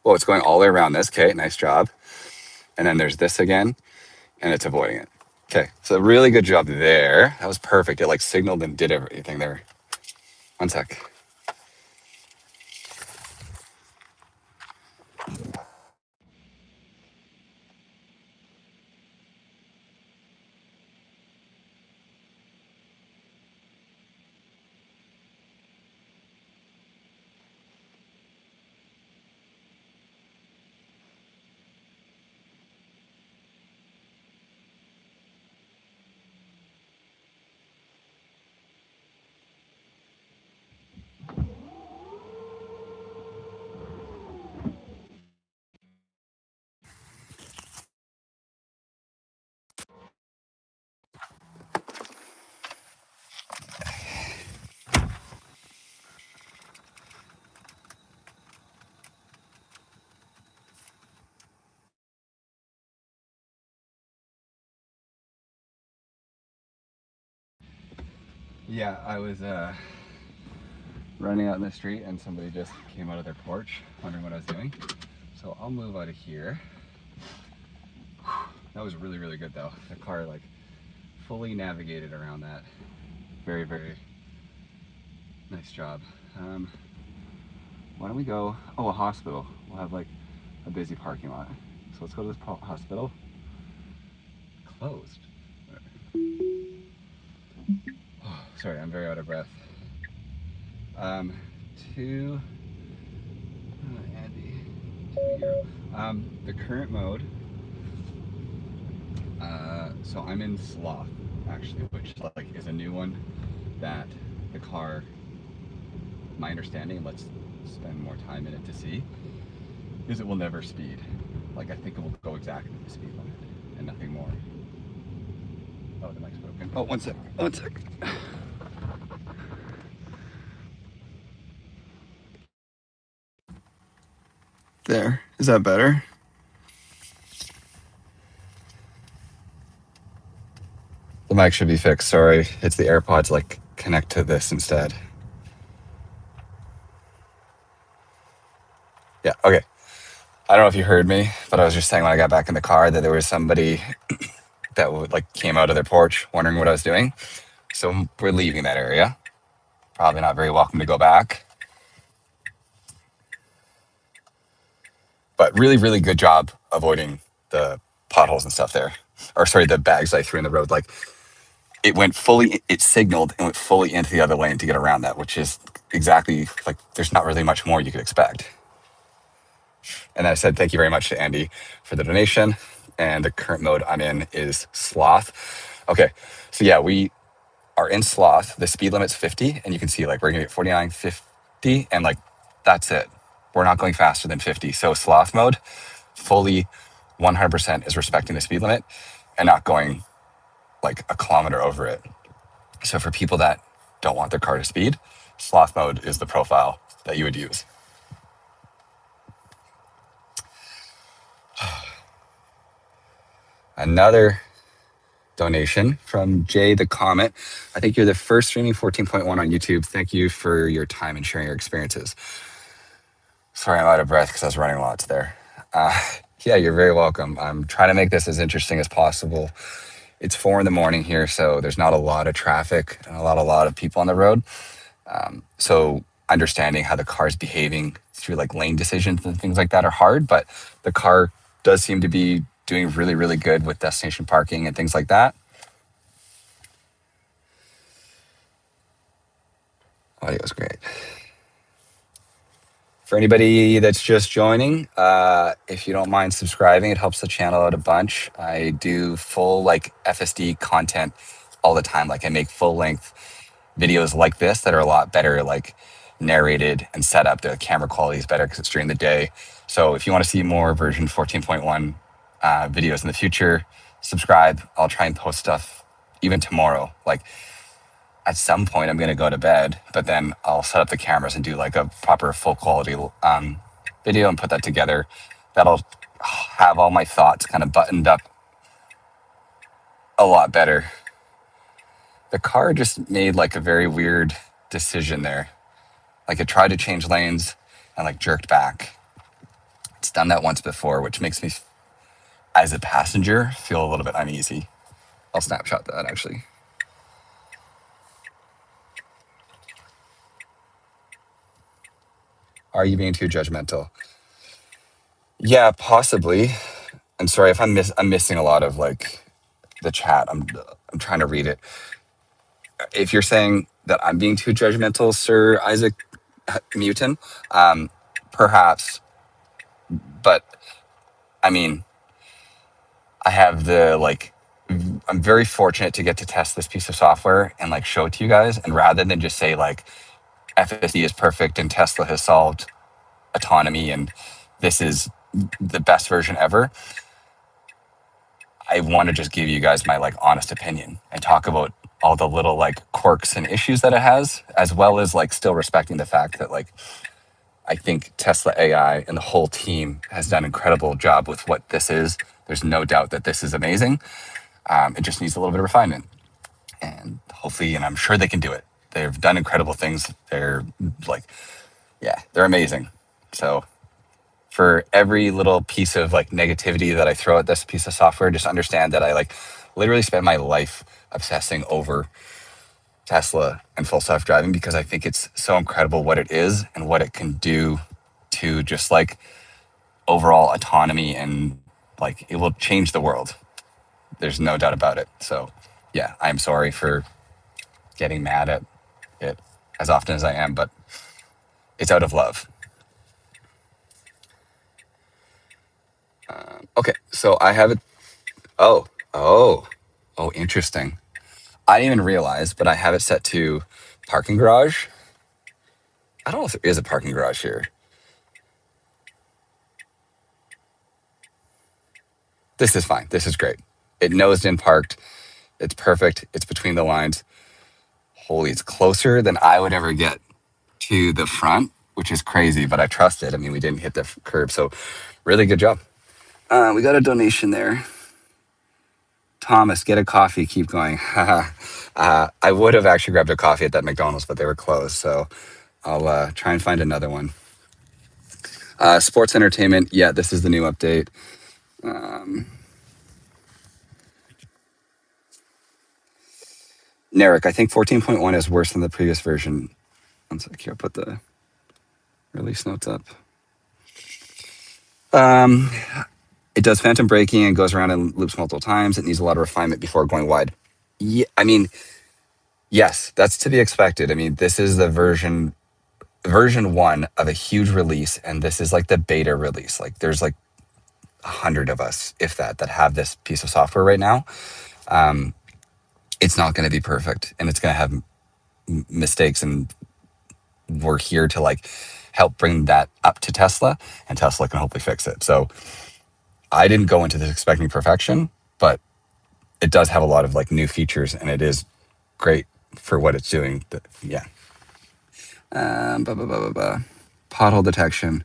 Well, it's going all the way around this. Okay, nice job. And then there's this again, and it's avoiding it. Okay, so really good job there. That was perfect. It like signaled and did everything there. One sec. Yeah, I was running out in the street and somebody just came out of their porch wondering what I was doing. So I'll move out of here. That was really, really good though. The car like fully navigated around that. Very, very nice job. Why don't we go, a hospital. We'll have like a busy parking lot. So let's go to this hospital. Closed. Oh, sorry, I'm very out of breath. To Andy, 2 the current mode. So I'm in Sloth, actually, which like is a new one that the car, my understanding, let's spend more time in it to see, is it will never speed. Like I think it will go exactly the speed limit and nothing more. Oh, the mic's broken. Oh, one sec. There. Is that better? The mic should be fixed. Sorry. It's the AirPods like connect to this instead. Yeah, okay. I don't know if you heard me, but I was just saying when I got back in the car that there was somebody that like came out of their porch wondering what I was doing. So we're leaving that area. Probably not very welcome to go back. But really, really good job avoiding the potholes and stuff there. Or sorry, the bags I threw in the road. Like it signaled and went fully into the other lane to get around that, which is exactly like there's not really much more you could expect. And I said, thank you very much to Andy for the donation. And the current mode I'm in is Sloth. Okay, so yeah, we are in Sloth. The speed limit's 50, and you can see like we're gonna get 49, 50, and like that's it. We're not going faster than 50. So Sloth mode, fully 100% is respecting the speed limit and not going like a kilometer over it. So for people that don't want their car to speed, Sloth mode is the profile that you would use. Another donation from Jay the Comet. I think you're the first streaming 14.1 on YouTube. Thank you for your time and sharing your experiences. Sorry, I'm out of breath because I was running lots there. Yeah, you're very welcome. I'm trying to make this as interesting as possible. It's 4 a.m. here, so there's not a lot of traffic and a lot of people on the road. So understanding how the car's behaving through like lane decisions and things like that are hard, but the car does seem to be doing really, really good with destination parking and things like that. Audio is great. For anybody that's just joining, if you don't mind subscribing, it helps the channel out a bunch. I do full like FSD content all the time. Like I make full length videos like this that are a lot better, like narrated and set up. The camera quality is better because it's during the day. So if you want to see more version 14.1 videos in the future, subscribe. I'll try and post stuff even tomorrow. Like at some point, I'm going to go to bed, but then I'll set up the cameras and do like a proper full quality video and put that together. That'll have all my thoughts kind of buttoned up a lot better. The car just made like a very weird decision there. Like it tried to change lanes and like jerked back. It's done that once before, which makes me, as a passenger, feel a little bit uneasy. I'll snapshot that actually. Are you being too judgmental? Yeah, possibly. I'm sorry if I'm missing a lot of like the chat. I'm trying to read it. If you're saying that I'm being too judgmental, Sir Isaac Mutin, perhaps, but I mean, I have the like, I'm very fortunate to get to test this piece of software and like show it to you guys. And rather than just say like FSD is perfect and Tesla has solved autonomy and this is the best version ever, I want to just give you guys my like honest opinion and talk about all the little like quirks and issues that it has, as well as like still respecting the fact that like I think Tesla AI and the whole team has done an incredible job with what this is. There's no doubt that this is amazing. It just needs a little bit of refinement, and hopefully, and I'm sure they can do it. They've done incredible things. They're like, yeah, they're amazing. So for every little piece of like negativity that I throw at this piece of software, just understand that I like literally spent my life obsessing over Tesla and full self driving because I think it's so incredible what it is and what it can do to just like overall autonomy, and like it will change the world. There's no doubt about it. So yeah, I'm sorry for getting mad at it as often as I am, but it's out of love. Okay, so I have it. Oh, interesting. I didn't even realize, but I have it set to parking garage. I don't know if there is a parking garage here. This is fine. This is great. It nosed in parked. It's perfect. It's between the lines. Holy, it's closer than I would ever get to the front, which is crazy, but I trust it. I mean, we didn't hit the curb, so really good job. We got a donation there. Thomas, get a coffee. Keep going. I would have actually grabbed a coffee at that McDonald's, but they were closed, so I'll try and find another one. Sports entertainment. Yeah, this is the new update. Narek, I think 14.1 is worse than the previous version. One sec here, I'll put the release notes up. It does phantom braking and goes around in loops multiple times. It needs a lot of refinement before going wide. Yeah, I mean, yes, that's to be expected. I mean, this is the version one of a huge release, and this is like the beta release. Like there's like 100 of us, if that have this piece of software right now. It's not going to be perfect, and it's going to have mistakes, and we're here to like help bring that up to Tesla, and Tesla can hopefully fix it. So I didn't go into this expecting perfection, but it does have a lot of like new features, and it is great for what it's doing. Yeah. Pothole detection.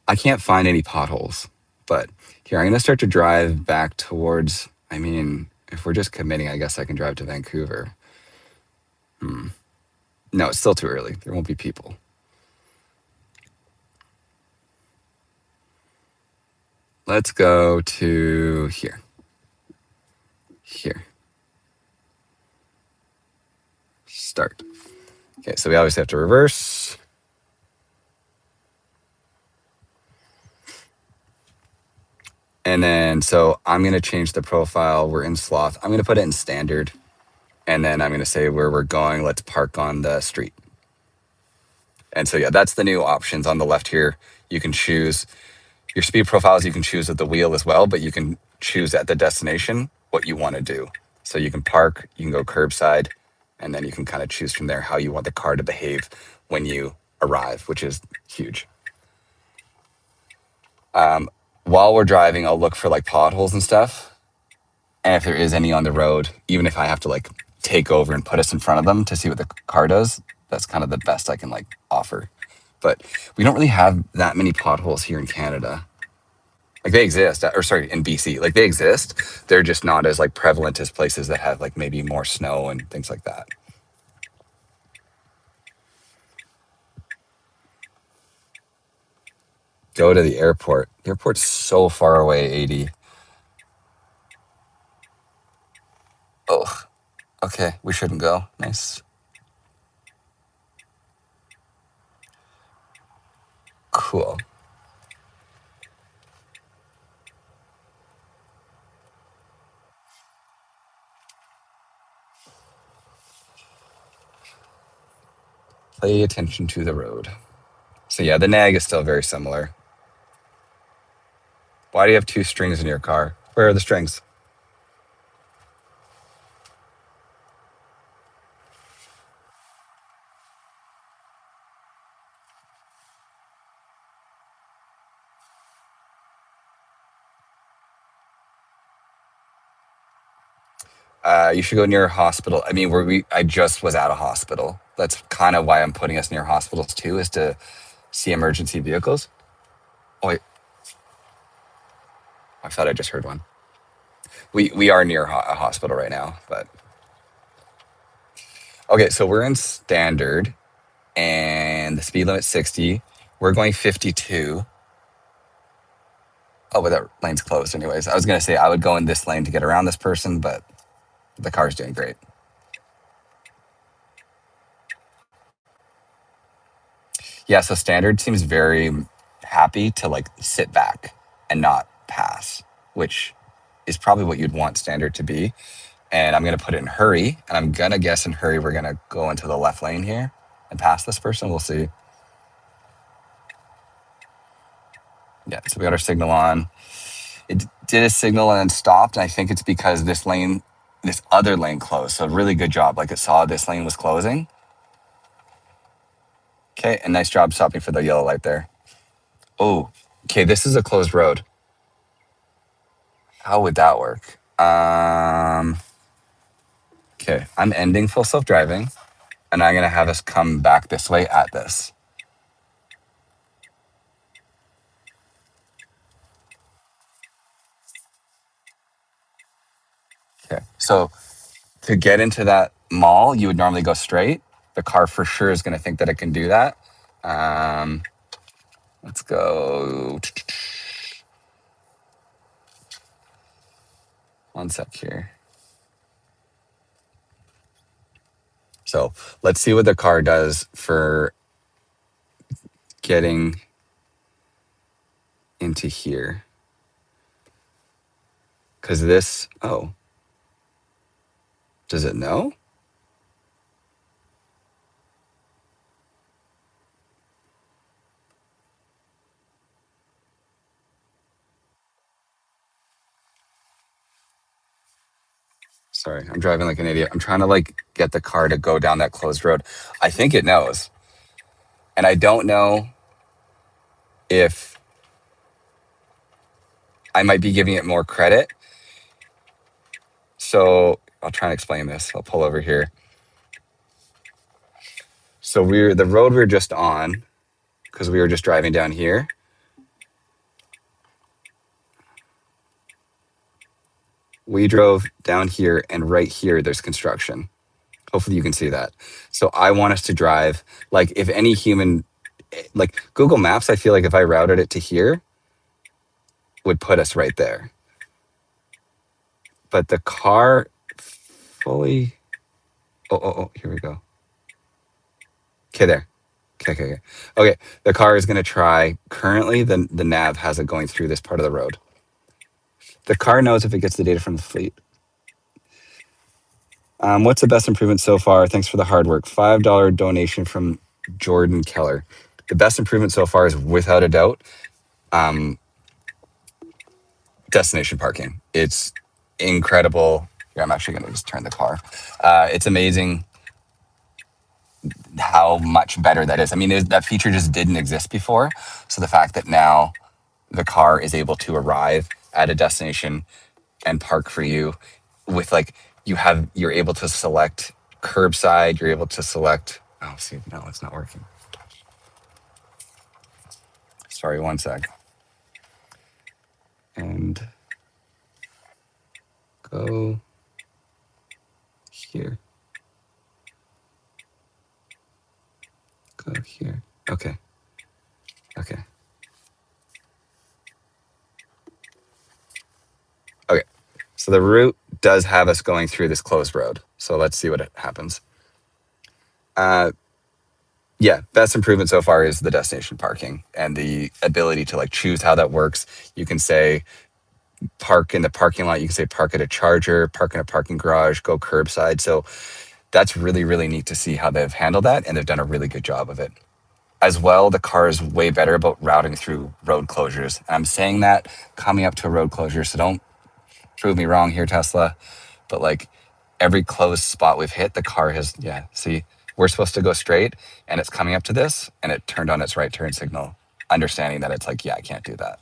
I can't find any potholes, but here, I'm going to start to drive back towards, I mean, if we're just committing, I guess I can drive to Vancouver. No, it's still too early. There won't be people. Let's go to here. Here. Start. Okay, so we obviously have to reverse. And then, so I'm going to change the profile. We're in Sloth. I'm going to put it in standard. And then I'm going to say where we're going. Let's park on the street. And so, yeah, that's the new options on the left here. You can choose your speed profiles. You can choose at the wheel as well, but you can choose at the destination what you want to do. So you can park, you can go curbside, and then you can kind of choose from there how you want the car to behave when you arrive, which is huge. While we're driving, I'll look for like potholes and stuff. And if there is any on the road, even if I have to like take over and put us in front of them to see what the car does, that's kind of the best I can like offer. But we don't really have that many potholes here in Canada. Like they exist, or sorry, in BC, like they exist. They're just not as like prevalent as places that have like maybe more snow and things like that. Go to the airport. The airport's so far away, 80. Oh, okay. We shouldn't go. Nice. Cool. Pay attention to the road. So yeah, the nag is still very similar. Why do you have two strings in your car? Where are the strings? You should go near a hospital. I mean, I just was at a hospital. That's kind of why I'm putting us near hospitals too, is to see emergency vehicles. Oh wait, I thought I just heard one. We are near a hospital right now, but okay. So we're in standard, and the speed limit's 60. We're going 52. Oh, but that lane's closed anyways. I was gonna say I would go in this lane to get around this person, but the car's doing great. Yeah, so standard seems very happy to like sit back and not pass, which is probably what you'd want standard to be. And I'm gonna put it in hurry, and I'm gonna guess in hurry we're gonna go into the left lane here and pass this person. We'll see. Yeah, so we got our signal on. It did a signal and then stopped, and I think it's because this other lane closed. So really good job. Like it saw this lane was closing. Okay, and nice job stopping for the yellow light there. Oh, okay, this is a closed road. How would that work? Okay, I'm ending full self-driving, and I'm gonna have us come back this way at this. Okay, so to get into that mall, you would normally go straight. The car for sure is gonna think that it can do that. Um, let's go. One sec here. So let's see what the car does for getting into here. Because this, oh, does it know? Sorry, I'm driving like an idiot. I'm trying to like get the car to go down that closed road. I think it knows. And I don't know if I might be giving it more credit. So I'll try and explain this. I'll pull over here. So the road we were just on, because we were just driving down here. We drove down here, and right here there's construction. Hopefully you can see that. So I want us to drive like if any human, like Google Maps, I feel like if I routed it to here, would put us right there. But the car fully, oh, here we go. Okay, there. Okay. Okay, the car is going to try. Currently, the nav has it going through this part of the road. The car knows if it gets the data from the fleet. What's the best improvement so far? Thanks for the hard work. $5 donation from Jordan Keller. The best improvement so far is without a doubt destination parking. It's incredible. Here, I'm actually going to just turn the car. It's amazing how much better that is. I mean, that feature just didn't exist before. So the fact that now the car is able to arrive at a destination and park for you with like you're able to select curbside, you're able to select, oh, see, no, it's not working. Sorry, one sec. And go here. Go here. Okay. Okay. Okay. So the route does have us going through this closed road. So let's see what happens. Yeah, best improvement so far is the destination parking and the ability to like choose how that works. You can say park in the parking lot. You can say park at a charger, park in a parking garage, go curbside. So that's really, really neat to see how they've handled that. And they've done a really good job of it. As well, the car is way better about routing through road closures. And I'm saying that coming up to a road closure. So don't prove me wrong here, Tesla. But like every closed spot we've hit, the car has, yeah, see, we're supposed to go straight and it's coming up to this and it turned on its right turn signal, understanding that it's like, yeah, I can't do that.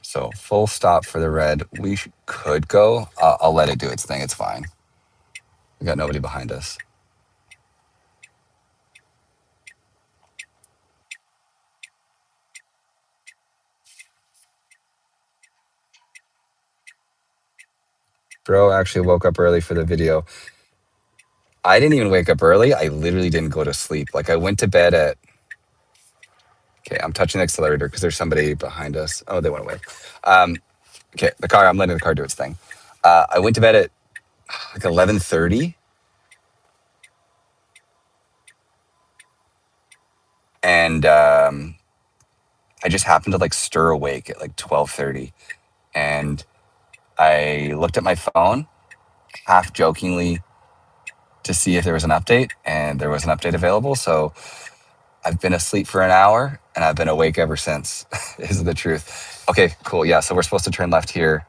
So full stop for the red. We could go. I'll let it do its thing. It's fine. We got nobody behind us. Bro actually woke up early for the video. I didn't even wake up early. I literally didn't go to sleep. Like I went to bed at, okay, I'm touching the accelerator because there's somebody behind us. Oh, they went away. Okay, I'm letting the car do its thing. I went to bed at like 11:30, and I just happened to like stir awake at like 12:30, and I looked at my phone half jokingly to see if there was an update, and there was an update available. So I've been asleep for an hour, and I've been awake ever since. Is the truth. Okay, cool. Yeah, so we're supposed to turn left here,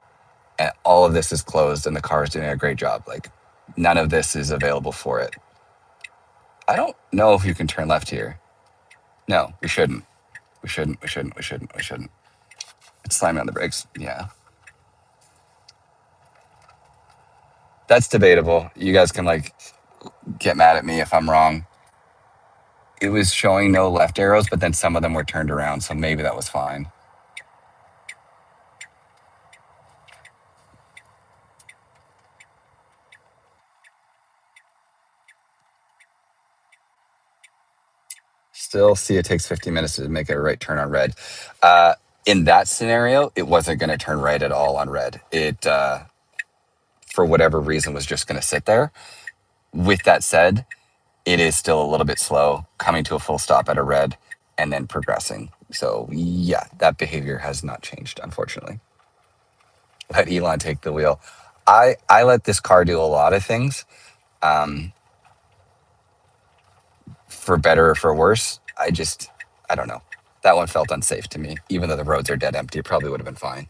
and all of this is closed, and the car is doing a great job. Like none of this is available for it. I don't know if you can turn left here. No, we shouldn't. We shouldn't. We shouldn't. We shouldn't. We shouldn't. It's slamming on the brakes. Yeah. That's debatable. You guys can like get mad at me if I'm wrong. It was showing no left arrows, but then some of them were turned around, so maybe that was fine. Still see it takes 15 minutes to make a right turn on red. In that scenario, it wasn't going to turn right at all on red. It, for whatever reason, was just going to sit there. With that said, it is still a little bit slow coming to a full stop at a red and then progressing. So yeah, that behavior has not changed, unfortunately. Let Elon take the wheel. I let this car do a lot of things, for better or for worse. I don't know. That one felt unsafe to me. Even though the roads are dead empty, it probably would have been fine.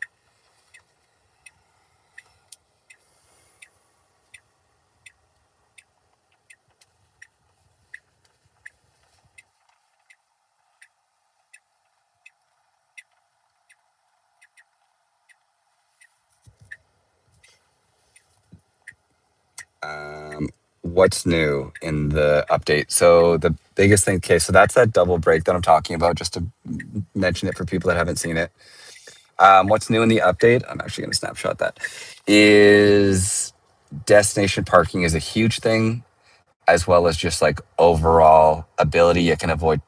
What's new in the update? So the biggest thing, okay, so that's that double brake that I'm talking about, just to mention it for people that haven't seen it. What's new in the update? I'm actually going to snapshot that. Is destination parking is a huge thing, as well as just like overall ability. It can avoid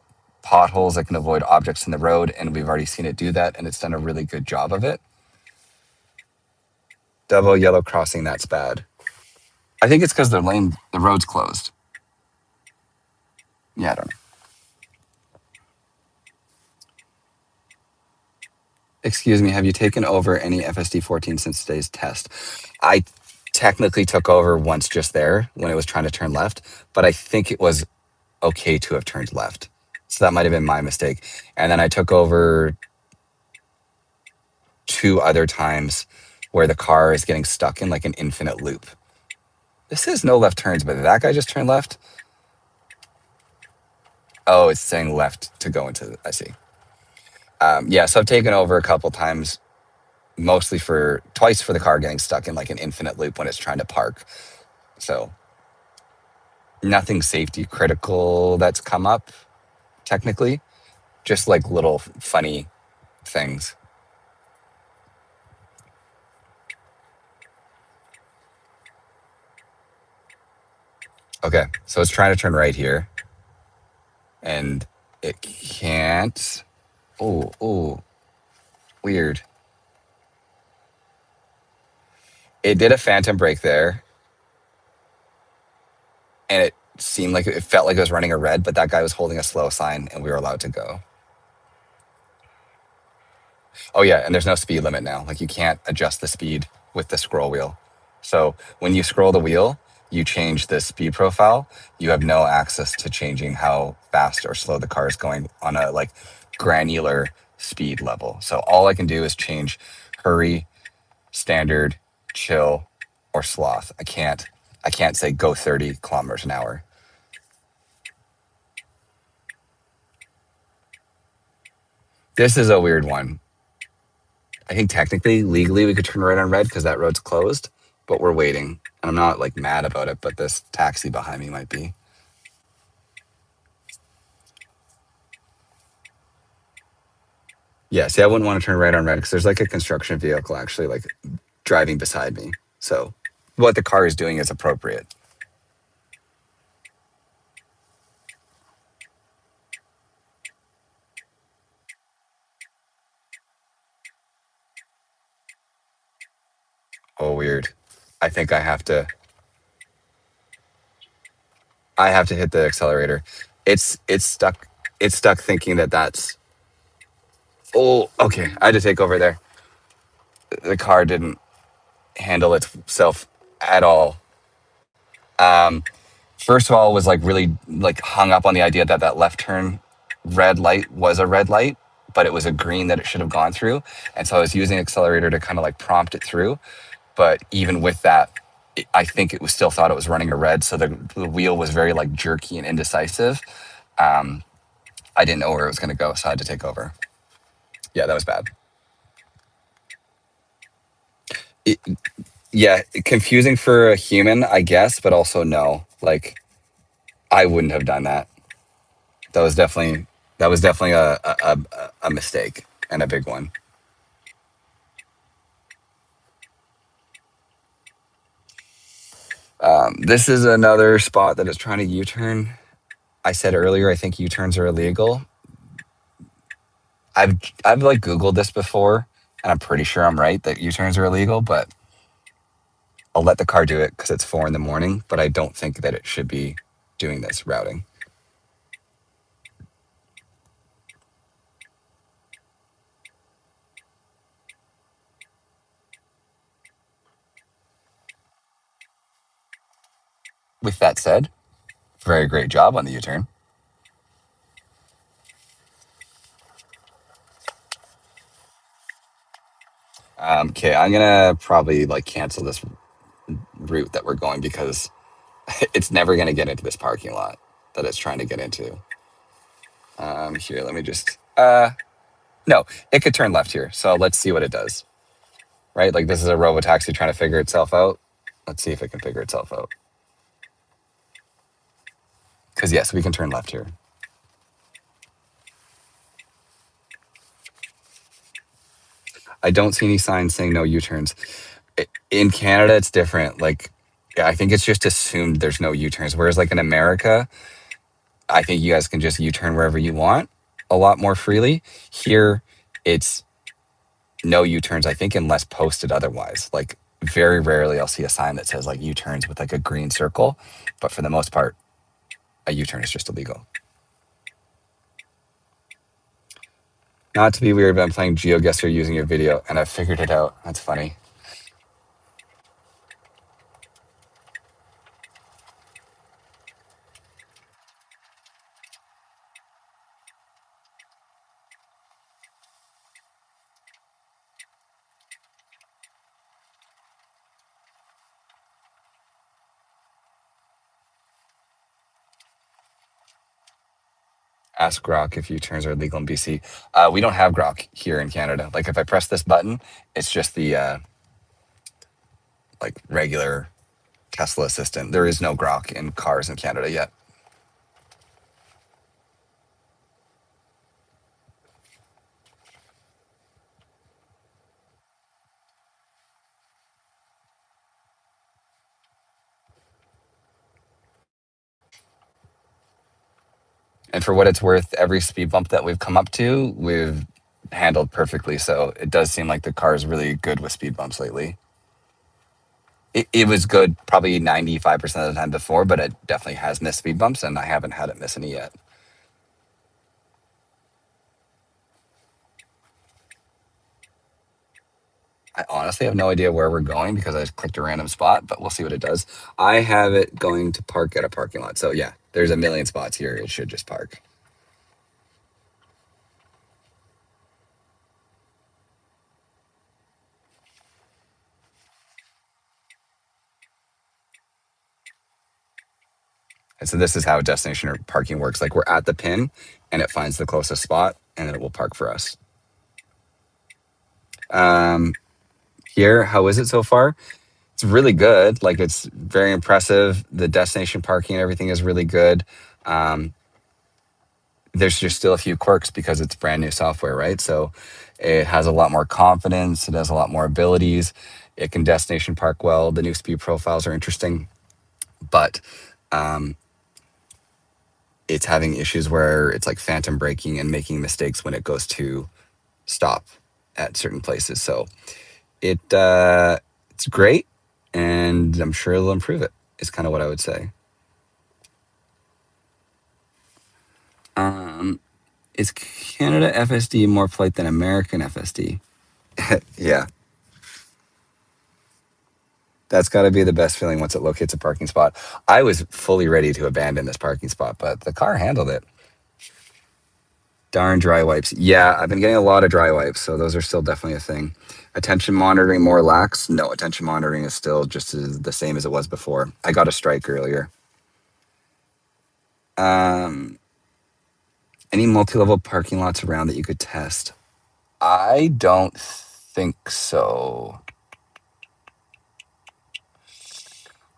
potholes, it can avoid objects in the road, and we've already seen it do that, and it's done a really good job of it. Double yellow crossing, that's bad. I think it's because the road's closed. Yeah, I don't know. Excuse me, have you taken over any FSD 14 since today's test? I technically took over once just there when it was trying to turn left, but I think it was okay to have turned left. So that might have been my mistake. And then I took over two other times where the car is getting stuck in like an infinite loop. This is no left turns, but did that guy just turn left? Oh, it's saying left to go into, I see. Yeah, so I've taken over a couple times, mostly twice for the car getting stuck in like an infinite loop when it's trying to park. So nothing safety critical that's come up, technically, just like little funny things. Okay, so it's trying to turn right here, and it can't. Oh, weird. It did a phantom brake there, and it seemed like it felt like it was running a red, but that guy was holding a slow sign, and we were allowed to go. Oh yeah, and there's no speed limit now. Like you can't adjust the speed with the scroll wheel. So when you scroll the wheel, you change the speed profile. You have no access to changing how fast or slow the car is going on a like granular speed level. So all I can do is change hurry, standard, chill, or sloth. I can't say go 30 kilometers an hour. This is a weird one. I think technically, legally, we could turn right on red because that road's closed, but we're waiting. And I'm not like mad about it, but this taxi behind me might be. Yeah, see, I wouldn't want to turn right on red because there's like a construction vehicle actually like driving beside me. So what the car is doing is appropriate. Oh, weird. I think I have to hit the accelerator. It's stuck. It's stuck thinking that that's. Oh, okay. I had to take over there. The car didn't handle itself at all. First of all, was like really like hung up on the idea that that left turn red light was a red light, but it was a green that it should have gone through. And so I was using accelerator to kind of like prompt it through. But even with that, I think it was still thought it was running a red. So the wheel was very like jerky and indecisive. Um, I didn't know where it was going to go, so I had to take over. Yeah, that was bad. It, yeah, confusing for a human, I guess, but also no. Like I wouldn't have done that. That was definitely a mistake and a big one. This is another spot that is trying to U-turn. I said earlier, I think U-turns are illegal. I've like Googled this before, and I'm pretty sure I'm right that U-turns are illegal. But I'll let the car do it because it's 4 in the morning. But I don't think that it should be doing this routing. With that said, very great job on the U-turn. Okay, I'm gonna probably like cancel this route that we're going because it's never gonna get into this parking lot that it's trying to get into. Here, let me just. No, it could turn left here. So let's see what it does. Right, like this is a robo taxi trying to figure itself out. Let's see if it can figure itself out. Because yes, we can turn left here. I don't see any signs saying no U-turns. In Canada, it's different. Like, yeah, I think it's just assumed there's no U-turns. Whereas, like in America, I think you guys can just U-turn wherever you want a lot more freely. Here, it's no U-turns. I think unless posted otherwise. Like, very rarely I'll see a sign that says like U-turns with like a green circle, but for the most part, a U-turn is just illegal. Not to be weird, but I'm playing GeoGuessr using your video, and I figured it out. That's funny. Ask Grok if U-turns are legal in BC. We don't have Grok here in Canada. Like if I press this button, it's just the like regular Tesla assistant. There is no Grok in cars in Canada yet. And for what it's worth, every speed bump that we've come up to, we've handled perfectly. So it does seem like the car is really good with speed bumps lately. It was good probably 95% of the time before, but it definitely has missed speed bumps, and I haven't had it miss any yet. I honestly have no idea where we're going because I just clicked a random spot, but we'll see what it does. I have it going to park at a parking lot. So yeah, there's a million spots here. It should just park. And so this is how destination or parking works. Like we're at the pin and it finds the closest spot and then it will park for us. Um, Here, how is it so far? It's really good. Like it's very impressive. The destination parking and everything is really good. Um, there's just still a few quirks because it's brand new software, right? So it has a lot more confidence. It has a lot more abilities. It can destination park well. The new speed profiles are interesting, but um, it's having issues where it's like phantom braking and making mistakes when it goes to stop at certain places. So it's great, and I'm sure it'll improve it. Is kind of what I would say. Um, is Canada FSD more polite than American FSD? Yeah, that's got to be the best feeling once it locates a parking spot. I was fully ready to abandon this parking spot, but the car handled it. Darn dry wipes. Yeah, I've been getting a lot of dry wipes, so those are still definitely a thing. Attention monitoring more lax? No, attention monitoring is still just the same as it was before. I got a strike earlier. Um, any multi-level parking lots around that you could test? I don't think so.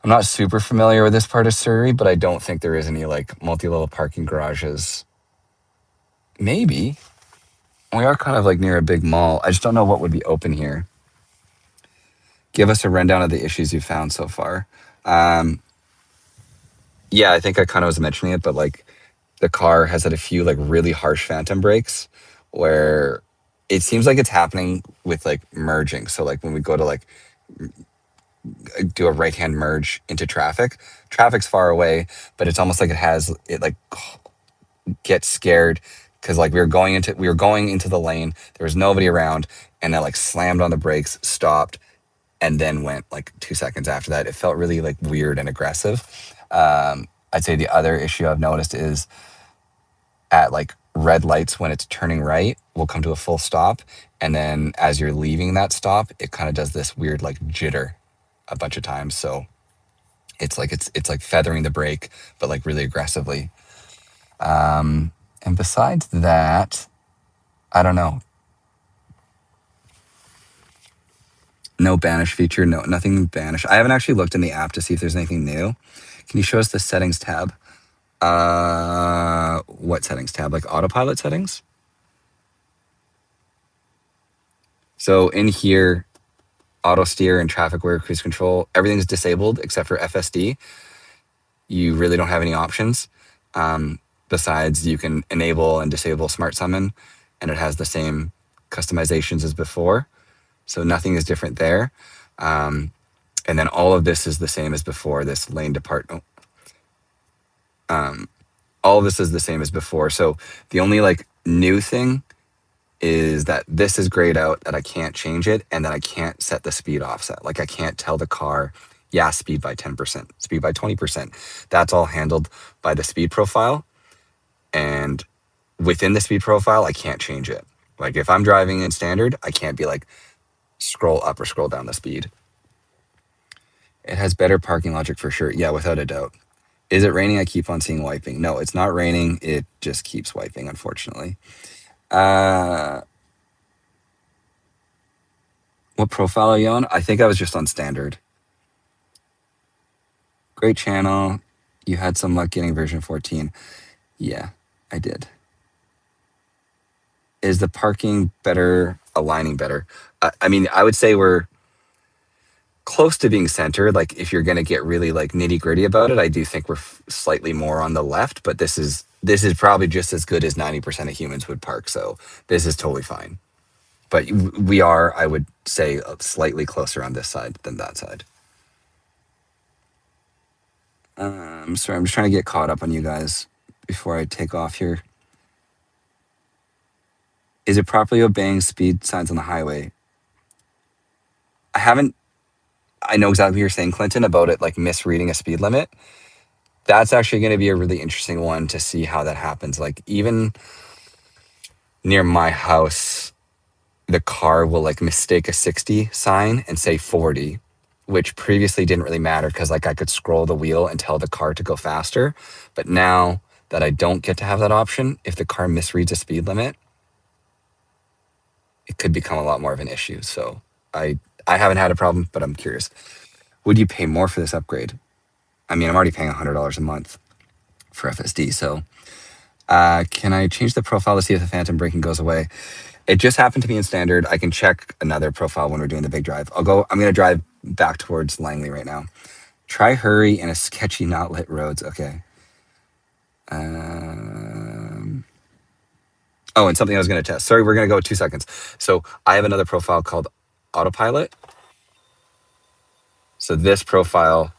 I'm not super familiar with this part of Surrey, but I don't think there is any like multi-level parking garages. Maybe. We are kind of like near a big mall. I just don't know what would be open here. Give us a rundown of the issues you found so far. Um, yeah, I think I kind of was mentioning it, but like the car has had a few like really harsh phantom brakes where it seems like it's happening with like merging. So like when we go to like do a right hand merge into traffic, traffic's far away, but it's almost like it like gets scared because like we were going into the lane, there was nobody around, and then like slammed on the brakes, stopped, and then went like 2 seconds after that. It felt really like weird and aggressive. I'd say the other issue I've noticed is at like red lights when it's turning right, we'll come to a full stop. And then as you're leaving that stop, it kind of does this weird like jitter a bunch of times. So it's like feathering the brake, but like really aggressively. And besides that, I don't know. No banish feature, no nothing banish. I haven't actually looked in the app to see if there's anything new. Can you show us the settings tab? What settings tab? Like autopilot settings? So in here, auto steer and traffic aware cruise control, everything's disabled except for FSD. You really don't have any options. Besides, you can enable and disable smart summon, and it has the same customizations as before. So nothing is different there. And then all of this is the same as before. This lane depart. All of this is the same as before. So the only like new thing is that this is grayed out, that I can't change it, and that I can't set the speed offset. Like I can't tell the car, yeah, speed by 10%, speed by 20%. That's all handled by the speed profile. And within the speed profile, I can't change it. Like if I'm driving in standard, I can't be like scroll up or scroll down the speed. It has better parking logic for sure. Yeah, without a doubt. Is it raining? I keep on seeing wiping. No, it's not raining. It just keeps wiping, unfortunately. What profile are you on? I think I was just on standard. Great channel. You had some luck getting version 14. Yeah, I did. Is the parking better, aligning better? I mean, I would say we're close to being centered. Like if you're going to get really like nitty gritty about it, I do think we're slightly more on the left, but this is probably just as good as 90% of humans would park. So this is totally fine. But we are, I would say, slightly closer on this side than that side. Sorry, I'm just trying to get caught up on you guys before I take off here. Is it properly obeying speed signs on the highway? I haven't. I know exactly what you're saying, Clinton, about it like misreading a speed limit. That's actually going to be a really interesting one to see how that happens. Like even near my house, the car will like mistake a 60 sign and say 40, which previously didn't really matter because like I could scroll the wheel and tell the car to go faster. But now that I don't get to have that option, if the car misreads a speed limit, it could become a lot more of an issue. So I haven't had a problem, but I'm curious. Would you pay more for this upgrade? I mean, I'm already paying $100 a month for FSD. So can I change the profile to see if the phantom braking goes away? It just happened to be in standard. I can check another profile when we're doing the big drive. I'm going to drive back towards Langley right now. Try hurry in a sketchy, not lit roads. Okay. Oh, and something I was going to test. Sorry, we're going to go 2 seconds. So I have another profile called autopilot. So this profile,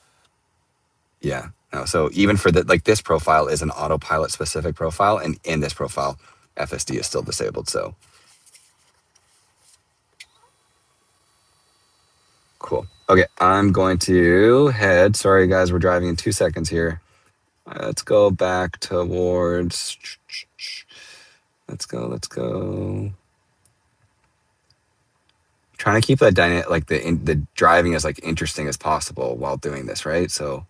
yeah. No, so even for the, like this profile is an autopilot specific profile. And in this profile, FSD is still disabled. So cool. Okay, I'm going to head. Sorry, guys, we're driving in 2 seconds here. Let's go back towards. Let's go. Let's go. Trying to keep that dynamic, like the driving as like interesting as possible while doing this, right? So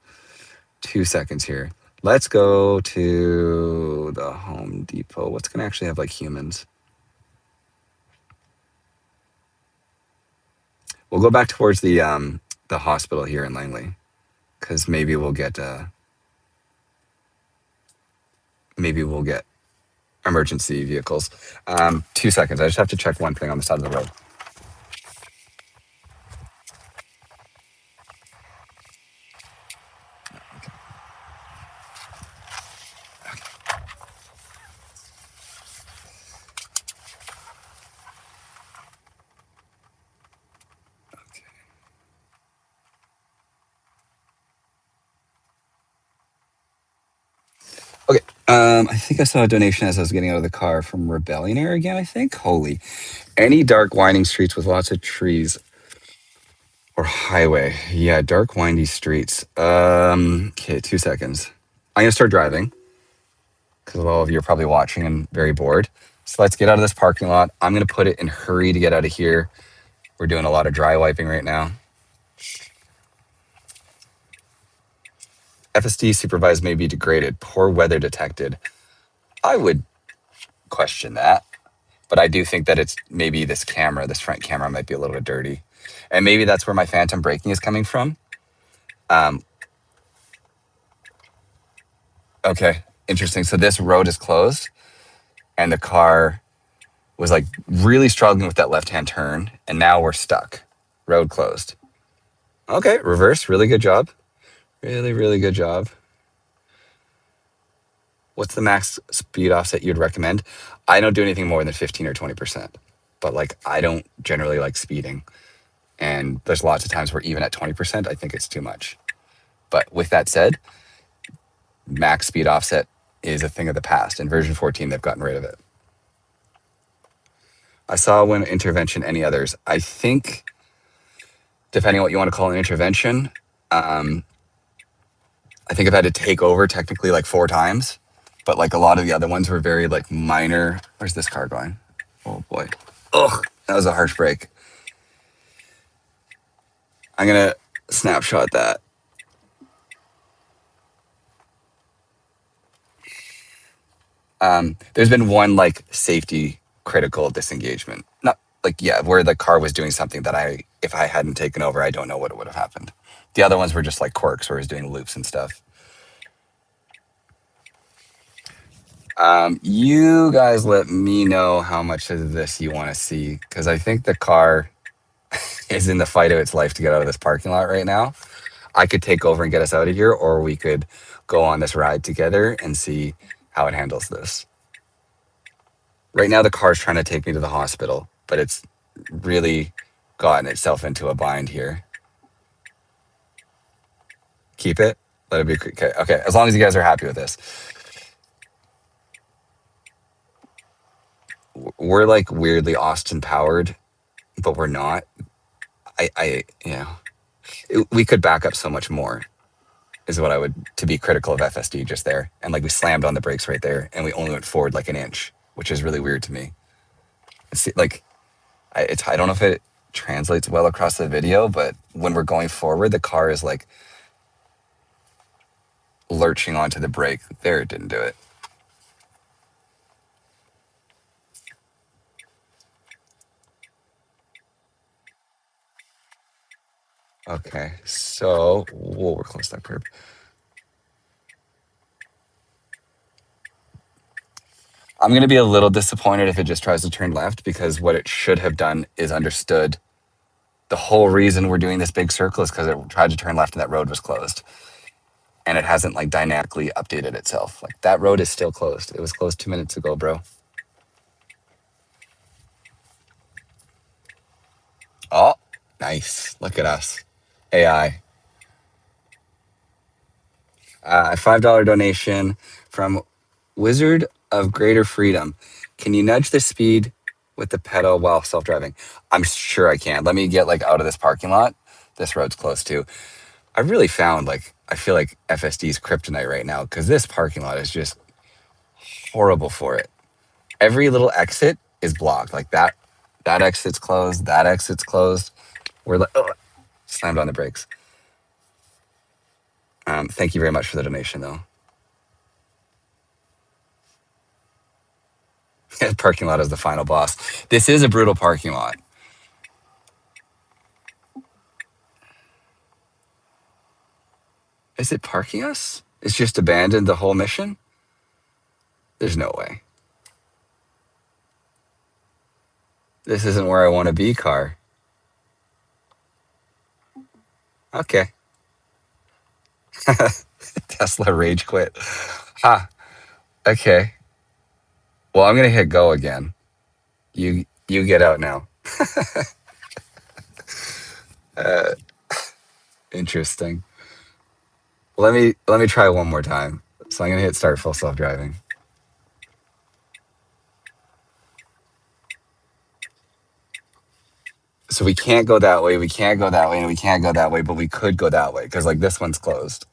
2 seconds here. Let's go to the Home Depot. What's gonna actually have like humans? We'll go back towards the hospital here in Langley, because maybe we'll get emergency vehicles. 2 seconds. I just have to check one thing on the side of the road. Okay. I think I saw a donation as I was getting out of the car from Rebellionaire again, I think. Holy. Any dark winding streets with lots of trees or highway. Yeah, dark windy streets. Okay, 2 seconds. I'm gonna start driving because all of you are probably watching and very bored. So let's get out of this parking lot. I'm gonna put it in hurry to get out of here. We're doing a lot of dry wiping right now. FSD supervised may be degraded. Poor weather detected. I would question that, but I do think that it's maybe this front camera might be a little bit dirty. And maybe that's where my phantom braking is coming from. Okay, interesting. So this road is closed and the car was like really struggling with that left-hand turn, and now we're stuck. Road closed. Okay, reverse. Really good job. Really, really good job. What's the max speed offset you'd recommend? I don't do anything more than 15 or 20%, but like I don't generally like speeding. And there's lots of times where even at 20%, I think it's too much. But with that said, max speed offset is a thing of the past. In version 14, they've gotten rid of it. I saw one intervention, any others. I think, depending on what you want to call an intervention, I think I've had to take over technically like 4 times, but like a lot of the other ones were very like minor. Where's this car going? Oh boy. Ugh, that was a harsh break. I'm going to snapshot that. There's been one like safety critical disengagement. Not like, yeah, where the car was doing something that if I hadn't taken over, I don't know what would have happened. The other ones were just like quirks where it was doing loops and stuff. You guys let me know how much of this you want to see, because I think the car is in the fight of its life to get out of this parking lot right now. I could take over and get us out of here, or we could go on this ride together and see how it handles this. Right now, the car's trying to take me to the hospital, but it's really gotten itself into a bind here. Keep it. Let it be. Okay. Okay. As long as you guys are happy with this. We're like weirdly Austin powered, but we're not. We could back up so much more, is what I would, to be critical of FSD just there. And like we slammed on the brakes right there and we only went forward like an inch, which is really weird to me. It's like, I don't know if it translates well across the video, but when we're going forward, the car is like lurching onto the brake. There, it didn't do it. Okay, so whoa, we're close to that curb. I'm gonna be a little disappointed if it just tries to turn left, because what it should have done is understood the whole reason we're doing this big circle is because it tried to turn left and that road was closed. And it hasn't like dynamically updated itself. Like that road is still closed. It was closed 2 minutes ago, bro. Oh, nice. Look at us. AI. A $5 donation from Wizard of Greater Freedom. Can you nudge the speed with the pedal while self-driving? I'm sure I can. Let me get like out of this parking lot. This road's close too. I really found like, I feel like FSD's kryptonite right now, because this parking lot is just horrible for it. Every little exit is blocked. Like that exit's closed. That exit's closed. We're like, ugh, slammed on the brakes. Thank you very much for the donation, though. Parking lot is the final boss. This is a brutal parking lot. Is it parking us? It's just abandoned the whole mission? There's no way. This isn't where I want to be, car. Okay. Tesla rage quit. Ha. Okay. Well, I'm gonna hit go again. You get out now. Interesting. Let me try one more time. So I'm gonna hit start full self driving. So we can't go that way. We can't go that way, and we can't go that way. But we could go that way because like this one's closed.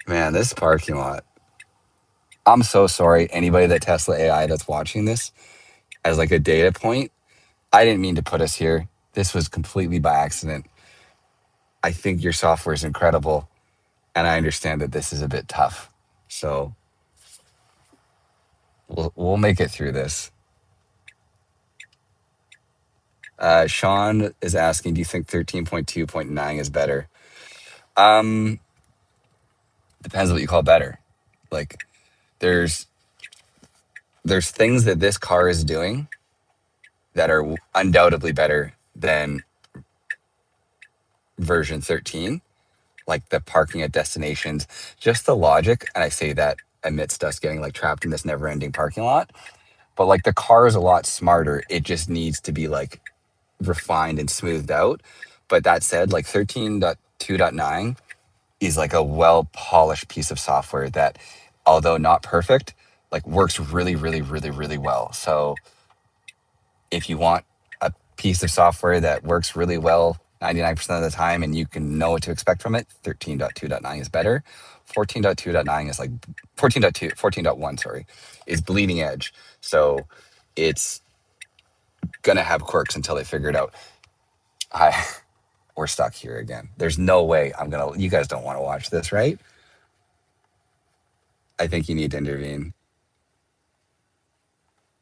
Man, this parking lot. I'm so sorry. Anybody that Tesla AI that's watching this as like a data point. I didn't mean to put us here. This was completely by accident. I think your software is incredible, and I understand that this is a bit tough. So we'll make it through this. Sean is asking, do you think 13.2.9 is better? Um, Depends on what you call better. Like there's things that this car is doing that are undoubtedly better than version 13, like the parking at destinations, just the logic. And I say that amidst us getting like trapped in this never ending parking lot. But like the car is a lot smarter. It just needs to be like refined and smoothed out. But that said, like 13.2.9 is like a well polished piece of software that, although not perfect, like works really, really, really, really well. So if you want a piece of software that works really well 99% of the time and you can know what to expect from it, 13.2.9 is better. 14.2.9 is like 14.1, sorry, is bleeding edge. So it's gonna have quirks until they figure it out. Hi. we're stuck here again. There's no way you guys don't want to watch this, right? I think you need to intervene,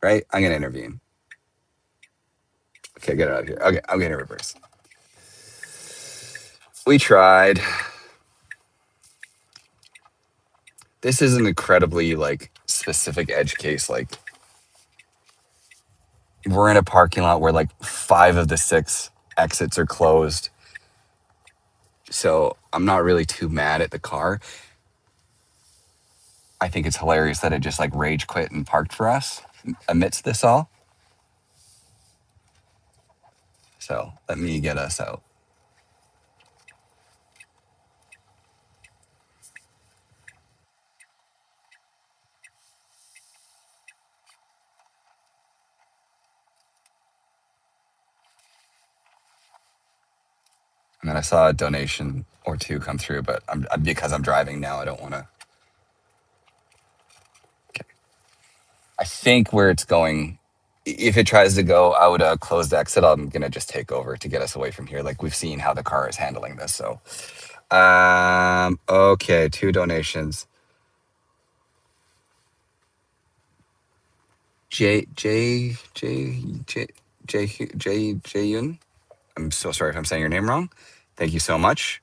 right? I'm going to intervene. Okay, get it out of here. Okay, I'm going to reverse. We tried. This is an incredibly like specific edge case. Like we're in a parking lot where like 5 of the 6 exits are closed. So I'm not really too mad at the car. I think it's hilarious that it just like rage quit and parked for us amidst this all. So let me get us out. And then I saw a donation or 2 come through, but because I'm driving now, I don't want to. Okay. I think where it's going, if it tries to go out a closed exit, I'm going to just take over to get us away from here. Like we've seen how the car is handling this. So, okay, 2 donations. J J J J J J J Yun. I'm so sorry if I'm saying your name wrong. Thank you so much.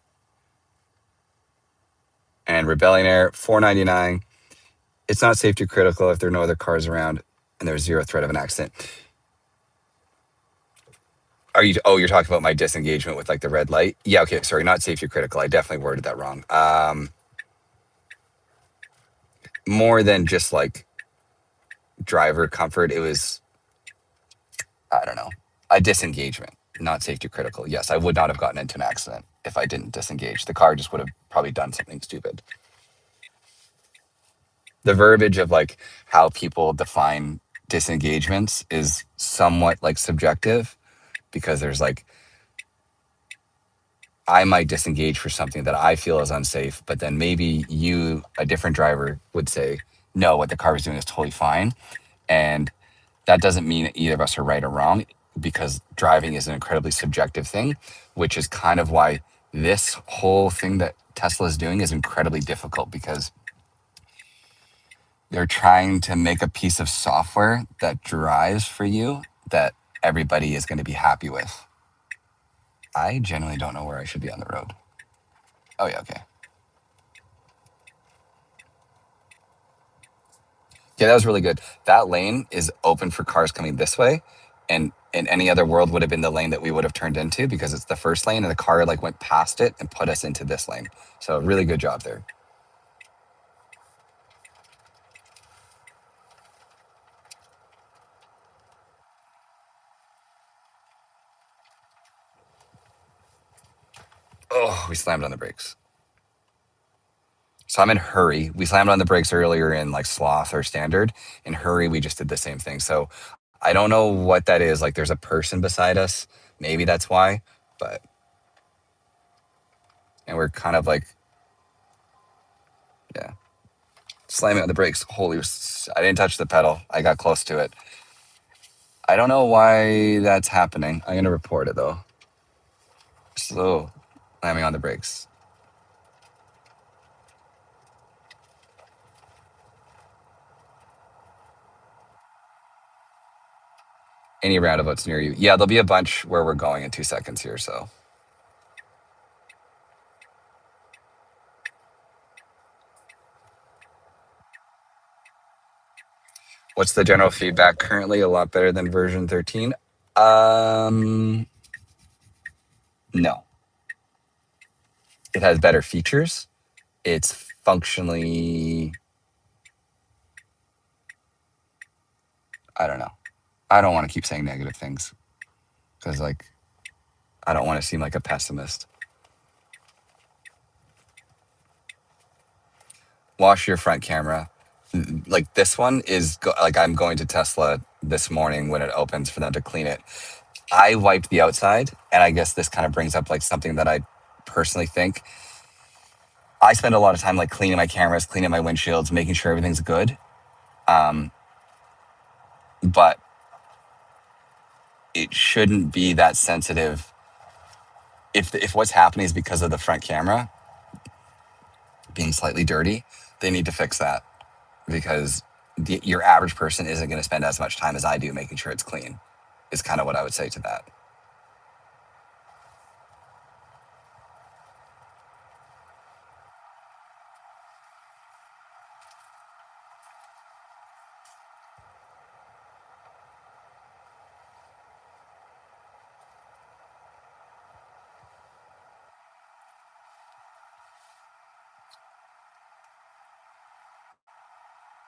And Rebellionaire 499. It's not safety critical if there are no other cars around and there's 0 threat of an accident. Are you? Oh, you're talking about my disengagement with like the red light. Yeah. Okay. Sorry. Not safety critical. I definitely worded that wrong. More than just like driver comfort. It was, I don't know, a disengagement, not safety critical. Yes, I would not have gotten into an accident if I didn't disengage. The car just would have probably done something stupid. The verbiage of like how people define disengagements is somewhat like subjective because there's like, I might disengage for something that I feel is unsafe, but then maybe you, a different driver, would say, no, what the car was doing is totally fine. And that doesn't mean either of us are right or wrong because driving is an incredibly subjective thing, which is kind of why this whole thing that Tesla is doing is incredibly difficult because they're trying to make a piece of software that drives for you that everybody is going to be happy with. I genuinely don't know where I should be on the road. Oh, yeah, okay. Yeah, that was really good. That lane is open for cars coming this way. And in any other world would have been the lane that we would have turned into because it's the first lane and the car like went past it and put us into this lane. So really good job there. Oh, we slammed on the brakes. So I'm in hurry. We slammed on the brakes earlier in like Sloth or standard. In hurry, we just did the same thing. So I don't know what that is. Like there's a person beside us. Maybe that's why. But and we're kind of like, yeah, slamming on the brakes. Holy, I didn't touch the pedal. I got close to it. I don't know why that's happening. I'm gonna report it though. Slow, slamming on the brakes. Any roundabouts near you? Yeah, there'll be a bunch where we're going in 2 seconds here. So, what's the general feedback currently? A lot better than version 13. No, it has better features. It's functionally, I don't know. I don't want to keep saying negative things because like I don't want to seem like a pessimist. Wash your front camera. Like this one is like I'm going to Tesla this morning when it opens for them to clean it. I wiped the outside, and I guess this kind of brings up like something that I personally think. I spend a lot of time like cleaning my cameras, cleaning my windshields, making sure everything's good. Um, but it shouldn't be that sensitive if what's happening is because of the front camera being slightly dirty, they need to fix that because your average person isn't going to spend as much time as I do making sure it's clean. Is kind of what I would say to that.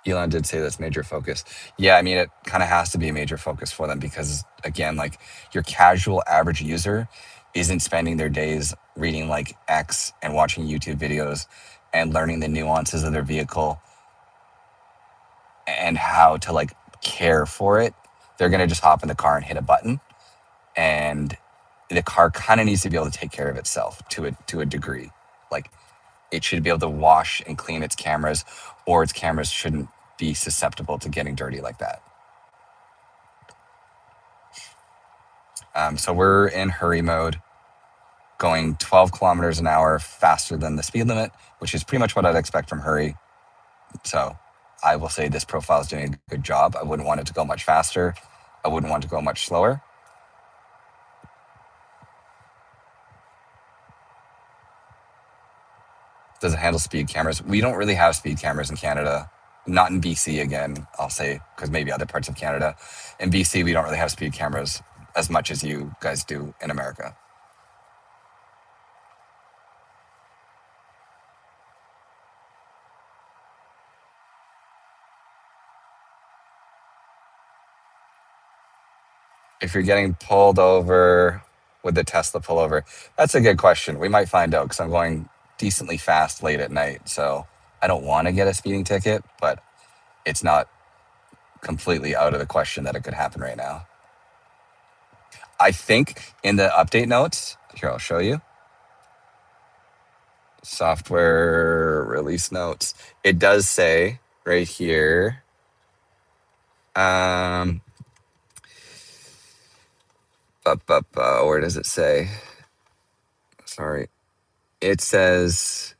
Elon did say that's major focus. Yeah, I mean, it kind of has to be a major focus for them because, again, like your casual average user isn't spending their days reading like X and watching YouTube videos and learning the nuances of their vehicle and how to like care for it. They're going to just hop in the car and hit a button. And the car kind of needs to be able to take care of itself to a degree. Like it should be able to wash and clean its cameras, or its cameras shouldn't be susceptible to getting dirty like that. So we're in hurry mode, going 12 kilometers an hour faster than the speed limit, which is pretty much what I'd expect from hurry. So I will say this profile is doing a good job. I wouldn't want it to go much faster. I wouldn't want to go much slower. Does it handle speed cameras? We don't really have speed cameras in Canada. Not in BC, again, I'll say, because maybe other parts of Canada. In BC, we don't really have speed cameras as much as you guys do in America. If you're getting pulled over with the Tesla pullover, that's a good question. We might find out because I'm going decently fast late at night. So I don't want to get a speeding ticket, but it's not completely out of the question that it could happen right now. I think in the update notes, here, I'll show you software release notes. It does say right here, um, where does it say? Sorry. It says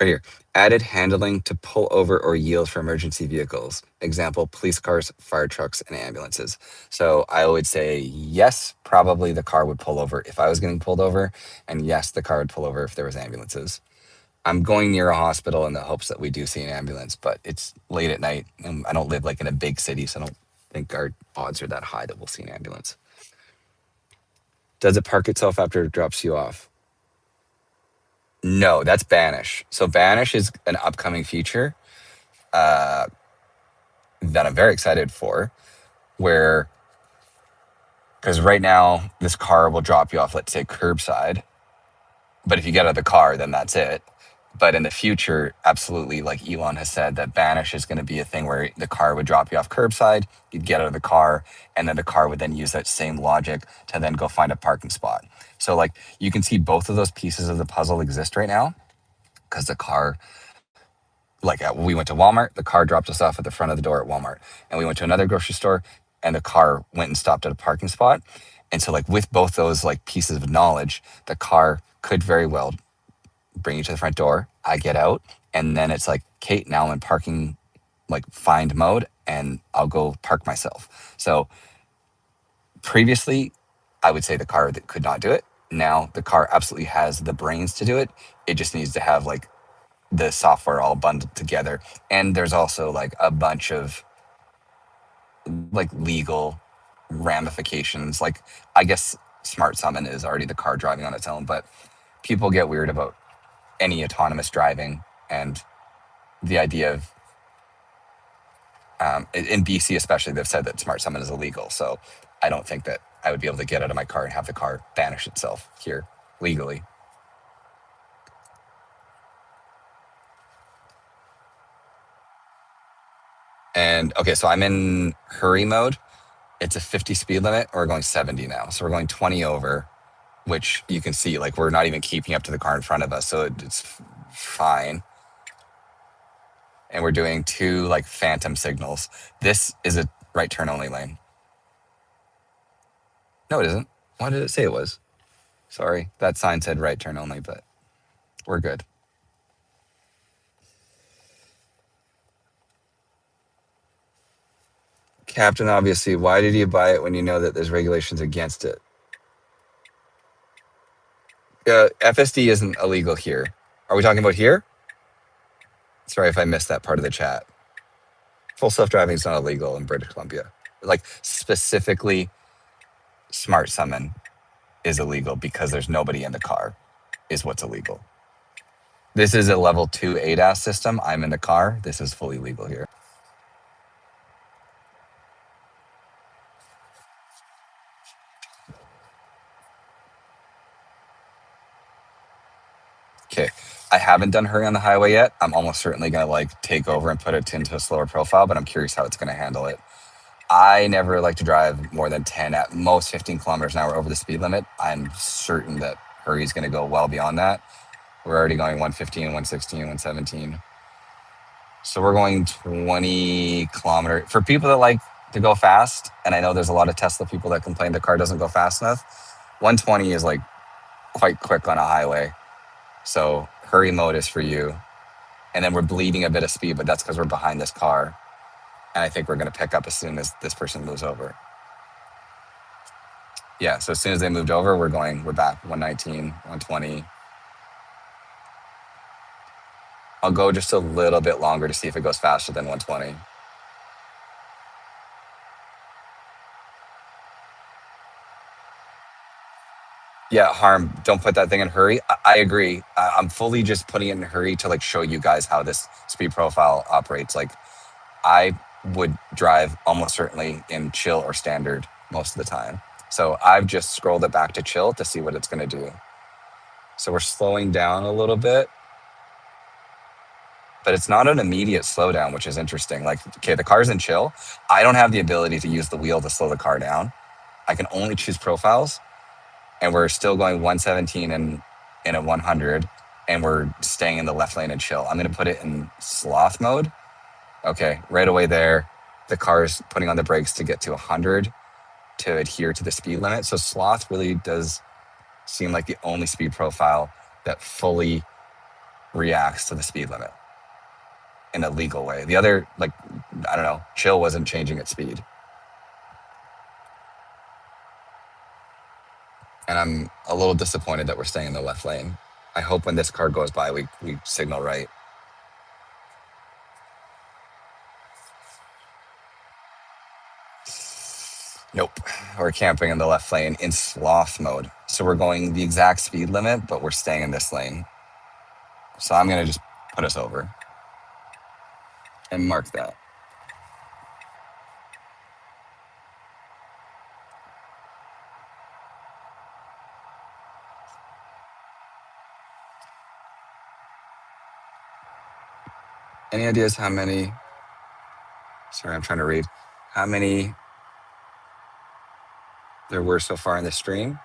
right here, added handling to pull over or yield for emergency vehicles. Example, police cars, fire trucks, and ambulances. So I would say yes, probably the car would pull over if I was getting pulled over. And yes, the car would pull over if there was ambulances. I'm going near a hospital in the hopes that we do see an ambulance, but it's late at night and I don't live like in a big city, so I don't think our odds are that high that we'll see an ambulance. Does it park itself after it drops you off? No, that's Banish. So Banish is an upcoming feature that I'm very excited for, where because right now this car will drop you off, let's say curbside, but if you get out of the car, then that's it. But in the future, absolutely, like Elon has said, that Banish is going to be a thing where the car would drop you off curbside, you'd get out of the car, and then the car would then use that same logic to then go find a parking spot. So, like, you can see both of those pieces of the puzzle exist right now because the car, like, we went to Walmart, the car dropped us off at the front of the door at Walmart. And we went to another grocery store, and the car went and stopped at a parking spot. And so, like, with both those, like, pieces of knowledge, the car could very well bring you to the front door. I get out, and then it's like, Kate, now I'm in parking, like find mode, and I'll go park myself. So previously, I would say the car that could not do it. Now the car absolutely has the brains to do it. It just needs to have like the software all bundled together. And there's also like a bunch of like legal ramifications. Like I guess Smart Summon is already the car driving on its own, but people get weird about any autonomous driving and the idea of in BC especially, they've said that Smart Summon is illegal. So I don't think that I would be able to get out of my car and have the car banish itself here legally. And okay, so I'm in hurry mode. It's a 50 speed limit. We're going 70 now. So we're going 20 over, which you can see like we're not even keeping up to the car in front of us. So it's fine. And we're doing two like phantom signals. This is a right turn only lane. No, it isn't. Why did it say it was? Sorry, that sign said right turn only, but we're good. Captain, obviously, why did you buy it when you know that there's regulations against it? FSD isn't illegal here. Are we talking about here? Sorry if I missed that part of the chat. Full self-driving is not illegal in British Columbia. Like specifically, smart summon is illegal because there's nobody in the car is what's illegal. This is a level 2 ADAS system. I'm in the car. This is fully legal here. Okay. I haven't done hurry on the highway yet. I'm almost certainly going to like take over and put it into a slower profile, but I'm curious how it's going to handle it. I never like to drive more than 10, at most 15 kilometers an hour over the speed limit. I'm certain that hurry is going to go well beyond that. We're already going 115, 116, 117. So we're going 20 kilometers. For people that like to go fast, and I know there's a lot of Tesla people that complain the car doesn't go fast enough, 120 is like quite quick on a highway. So hurry mode is for you. And then we're bleeding a bit of speed, but that's because we're behind this car. And I think we're going to pick up as soon as this person moves over. Yeah, so as soon as they moved over, we're back 119, 120. I'll go just a little bit longer to see if it goes faster than 120. Yeah, Harm, don't put that thing in hurry. I agree. I'm fully just putting it in hurry to like show you guys how this speed profile operates. Like I would drive almost certainly in chill or standard most of the time. So I've just scrolled it back to chill to see what it's going to do. So we're slowing down a little bit, but it's not an immediate slowdown, which is interesting. Like, okay, the car's in chill. I don't have the ability to use the wheel to slow the car down. I can only choose profiles, and we're still going 117 and in a 100, and we're staying in the left lane and chill. I'm going to put it in sloth mode. Okay, right away there, the car's putting on the brakes to get to 100 to adhere to the speed limit. So sloth really does seem like the only speed profile that fully reacts to the speed limit in a legal way. The other, like, I don't know, chill wasn't changing its speed. And I'm a little disappointed that we're staying in the left lane. I hope when this car goes by, we signal right. Nope. We're camping in the left lane in sloth mode. So we're going the exact speed limit, but we're staying in this lane. So I'm going to just put us over and mark that. Any ideas how many? Sorry, I'm trying to read. How many there were so far in the stream?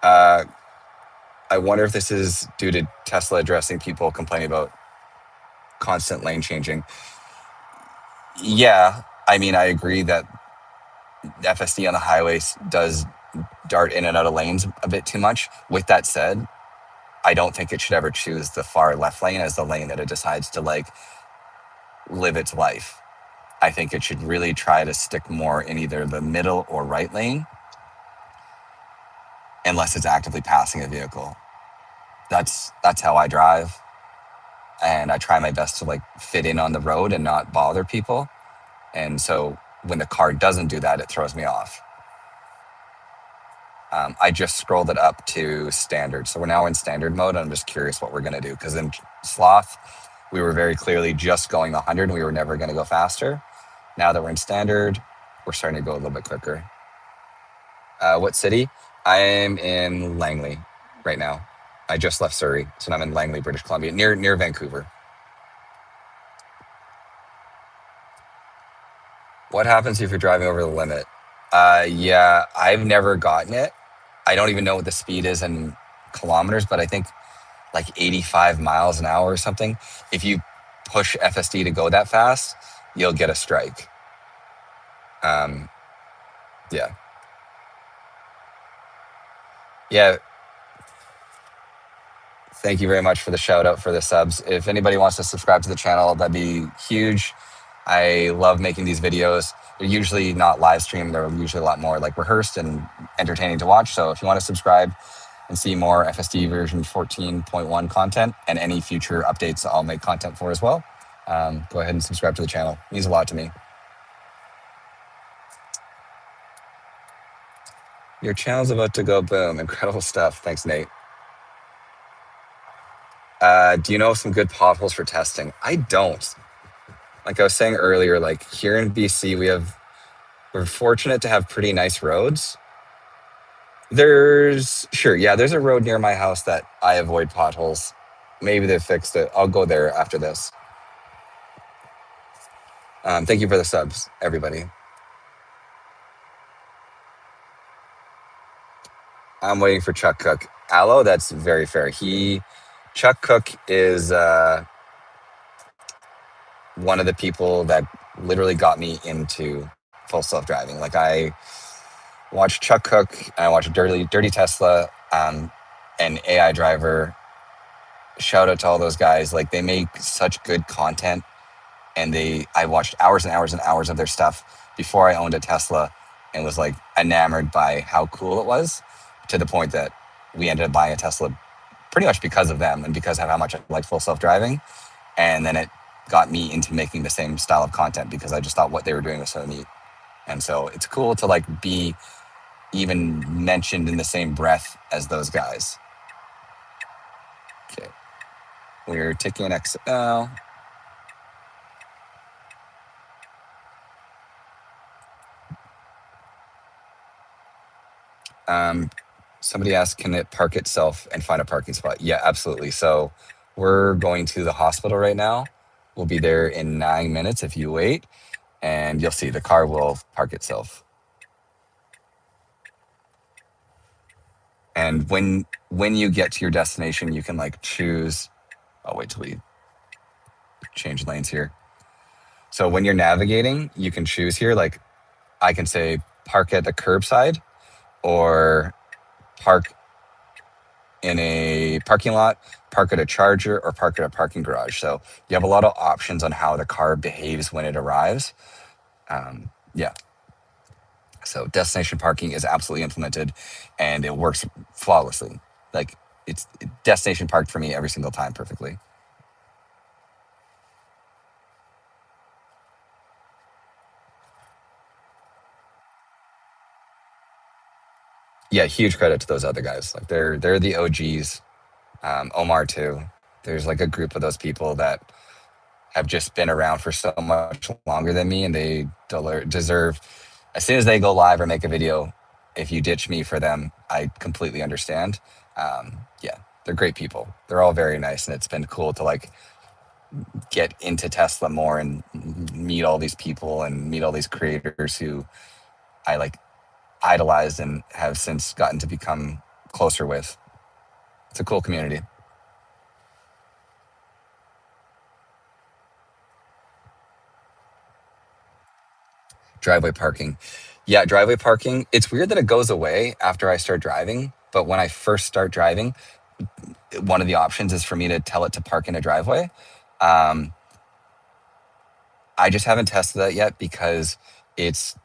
Uh, I wonder if this is due to Tesla addressing people complaining about constant lane changing. Yeah, I mean, I agree that FSD on the highways does dart in and out of lanes a bit too much. With that said, I don't think it should ever choose the far left lane as the lane that it decides to like live its life. I think it should really try to stick more in either the middle or right lane unless it's actively passing a vehicle. That's how I drive. And I try my best to like fit in on the road and not bother people. And so when the car doesn't do that, it throws me off. I just scrolled it up to standard. So we're now in standard mode. And I'm just curious what we're going to do. Because in Sloth, we were very clearly just going 100 and we were never going to go faster. Now that we're in standard, we're starting to go a little bit quicker. What city? I am in Langley right now. I just left Surrey. So I'm in Langley, British Columbia, near Vancouver. What happens if you're driving over the limit? Yeah, I've never gotten it. I don't even know what the speed is in kilometers, but I think like 85 miles an hour or something. If you push FSD to go that fast, you'll get a strike. Yeah. Yeah. Thank you very much for the shout out for the subs. If anybody wants to subscribe to the channel, that'd be huge. I love making these videos. They're usually not live streamed. They're usually a lot more like rehearsed and entertaining to watch. So if you want to subscribe and see more FSD version 14.1 content and any future updates I'll make content for as well, go ahead and subscribe to the channel. It means a lot to me. Your channel's about to go boom. Incredible stuff. Thanks, Nate. Do you know some good potholes for testing? I don't. Like I was saying earlier, like here in BC, we're fortunate to have pretty nice roads. There's a road near my house that I avoid potholes. Maybe they fixed it. I'll go there after this. Thank you for the subs, everybody. I'm waiting for Chuck Cook. Aloe, that's very fair. Chuck Cook is one of the people that literally got me into full self-driving. Like I watched Chuck Cook, and I watched Dirty Tesla, and AI Driver. Shout out to all those guys. Like they make such good content, and I watched hours and hours and hours of their stuff before I owned a Tesla, and was like enamored by how cool it was, to the point that we ended up buying a Tesla pretty much because of them and because of how much I like full self-driving. And then it got me into making the same style of content because I just thought what they were doing was so neat. And so it's cool to like be even mentioned in the same breath as those guys. Okay. We're taking an exit now. Somebody asked, can it park itself and find a parking spot? Yeah, absolutely. So we're going to the hospital right now. We'll be there in 9 minutes if you wait, and you'll see the car will park itself. And when you get to your destination, you can like choose. I'll wait till we change lanes here. So when you're navigating, you can choose here. Like I can say park at the curbside, or park in a parking lot, park at a charger, or park at a parking garage. So you have a lot of options on how the car behaves when it arrives. Yeah. So destination parking is absolutely implemented, and it works flawlessly. Like it's destination parked for me every single time perfectly. Yeah, huge credit to those other guys. Like they're the OGs. Omar too. There's like a group of those people that have just been around for so much longer than me, and they deserve. As soon as they go live or make a video, if you ditch me for them, I completely understand. Yeah, they're great people. They're all very nice, and it's been cool to like get into Tesla more and meet all these people and meet all these creators who I like idolized and have since gotten to become closer with. It's a cool community. Driveway parking. Yeah, driveway parking. It's weird that it goes away after I start driving, but when I first start driving, one of the options is for me to tell it to park in a driveway. Um, I just haven't tested that yet because it's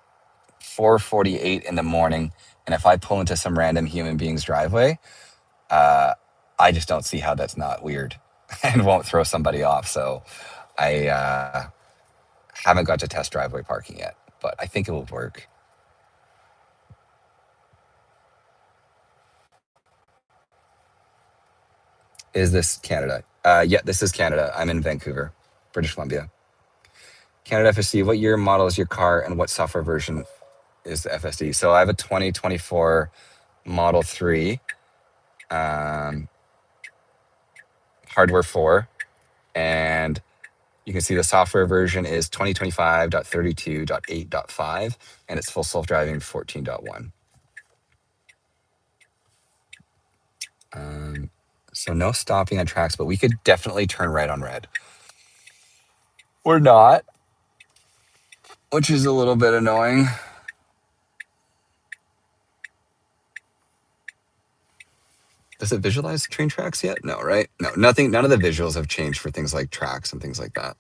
4:48 in the morning, and if I pull into some random human being's driveway, I just don't see how that's not weird and won't throw somebody off. So I haven't got to test driveway parking yet, but I think it will work. Is this Canada? Yeah, this is Canada. I'm in Vancouver, British Columbia. Canada FSD, what year model is your car and what software version is the FSD? So I have a 2024 Model 3, hardware 4, and you can see the software version is 2025.32.8.5, and it's full self-driving 14.1. So no stopping on tracks, but we could definitely turn right on red. We're not, which is a little bit annoying. Does it visualize train tracks yet? No, right? No, nothing. None of the visuals have changed for things like tracks and things like that.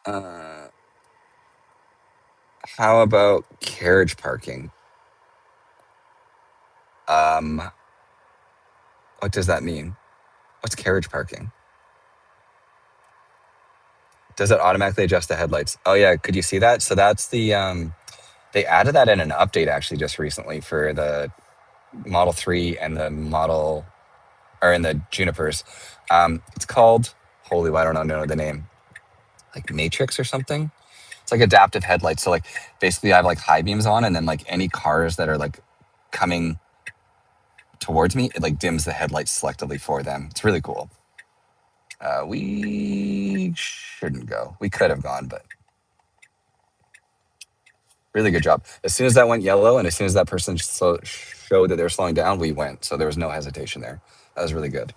Uh, how about carriage parking? Um, what does that mean? What's carriage parking? Does it automatically adjust the headlights? Oh yeah, could you see that? So that's the they added that in an update actually just recently for the Model 3 and the Model or in the Junipers. It's called holy I don't know the name. Like Matrix or something. It's like adaptive headlights. So like basically I have like high beams on and then like any cars that are like coming towards me, it like dims the headlights selectively for them. It's really cool. We shouldn't go. We could have gone, but really good job. As soon as that went yellow and as soon as that person showed that they were slowing down, we went. So there was no hesitation there. That was really good.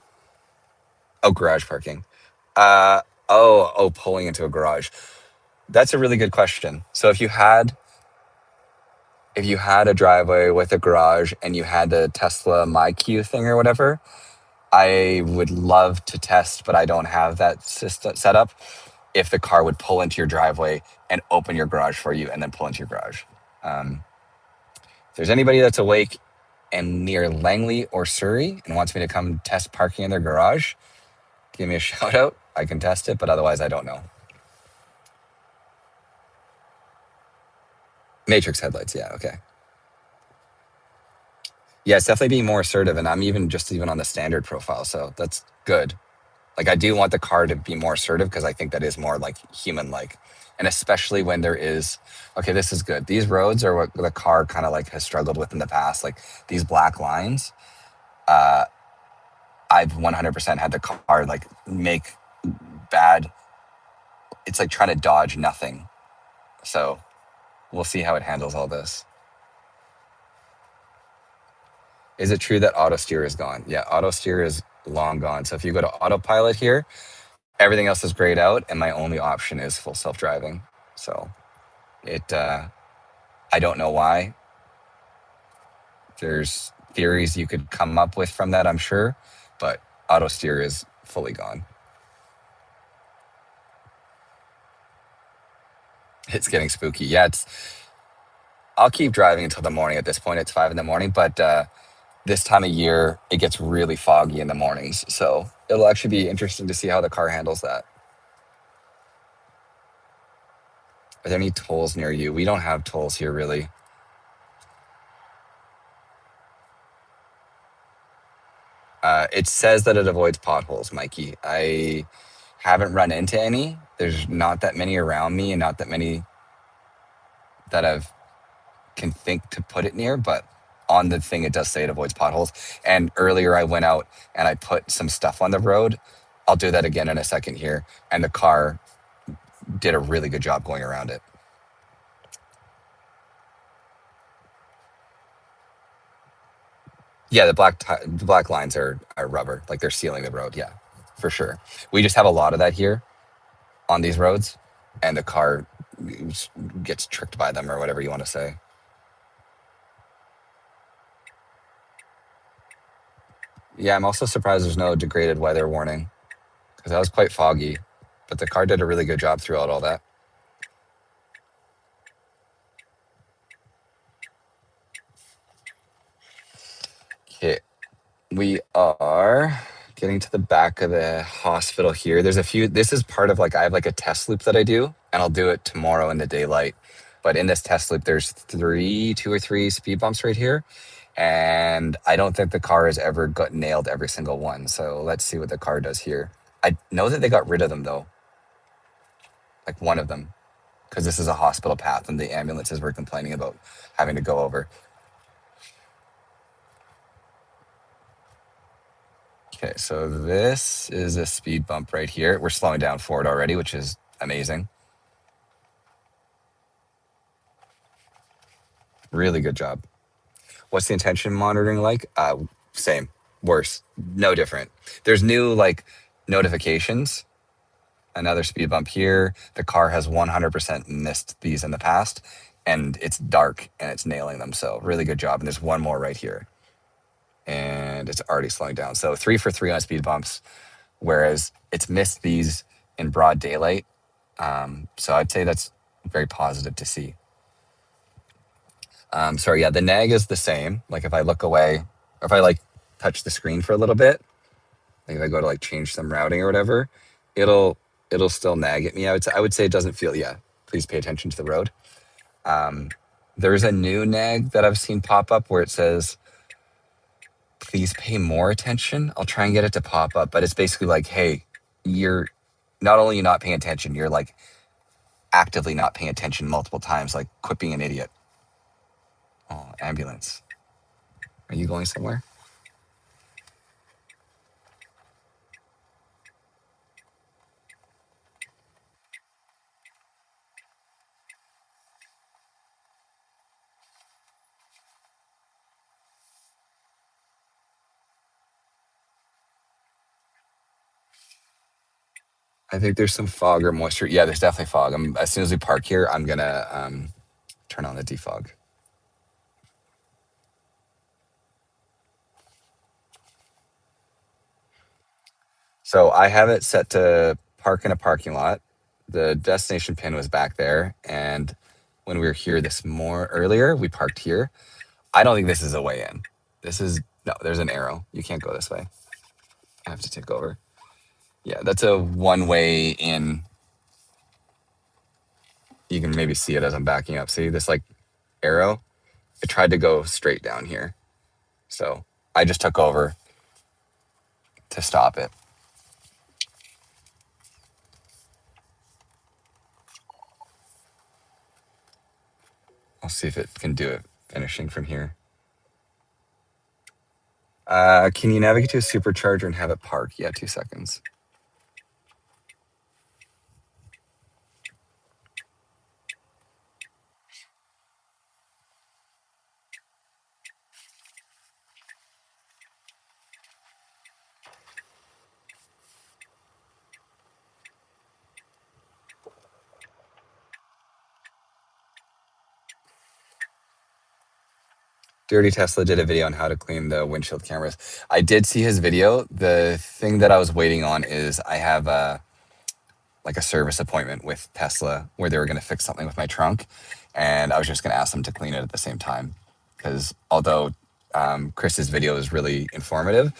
Oh, garage parking. Uh, pulling into a garage. That's a really good question. So if you had a driveway with a garage and you had the Tesla MyQ thing or whatever, I would love to test, but I don't have that system set up. If the car would pull into your driveway and open your garage for you and then pull into your garage. If there's anybody that's awake and near Langley or Surrey and wants me to come test parking in their garage, give me a shout out. I can test it, but otherwise I don't know. Matrix headlights, yeah, okay. Yeah, it's definitely being more assertive, and I'm even on the standard profile, so that's good. Like I do want the car to be more assertive because I think that is more like human like. And especially when there is okay, this is good. These roads are what the car kind of like has struggled with in the past. Like these black lines, I've 100% had the car like make bad. It's like trying to dodge nothing. So we'll see how it handles all this. Is it true that auto steer is gone? Yeah, auto steer is long gone. So if you go to autopilot here, everything else is grayed out, and my only option is full self driving. So it, I don't know why. There's theories you could come up with from that, I'm sure, but auto steer is fully gone. It's getting spooky. Yeah, I'll keep driving until the morning. At this point, it's 5 in the morning, but this time of year, it gets really foggy in the mornings. So it'll actually be interesting to see how the car handles that. Are there any tolls near you? We don't have tolls here, really. It says that it avoids potholes, Mikey. I haven't run into any. There's not that many around me and not that many that I've can think to put it near, but on the thing it does say it avoids potholes. And earlier I went out and I put some stuff on the road. I'll do that again in a second here. And the car did a really good job going around it. Yeah, the black lines are rubber, like they're sealing the road. Yeah, for sure. We just have a lot of that here on these roads, and the car gets tricked by them or whatever you want to say. Yeah, I'm also surprised there's no degraded weather warning because that was quite foggy, but the car did a really good job throughout all that. Okay, we are getting to the back of the hospital here. There's a few, this is part of like, I have like a test loop that I do, and I'll do it tomorrow in the daylight. But in this test loop, there's two or three speed bumps right here. And I don't think the car has ever got nailed every single one. So let's see what the car does here. I know that they got rid of them though, like one of them, because this is a hospital path and the ambulances were complaining about having to go over. Okay, so this is a speed bump right here. We're slowing down for it already, which is amazing. Really good job. What's the intention monitoring like? Same, worse, no different. There's new like notifications. Another speed bump here. The car has 100% missed these in the past, and it's dark and it's nailing them. So really good job. And there's one more right here, and it's already slowing down. So 3 for 3 on speed bumps, whereas it's missed these in broad daylight. So I'd say that's very positive to see. Sorry, yeah, the nag is the same. Like if I look away, or if I like touch the screen for a little bit, like if I go to like change some routing or whatever, it'll it'll still nag at me. I would say it doesn't feel, yeah. Please pay attention to the road. There's a new nag that I've seen pop up where it says, please pay more attention. I'll try and get it to pop up, but it's basically like, hey, you're not only not paying attention, you're like actively not paying attention multiple times, like quit being an idiot. Oh, ambulance. Are you going somewhere? I think there's some fog or moisture. Yeah, there's definitely fog. As soon as we park here, I'm gonna turn on the defog. So I have it set to park in a parking lot. The destination pin was back there, and when we were here this more earlier, we parked here. I don't think this is a way in. This is no. There's an arrow. You can't go this way. I have to take over. Yeah, that's a one way in. You can maybe see it as I'm backing up. See this like arrow? It tried to go straight down here. So I just took over to stop it. I'll see if it can do it finishing from here. Can you navigate to a supercharger and have it park? Yeah, 2 seconds. Dirty Tesla did a video on how to clean the windshield cameras. I did see his video. The thing that I was waiting on is I have like a service appointment with Tesla where they were going to fix something with my trunk, and I was just going to ask them to clean it at the same time. Because although Chris's video is really informative,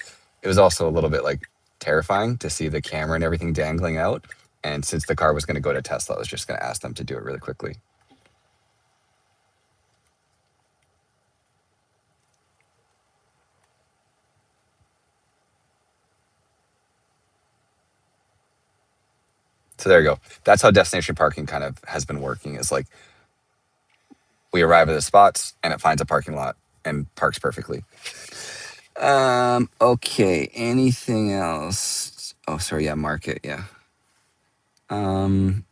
it was also a little bit like terrifying to see the camera and everything dangling out. And since the car was going to go to Tesla, I was just going to ask them to do it really quickly. So there you go. That's how destination parking kind of has been working. Is like we arrive at the spots and it finds a parking lot and parks perfectly. Okay. Anything else? Oh, sorry. Yeah, market. Yeah. Um,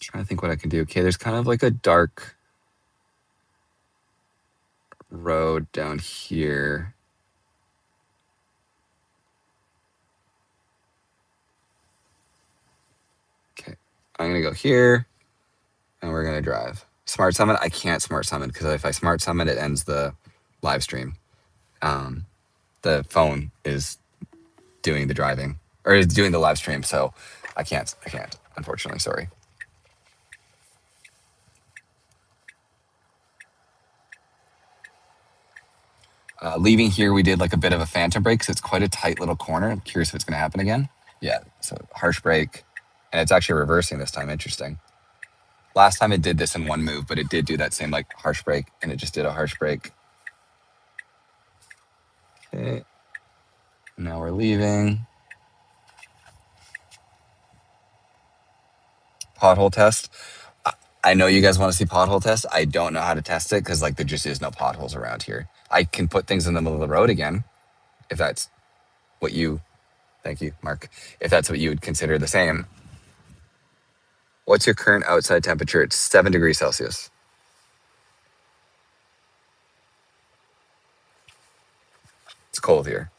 trying to think what I can do. Okay, there's kind of like a dark road down here. Okay, I'm gonna go here, and we're gonna drive. Smart summon. I can't smart summon because if I smart summon, it ends the live stream. The phone is doing the driving or is doing the live stream, so I can't. Unfortunately, sorry. Leaving here, we did like a bit of a phantom brake because it's quite a tight little corner. I'm curious if it's going to happen again. Yeah, so harsh brake, and it's actually reversing this time. Interesting. Last time it did this in one move, but it did do that same like harsh brake, and it just did a harsh brake. Okay, now we're leaving. Pothole test. I know you guys want to see pothole test. I don't know how to test it because like there just is no potholes around here. I can put things in the middle of the road again if that's what you Thank you, Mark. If that's what you would consider the same, what's your current outside temperature? It's 7 degrees Celsius. It's cold here.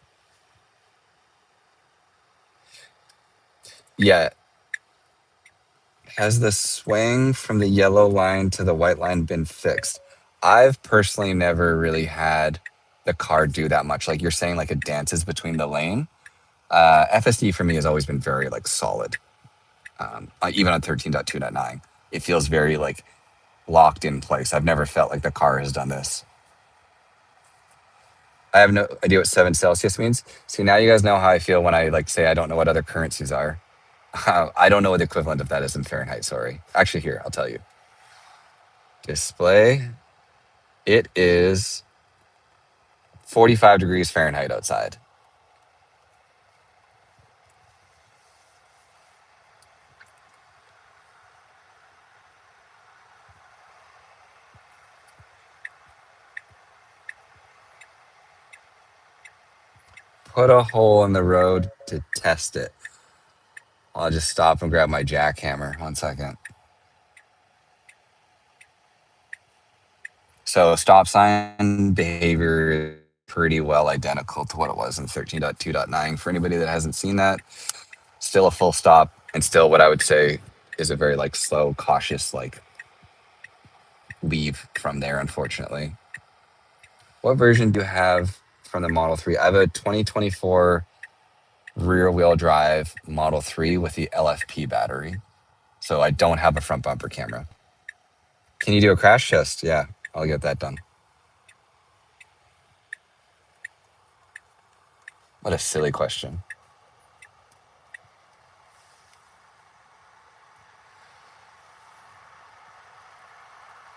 Yeah. Has the swing from the yellow line to the white line been fixed? I've personally never really had the car do that much. Like you're saying, like it dances between the lane. FSD for me has always been very like solid. Even on 13.2.9, it feels very like locked in place. I've never felt like the car has done this. I have no idea what 7 Celsius means. See, now you guys know how I feel when I like say I don't know what other currencies are. I don't know what the equivalent of that is in Fahrenheit. Sorry. Actually, here I'll tell you. Display. It is 45 degrees Fahrenheit outside. Put a hole in the road to test it. I'll just stop and grab my jackhammer. 1 second. So stop sign behavior is pretty well identical to what it was in 13.2.9. For anybody that hasn't seen that, still a full stop and still what I would say is a very like slow, cautious like leave from there, unfortunately. What version do you have from the Model 3? I have a 2024 rear wheel drive Model 3 with the LFP battery. So I don't have a front bumper camera. Can you do a crash test? Yeah, I'll get that done. What a silly question.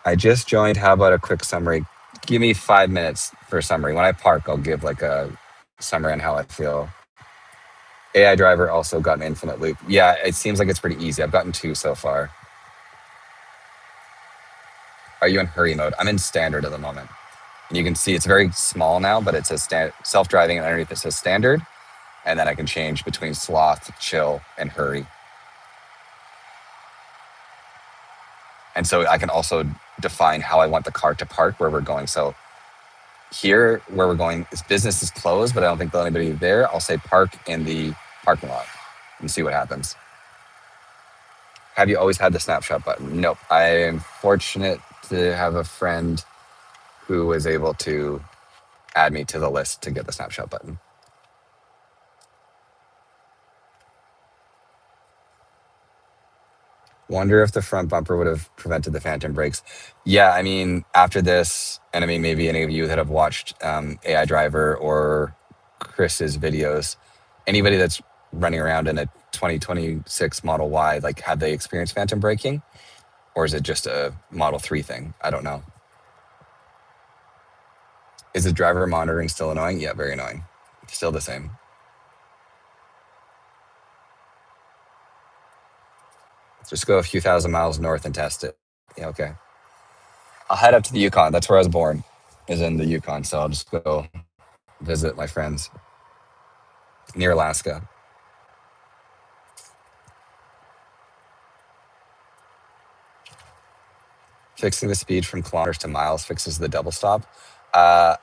I just joined. How about a quick summary? Give me 5 minutes for a summary. When I park, I'll give like a summary on how I feel. AI driver also got an infinite loop. Yeah, it seems like it's pretty easy. I've gotten 2 so far. Are you in hurry mode? I'm in standard at the moment. And you can see it's very small now, but it says self-driving, and underneath it says standard. And then I can change between sloth, chill, and hurry. And so I can also define how I want the car to park where we're going. So here, where we're going, this business is closed, but I don't think there'll anybody there. I'll say park in the parking lot and see what happens. Have you always had the snapshot button? Nope. I am fortunate to have a friend who was able to add me to the list to get the snapshot button. Wonder if the front bumper would have prevented the phantom brakes. Yeah, I mean, after this, and I mean, maybe any of you that have watched AI Driver or Chris's videos, anybody that's running around in a 2026 Model Y, like, have they experienced phantom braking? Or is it just a Model 3 thing? I don't know. Is the driver monitoring still annoying? Yeah, very annoying. Still the same. Just go a few thousand miles north and test it. Yeah, okay. I'll head up to the Yukon. That's where I was born, is in the Yukon. So I'll just go visit my friends near Alaska. Fixing the speed from kilometers to miles fixes the double stop. Uh,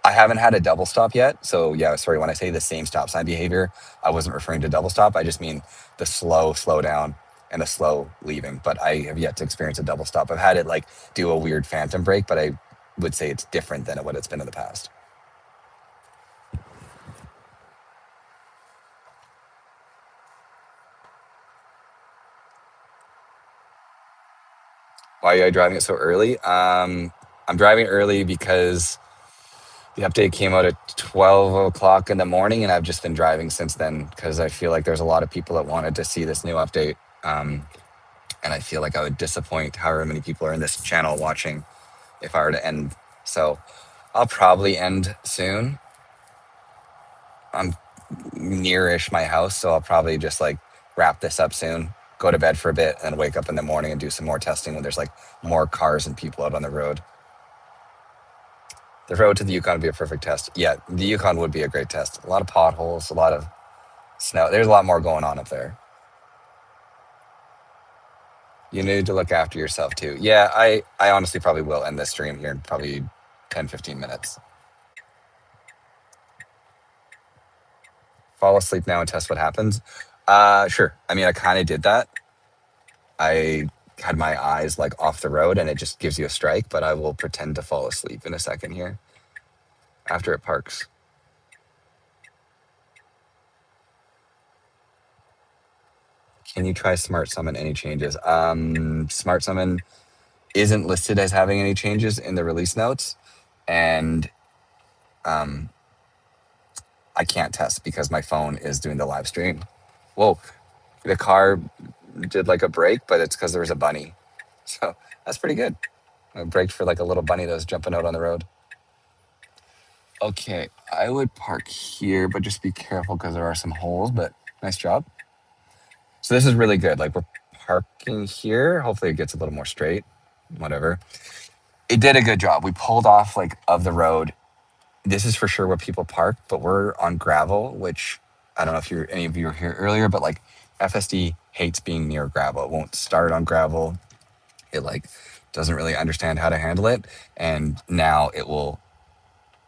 I haven't had a double stop yet. So yeah, sorry, when I say the same stop sign behavior, I wasn't referring to double stop. I just mean the slow down and the slow leaving. But I have yet to experience a double stop. I've had it like do a weird phantom brake, but I would say it's different than what it's been in the past. Why are you driving it so early? I'm driving early because the update came out at 12 o'clock in the morning, and I've just been driving since then because I feel like there's a lot of people that wanted to see this new update. And I feel like I would disappoint however many people are in this channel watching if I were to end. So I'll probably end soon. I'm nearish my house, so I'll probably just like wrap this up soon, go to bed for a bit, and then wake up in the morning and do some more testing when there's like more cars and people out on the road. The road to the Yukon would be a perfect test. Yeah, the Yukon would be a great test. A lot of potholes, a lot of snow. There's a lot more going on up there. You need to look after yourself too. Yeah, I honestly probably will end this stream here in probably 10, 15 minutes. Fall asleep now and test what happens. Sure. I mean, I kind of did that. I had my eyes like off the road and it just gives you a strike, but I will pretend to fall asleep in a second here after it parks. Can you try Smart Summon any changes? Smart Summon isn't listed as having any changes in the release notes, and I can't test because my phone is doing the live stream. Whoa, the car did like a brake, but it's because there was a bunny. So that's pretty good. I braked for like a little bunny that was jumping out on the road. Okay, I would park here, but just be careful because there are some holes, but nice job. So this is really good. Like we're parking here. Hopefully it gets a little more straight, whatever. It did a good job. We pulled off like of the road. This is for sure where people park, but we're on gravel, which I don't know if any of you were here earlier, but like FSD hates being near gravel. It won't start on gravel. It like doesn't really understand how to handle it. And now it will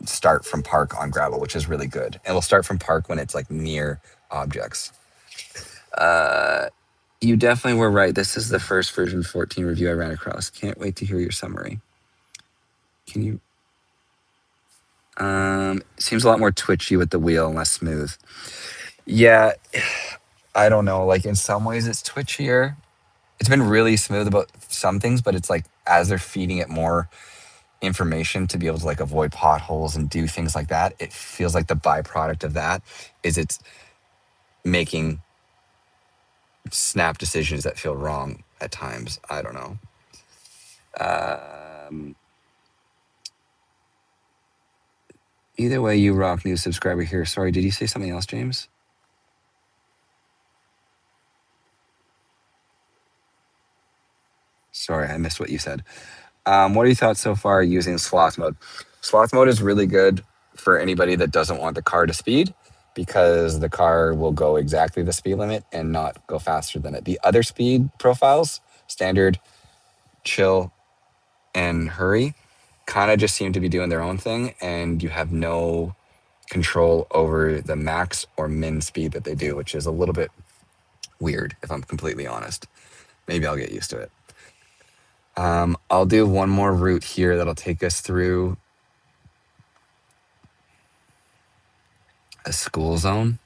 start from park on gravel, which is really good. And it'll start from park when it's like near objects. You definitely were right. This is the first version 14 review I ran across. Can't wait to hear your summary. Can you? Seems a lot more twitchy with the wheel and less smooth. Yeah, I don't know. Like in some ways it's twitchier. It's been really smooth about some things, but it's like as they're feeding it more information to be able to like avoid potholes and do things like that, it feels like the byproduct of that is it's making snap decisions that feel wrong at times. I don't know. Either way, you rock, new subscriber here. Sorry, did you say something else, James? Sorry, I missed what you said. What are your thoughts so far using Sloth mode? Sloth mode is really good for anybody that doesn't want the car to speed because the car will go exactly the speed limit and not go faster than it. The other speed profiles, standard, chill, and hurry, kind of just seem to be doing their own thing, and you have no control over the max or min speed that they do, which is a little bit weird, if I'm completely honest. Maybe I'll get used to it. I'll do one more route here that'll take us through a school zone.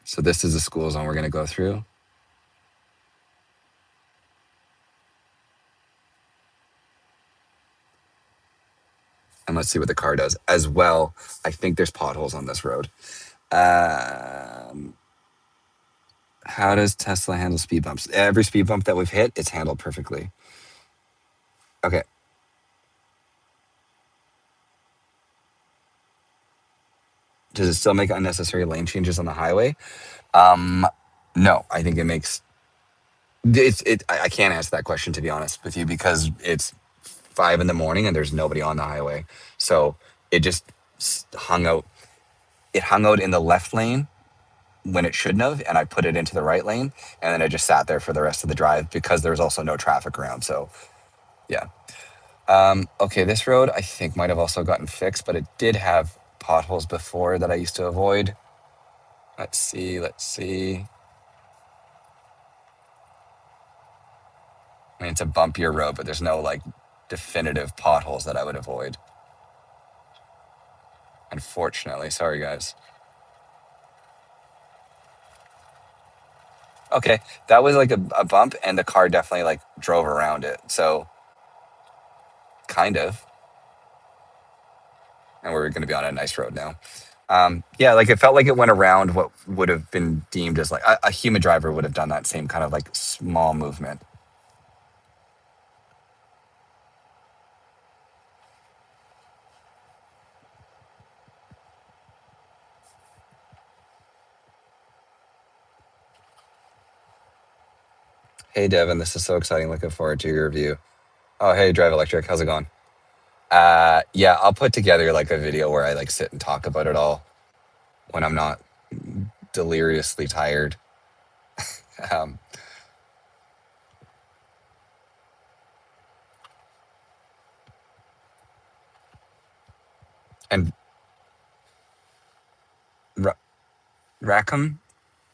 So this is a school zone we're going to go through. And let's see what the car does. As well, I think there's potholes on this road. How does Tesla handle speed bumps? Every speed bump that we've hit, it's handled perfectly. Okay. Does it still make unnecessary lane changes on the highway? No, I think it makes I can't answer that question, to be honest with you, because it's 5 a.m. and there's nobody on the highway. So it just hung out. It hung out in the left lane when it shouldn't have, and I put it into the right lane, and then I just sat there for the rest of the drive because there was also no traffic around. So yeah. Okay, this road I think might have also gotten fixed, but it did have potholes before that I used to avoid. Let's see. I mean, it's a bumpier road, but there's no like definitive potholes that I would avoid. Unfortunately, sorry guys. Okay, that was like a bump, and the car definitely like drove around it. So, kind of. And we're going to be on a nice road now. Yeah, like it felt like it went around what would have been deemed as like a human driver would have done that same kind of like small movement. Hey, Devin, this is so exciting. Looking forward to your review. Oh, hey, Drive Electric. How's it going? Yeah, I'll put together like a video where I like sit and talk about it all when I'm not deliriously tired. Um, and Ra- Rackham,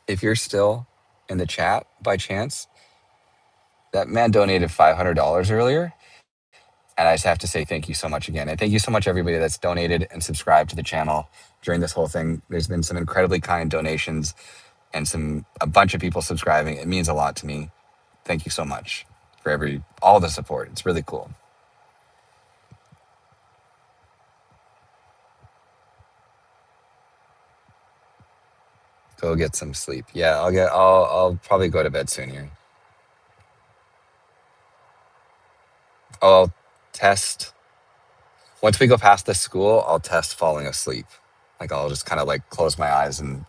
if you're still in the chat by chance, that man donated $500 earlier. And I just have to say thank you so much again. And thank you so much, everybody that's donated and subscribed to the channel during this whole thing. There's been some incredibly kind donations and a bunch of people subscribing. It means a lot to me. Thank you so much for all the support. It's really cool. Go get some sleep. Yeah, I'll probably go to bed soon here. Oh, I'll test once we go past this school, I'll test falling asleep. Like I'll just kind of like close my eyes and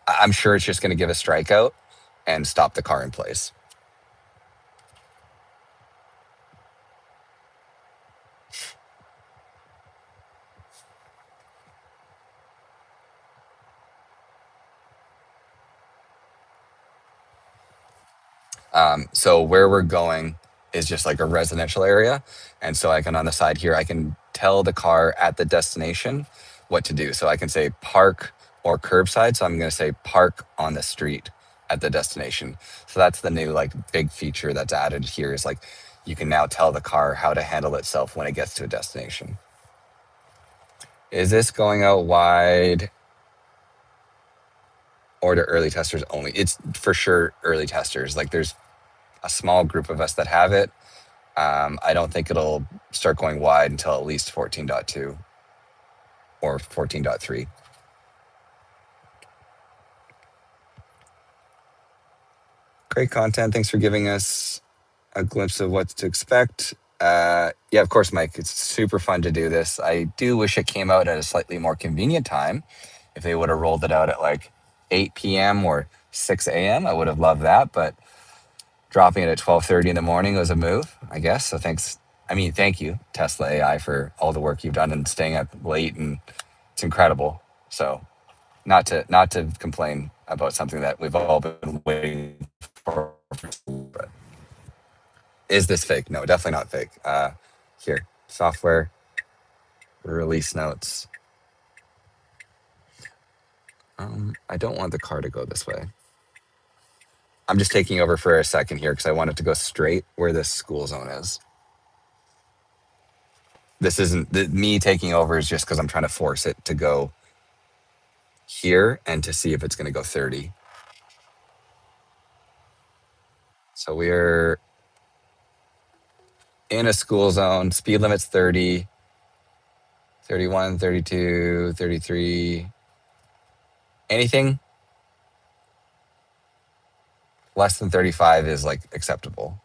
I'm sure it's just going to give a strikeout and stop the car in place. So where we're going is just like a residential area. And so I can, on the side here, I can tell the car at the destination what to do. So I can say park or curbside. So I'm going to say park on the street at the destination. So that's the new like big feature that's added here is like you can now tell the car how to handle itself when it gets to a destination. Is this going out wide or to early testers only? It's for sure early testers. Like there's a small group of us that have it. I don't think it'll start going wide until at least 14.2 or 14.3. Great content. Thanks for giving us a glimpse of what to expect. Yeah, of course, Mike. It's super fun to do this. I do wish it came out at a slightly more convenient time. If they would have rolled it out at like 8 p.m. or 6 a.m., I would have loved that. But dropping it at 12:30 in the morning was a move, I guess. So thanks. I mean, thank you, Tesla AI, for all the work you've done and staying up late, and it's incredible. So not to complain about something that we've all been waiting for. But is this fake? No, definitely not fake. Here, software release notes. I don't want the car to go this way. I'm just taking over for a second here because I want it to go straight where this school zone is. This isn't me taking over is just because I'm trying to force it to go here and to see if it's going to go 30. So we're in a school zone. Speed limit's 30, 31, 32, 33. Anything less than 35 is like acceptable.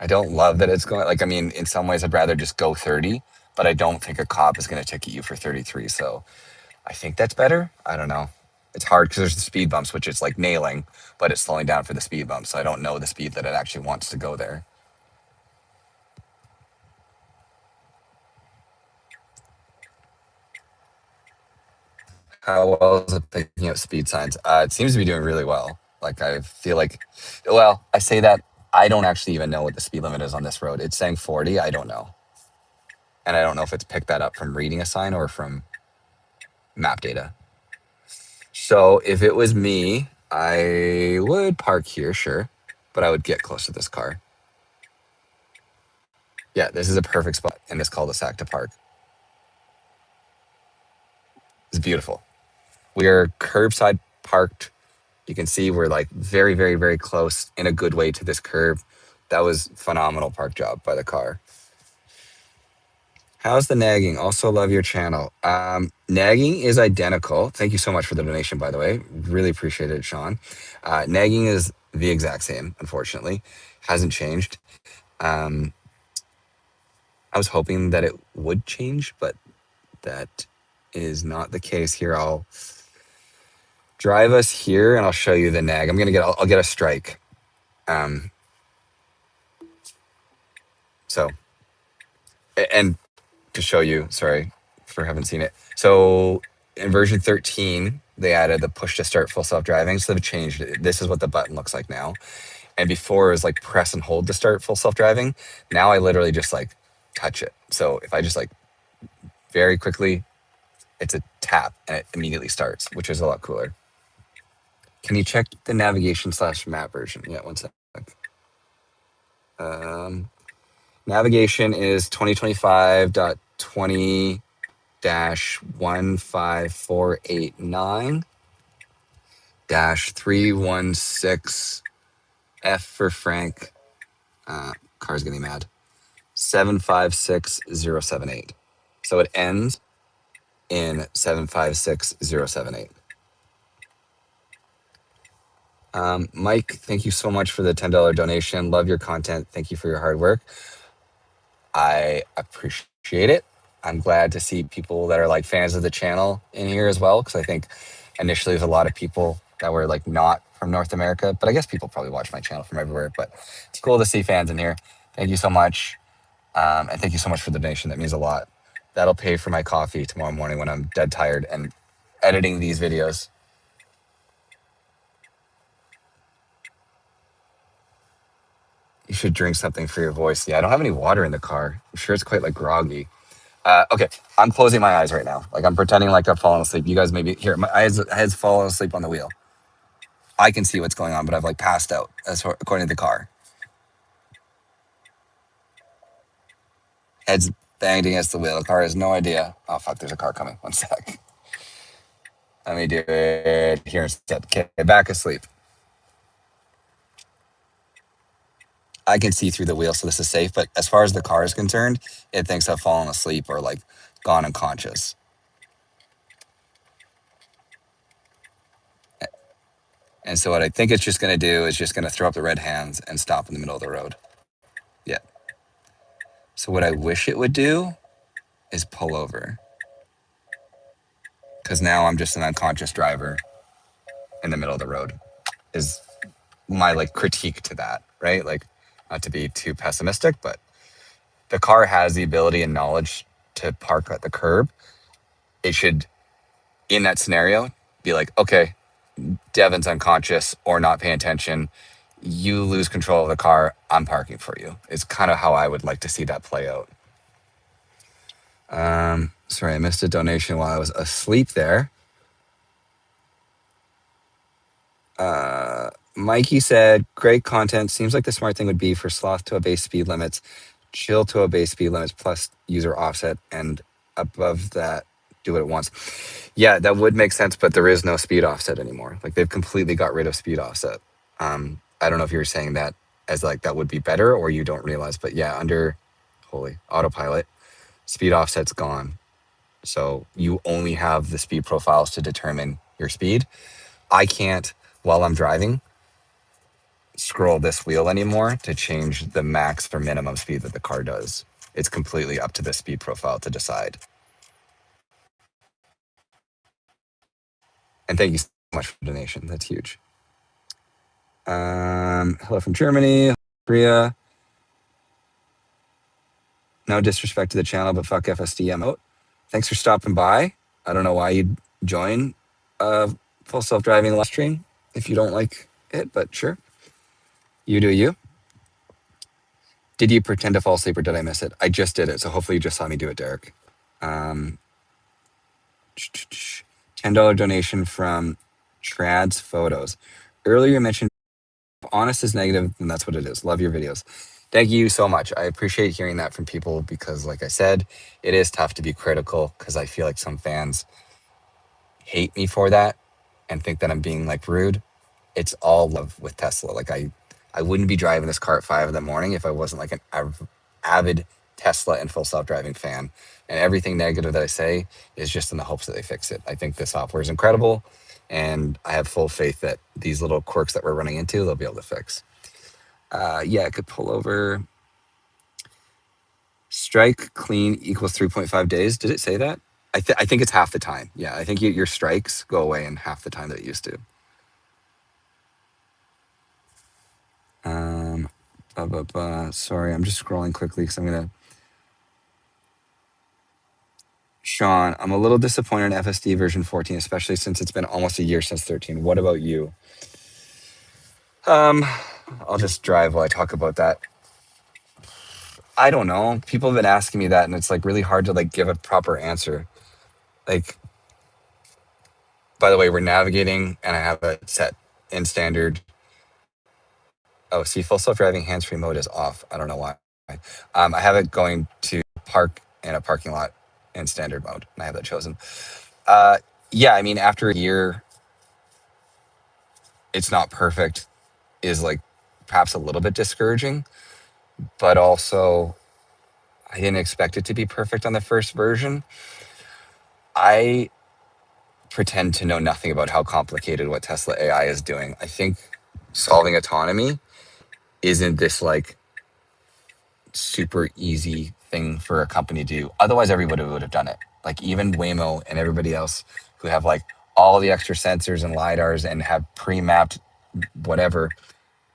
I don't love that it's going like I mean, in some ways I'd rather just go 30, but I don't think a cop is going to ticket you for 33. So I think that's better. I don't know. It's hard because there's the speed bumps, which it's like nailing, but it's slowing down for the speed bumps. So I don't know the speed that it actually wants to go there. How well is it picking up speed signs? It seems to be doing really well. Like I feel like, well, I say that I don't actually even know what the speed limit is on this road. It's saying 40. I don't know, and I don't know if it's picked that up from reading a sign or from map data. So if it was me, I would park here, sure, but I would get close to this car. Yeah, this is a perfect spot in this cul-de-sac to park. It's beautiful. We are curbside parked. You can see we're like very, very, very close in a good way to this curb. That was phenomenal park job by the car. How's the nagging? Also love your channel. Nagging is identical. Thank you so much for the donation, by the way. Really appreciate it, Sean. Nagging is the exact same, unfortunately. Hasn't changed. I was hoping that it would change, but that is not the case here. I'll drive us here and I'll show you the nag. I'll get a strike. Um, so, and to show you, sorry for haven't seen it. So in version 13, they added the push to start full self-driving. So they've changed it. This is what the button looks like now. And before it was like press and hold to start full self-driving. Now I literally just like touch it. So if I just like very quickly, it's a tap and it immediately starts, which is a lot cooler. Can you check the navigation/map version? Yeah, one sec. Navigation is 2025.20-15489 -316 F for Frank. Car's getting mad. 756078. So it ends in 756078. Mike, thank you so much for the $10 donation. Love your content. Thank you for your hard work. I appreciate it. I'm glad to see people that are like fans of the channel in here as well, because I think initially there's a lot of people that were like not from North America, but I guess people probably watch my channel from everywhere. But it's cool to see fans in here. Thank you so much. And thank you so much for the donation. That means a lot. That'll pay for my coffee tomorrow morning when I'm dead tired and editing these videos. You should drink something for your voice. Yeah, I don't have any water in the car. I'm sure it's quite like groggy. Okay, I'm closing my eyes right now. Like I'm pretending like I've fallen asleep. You guys maybe here. My head's fallen asleep on the wheel. I can see what's going on, but I've like passed out, according to the car. Head's banged against the wheel. The car has no idea. Oh fuck! There's a car coming. One sec. Let me do it here instead. Okay, back asleep. I can see through the wheel, so this is safe. But as far as the car is concerned, it thinks I've fallen asleep or like gone unconscious. And so what I think it's just going to do is just going to throw up the red hands and stop in the middle of the road. Yeah. So what I wish it would do is pull over. Because now I'm just an unconscious driver in the middle of the road is my like critique to that, right? Like not to be too pessimistic, but the car has the ability and knowledge to park at the curb. It should, in that scenario, be like, okay, Devin's unconscious or not paying attention. You lose control of the car. I'm parking for you. It's kind of how I would like to see that play out. Sorry, I missed a donation while I was asleep there. Mikey said, great content. Seems like the smart thing would be for Sloth to obey speed limits, chill to obey speed limits, plus user offset, and above that, do it at once. Yeah, that would make sense, but there is no speed offset anymore. Like they've completely got rid of speed offset. I don't know if you were saying that as like that would be better or you don't realize, but yeah, under holy autopilot, speed offset's gone. So you only have the speed profiles to determine your speed. I can't, while I'm driving, scroll this wheel anymore to change the max or minimum speed that the car does. It's completely up to the speed profile to decide. And thank you so much for the donation. That's huge. Hello from Germany, Korea. No disrespect to the channel, but fuck FSD, I'm out. Thanks for stopping by. I don't know why you'd join full self-driving live stream if you don't like it, but sure. You do you. Did you pretend to fall asleep or did I miss it? I just did it, so hopefully you just saw me do it, Derek. $10 donation from Trad's Photos. Earlier you mentioned if honest is negative, then that's what it is. Love your videos. Thank you so much. I appreciate hearing that from people because, like I said, it is tough to be critical because I feel like some fans hate me for that and think that I'm being like rude. It's all love with Tesla. Like I wouldn't be driving this car at 5 in the morning if I wasn't like an avid Tesla and full self-driving fan. And everything negative that I say is just in the hopes that they fix it. I think the software is incredible, and I have full faith that these little quirks that we're running into, they'll be able to fix. Yeah, it could pull over. Strike clean equals 3.5 days. Did it say that? I think it's half the time. Yeah, I think your strikes go away in half the time that it used to. Um, Sorry, I'm just scrolling quickly because I'm gonna. Sean, I'm a little disappointed in FSD version 14, especially since it's been almost a year since 13. What about you? Um, I'll just drive while I talk about that. I don't know. People have been asking me that, and it's like really hard to like give a proper answer. Like, by the way, we're navigating, and I have it set in standard. Oh, see, full self-driving hands-free mode is off. I don't know why. I have it going to park in a parking lot in standard mode, and I have that chosen. Uh, yeah, I mean, after a year, it's not perfect. Is like perhaps a little bit discouraging, but also I didn't expect it to be perfect on the first version. I pretend to know nothing about how complicated what Tesla AI is doing. I think solving autonomy isn't this like super easy thing for a company to do. Otherwise, everybody would have done it. Like even Waymo and everybody else who have like all the extra sensors and lidars and have pre-mapped whatever.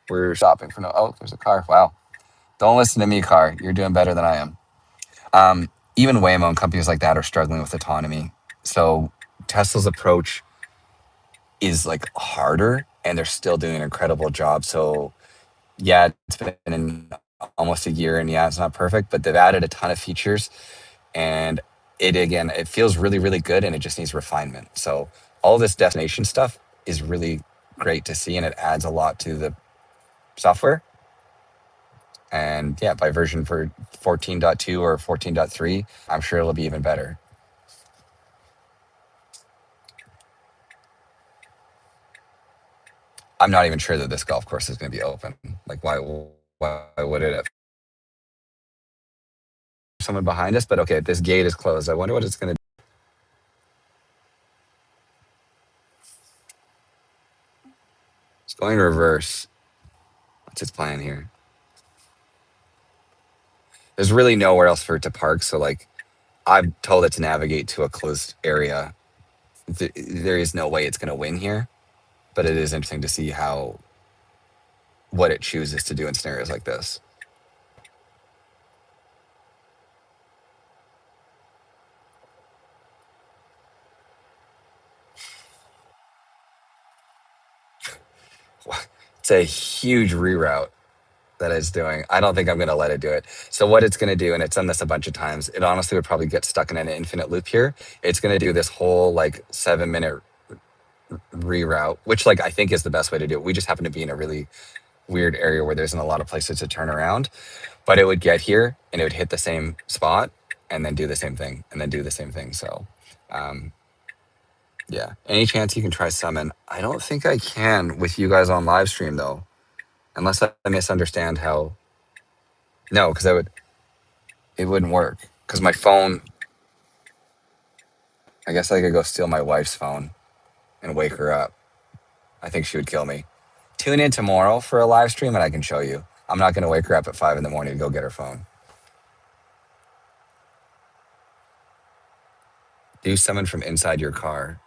We're stopping for no. Oh, there's a car. Wow. Don't listen to me, car. You're doing better than I am. Even Waymo and companies like that are struggling with autonomy. So Tesla's approach is like harder, and they're still doing an incredible job. So yeah, it's been almost a year, and yeah, it's not perfect, but they've added a ton of features, and it feels really really good, and it just needs refinement. So all this destination stuff is really great to see, and it adds a lot to the software. And yeah, by version for 14.2 or 14.3, I'm sure it'll be even better. I'm not even sure that this golf course is going to be open. Like, why would it have someone behind us? But okay, this gate is closed. I wonder what it's going to do. It's going reverse. What's its plan here? There's really nowhere else for it to park. So, like, I'm told it to navigate to a closed area. There is no way it's going to win here. But it is interesting to see what it chooses to do in scenarios like this. It's a huge reroute that it's doing. I don't think I'm going to let it do it. So what it's going to do, and it's done this a bunch of times, it honestly would probably get stuck in an infinite loop here. It's going to do this whole like 7-minute reroute, which like I think is the best way to do it. We just happen to be in a really weird area where there isn't a lot of places to turn around, but it would get here and it would hit the same spot and then do the same thing and then do the same thing. So, um, yeah, any chance you can try summon? I don't think I can with you guys on live stream though, unless I misunderstand how. No, because it wouldn't work because my phone. I guess I could go steal my wife's phone and wake her up. I think she would kill me. Tune in tomorrow for a live stream and I can show you. I'm not going to wake her up at 5 in the morning to go get her phone. Do summon from inside your car.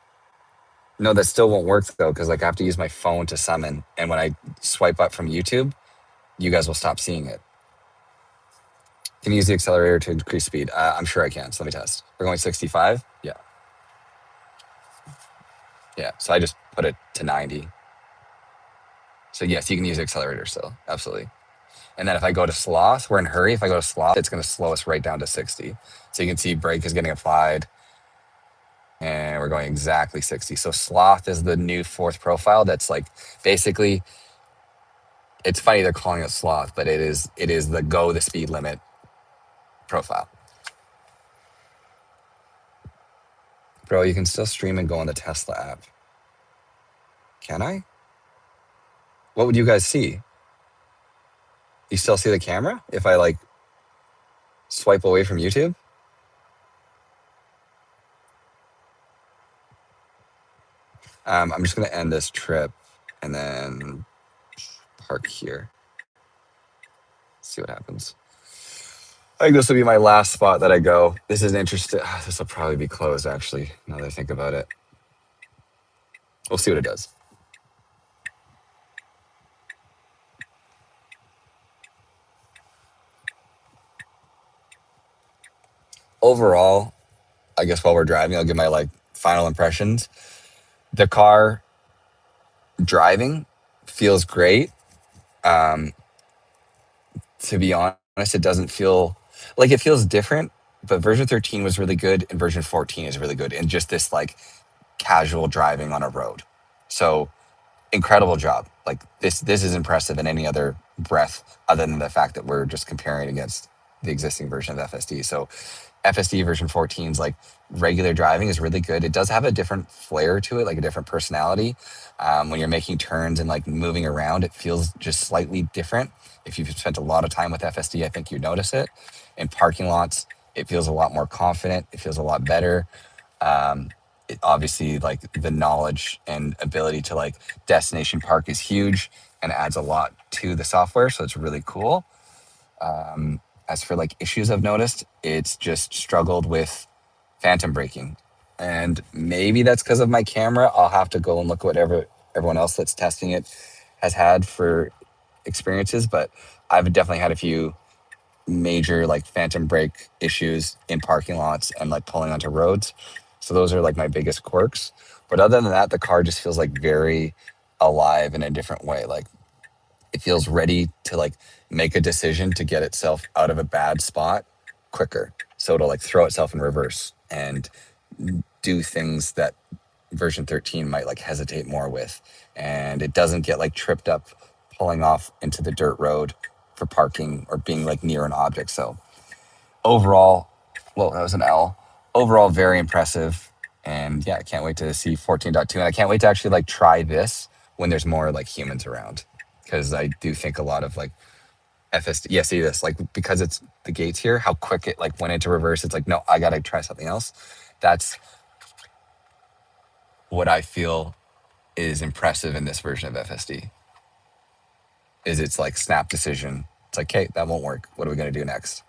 No, that still won't work though, because like I have to use my phone to summon. And when I swipe up from YouTube, you guys will stop seeing it. Can you use the accelerator to increase speed? I'm sure I can. So let me test. We're going 65. Yeah. Yeah. So I just put it to 90. So yes, you can use the accelerator still. Absolutely. And then if I go to Sloth, we're in hurry. If I go to Sloth, it's going to slow us right down to 60. So you can see brake is getting applied and we're going exactly 60. So Sloth is the new fourth profile. That's like basically, it's funny they're calling it Sloth, but it is the go the speed limit profile. Bro, you can still stream and go on the Tesla app. Can I? What would you guys see? You still see the camera if I like swipe away from YouTube? I'm just going to end this trip and then park here. See what happens. I think this will be my last spot that I go. This is interesting. This will probably be closed, actually, now that I think about it. We'll see what it does. Overall, I guess while we're driving, I'll give my like final impressions. The car driving feels great. Um, to be honest, it doesn't feel like it feels different, but version 13 was really good and version 14 is really good in just this like casual driving on a road. So incredible job. Like this is impressive in any other breath other than the fact that we're just comparing against the existing version of FSD. So FSD version 14's like regular driving is really good. It does have a different flair to it, like a different personality. When you're making turns and like moving around, it feels just slightly different. If you've spent a lot of time with FSD, I think you notice it. In parking lots, it feels a lot more confident. It feels a lot better. Um, Obviously, like the knowledge and ability to like destination park is huge and adds a lot to the software. So it's really cool. As for like issues I've noticed, it's just struggled with phantom braking. And maybe that's because of my camera. I'll have to go and look at whatever everyone else that's testing it has had for experiences. But I've definitely had a few major like phantom brake issues in parking lots and like pulling onto roads. So those are like my biggest quirks. But other than that, the car just feels like very alive in a different way. Like it feels ready to like make a decision to get itself out of a bad spot quicker. So it'll like throw itself in reverse and do things that version 13 might like hesitate more with. And it doesn't get like tripped up pulling off into the dirt road for parking or being like near an object. So overall, well, that was an L. Overall, very impressive. And yeah, I can't wait to see 14.2. And I can't wait to actually like try this when there's more like humans around. Because I do think a lot of like FSD, yeah, see this, like because it's the gates here, how quick it like went into reverse. It's like, no, I got to try something else. That's what I feel is impressive in this version of FSD is its like snap decision. It's like, hey, that won't work. What are we going to do next?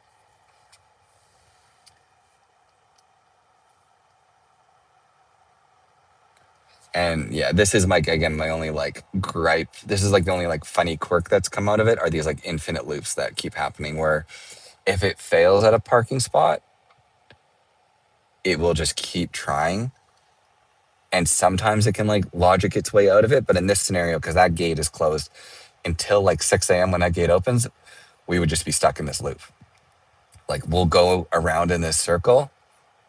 And yeah, this is my again my only like gripe. This is like the only like funny quirk that's come out of it are these like infinite loops that keep happening where if it fails at a parking spot, it will just keep trying. And sometimes it can like logic its way out of it. But in this scenario, because that gate is closed until like 6 a.m. when that gate opens, we would just be stuck in this loop. Like we'll go around in this circle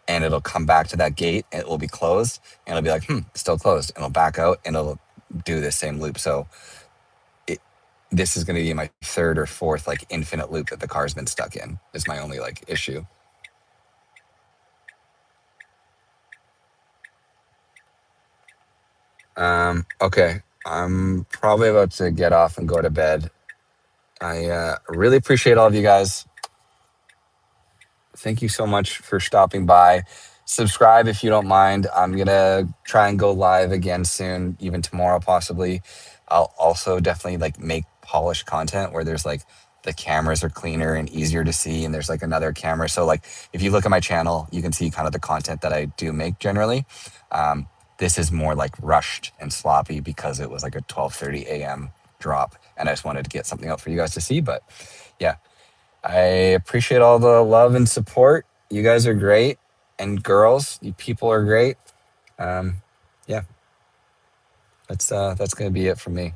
and it'll come back to that gate and it will be closed and it'll be like, still closed. And it'll back out and it'll do the same loop. So it, this is going to be my third or fourth like infinite loop that the car's been stuck in is my only like issue. Okay. I'm probably about to get off and go to bed. I really appreciate all of you guys. Thank you so much for stopping by. Subscribe if you don't mind. I'm going to try and go live again soon, even tomorrow possibly. I'll also definitely like make polished content where there's like the cameras are cleaner and easier to see and there's like another camera. So like if you look at my channel, you can see kind of the content that I do make generally. This is more like rushed and sloppy because it was like a 12:30 a.m. drop and I just wanted to get something out for you guys to see. But yeah, I appreciate all the love and support. You guys are great. And girls, you people are great. Um, yeah, that's gonna be it for me.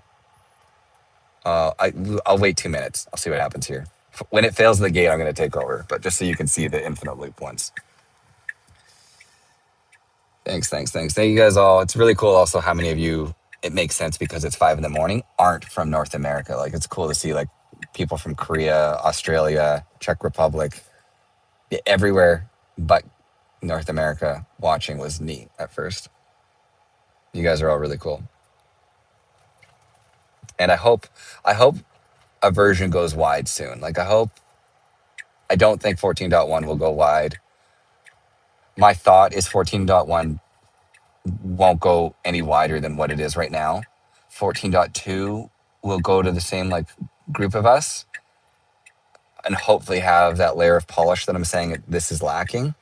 I'll wait 2 minutes. I'll see what happens here. When it fails the gate, I'm gonna take over. But just so you can see the infinite loop once. Thanks. Thank you guys all. It's really cool also how many of you, it makes sense because it's 5 in the morning, aren't from North America. Like it's cool to see like people from Korea, Australia, Czech Republic, everywhere but North America watching was neat at first. You guys are all really cool. And I hope a version goes wide soon. Like I don't think 14.1 will go wide. My thought is 14.1 won't go any wider than what it is right now. 14.2 will go to the same like group of us. and hopefully have that layer of polish that I'm saying this is lacking.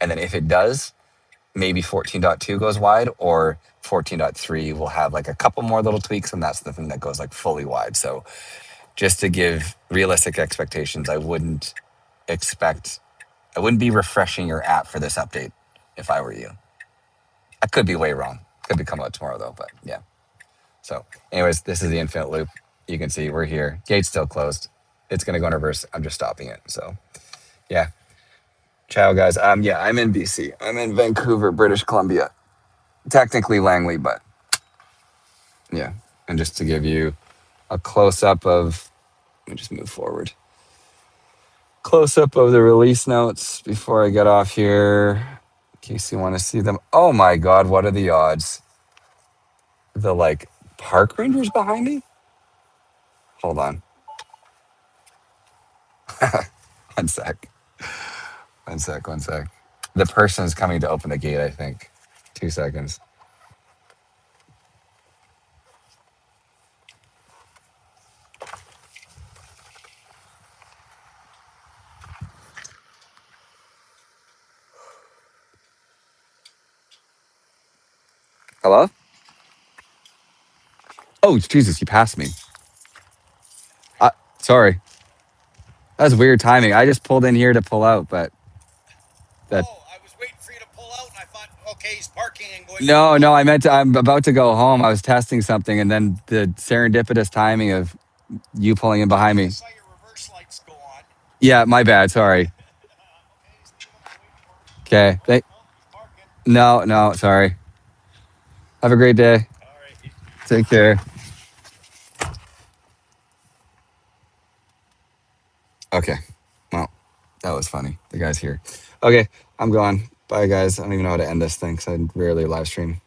And then if it does, maybe 14.2 goes wide, or 14.3 will have like a couple more little tweaks, and that's the thing that goes like fully wide. So just to give realistic expectations, expect, I wouldn't be refreshing your app for this update if I were you. I could be way wrong. Could be coming out tomorrow though, but yeah. So anyways, this is the infinite loop. You can see we're here. Gate's still closed. It's gonna go in reverse. I'm just stopping it. So yeah. Ciao guys. Yeah, I'm in BC. I'm in Vancouver, British Columbia. Technically Langley, but yeah. And just to give you a close up of, let me just move forward. Close up of the release notes before I get off here, in case you want to see them. Oh my God, what are the odds? The like park rangers behind me? Hold on. One sec. One sec. One sec. The person is coming to open the gate, I think. 2 seconds. Hello? Oh, Jesus, you passed me. Sorry. That was weird timing. I just pulled in here to pull out, but that.
Oh, I was waiting for you to pull out, and I thought, okay, he's parking and going.
No, I meant I'm about to go home. I was testing something, and then the serendipitous timing of you pulling in behind me.
I saw your reverse lights go on.
Yeah, my bad. Sorry. Okay. No, sorry. Have a great day.
All right.
Take care. Okay. Well, that was funny. The guy's here. Okay, I'm gone. Bye, guys. I don't even know how to end this thing because I rarely live stream.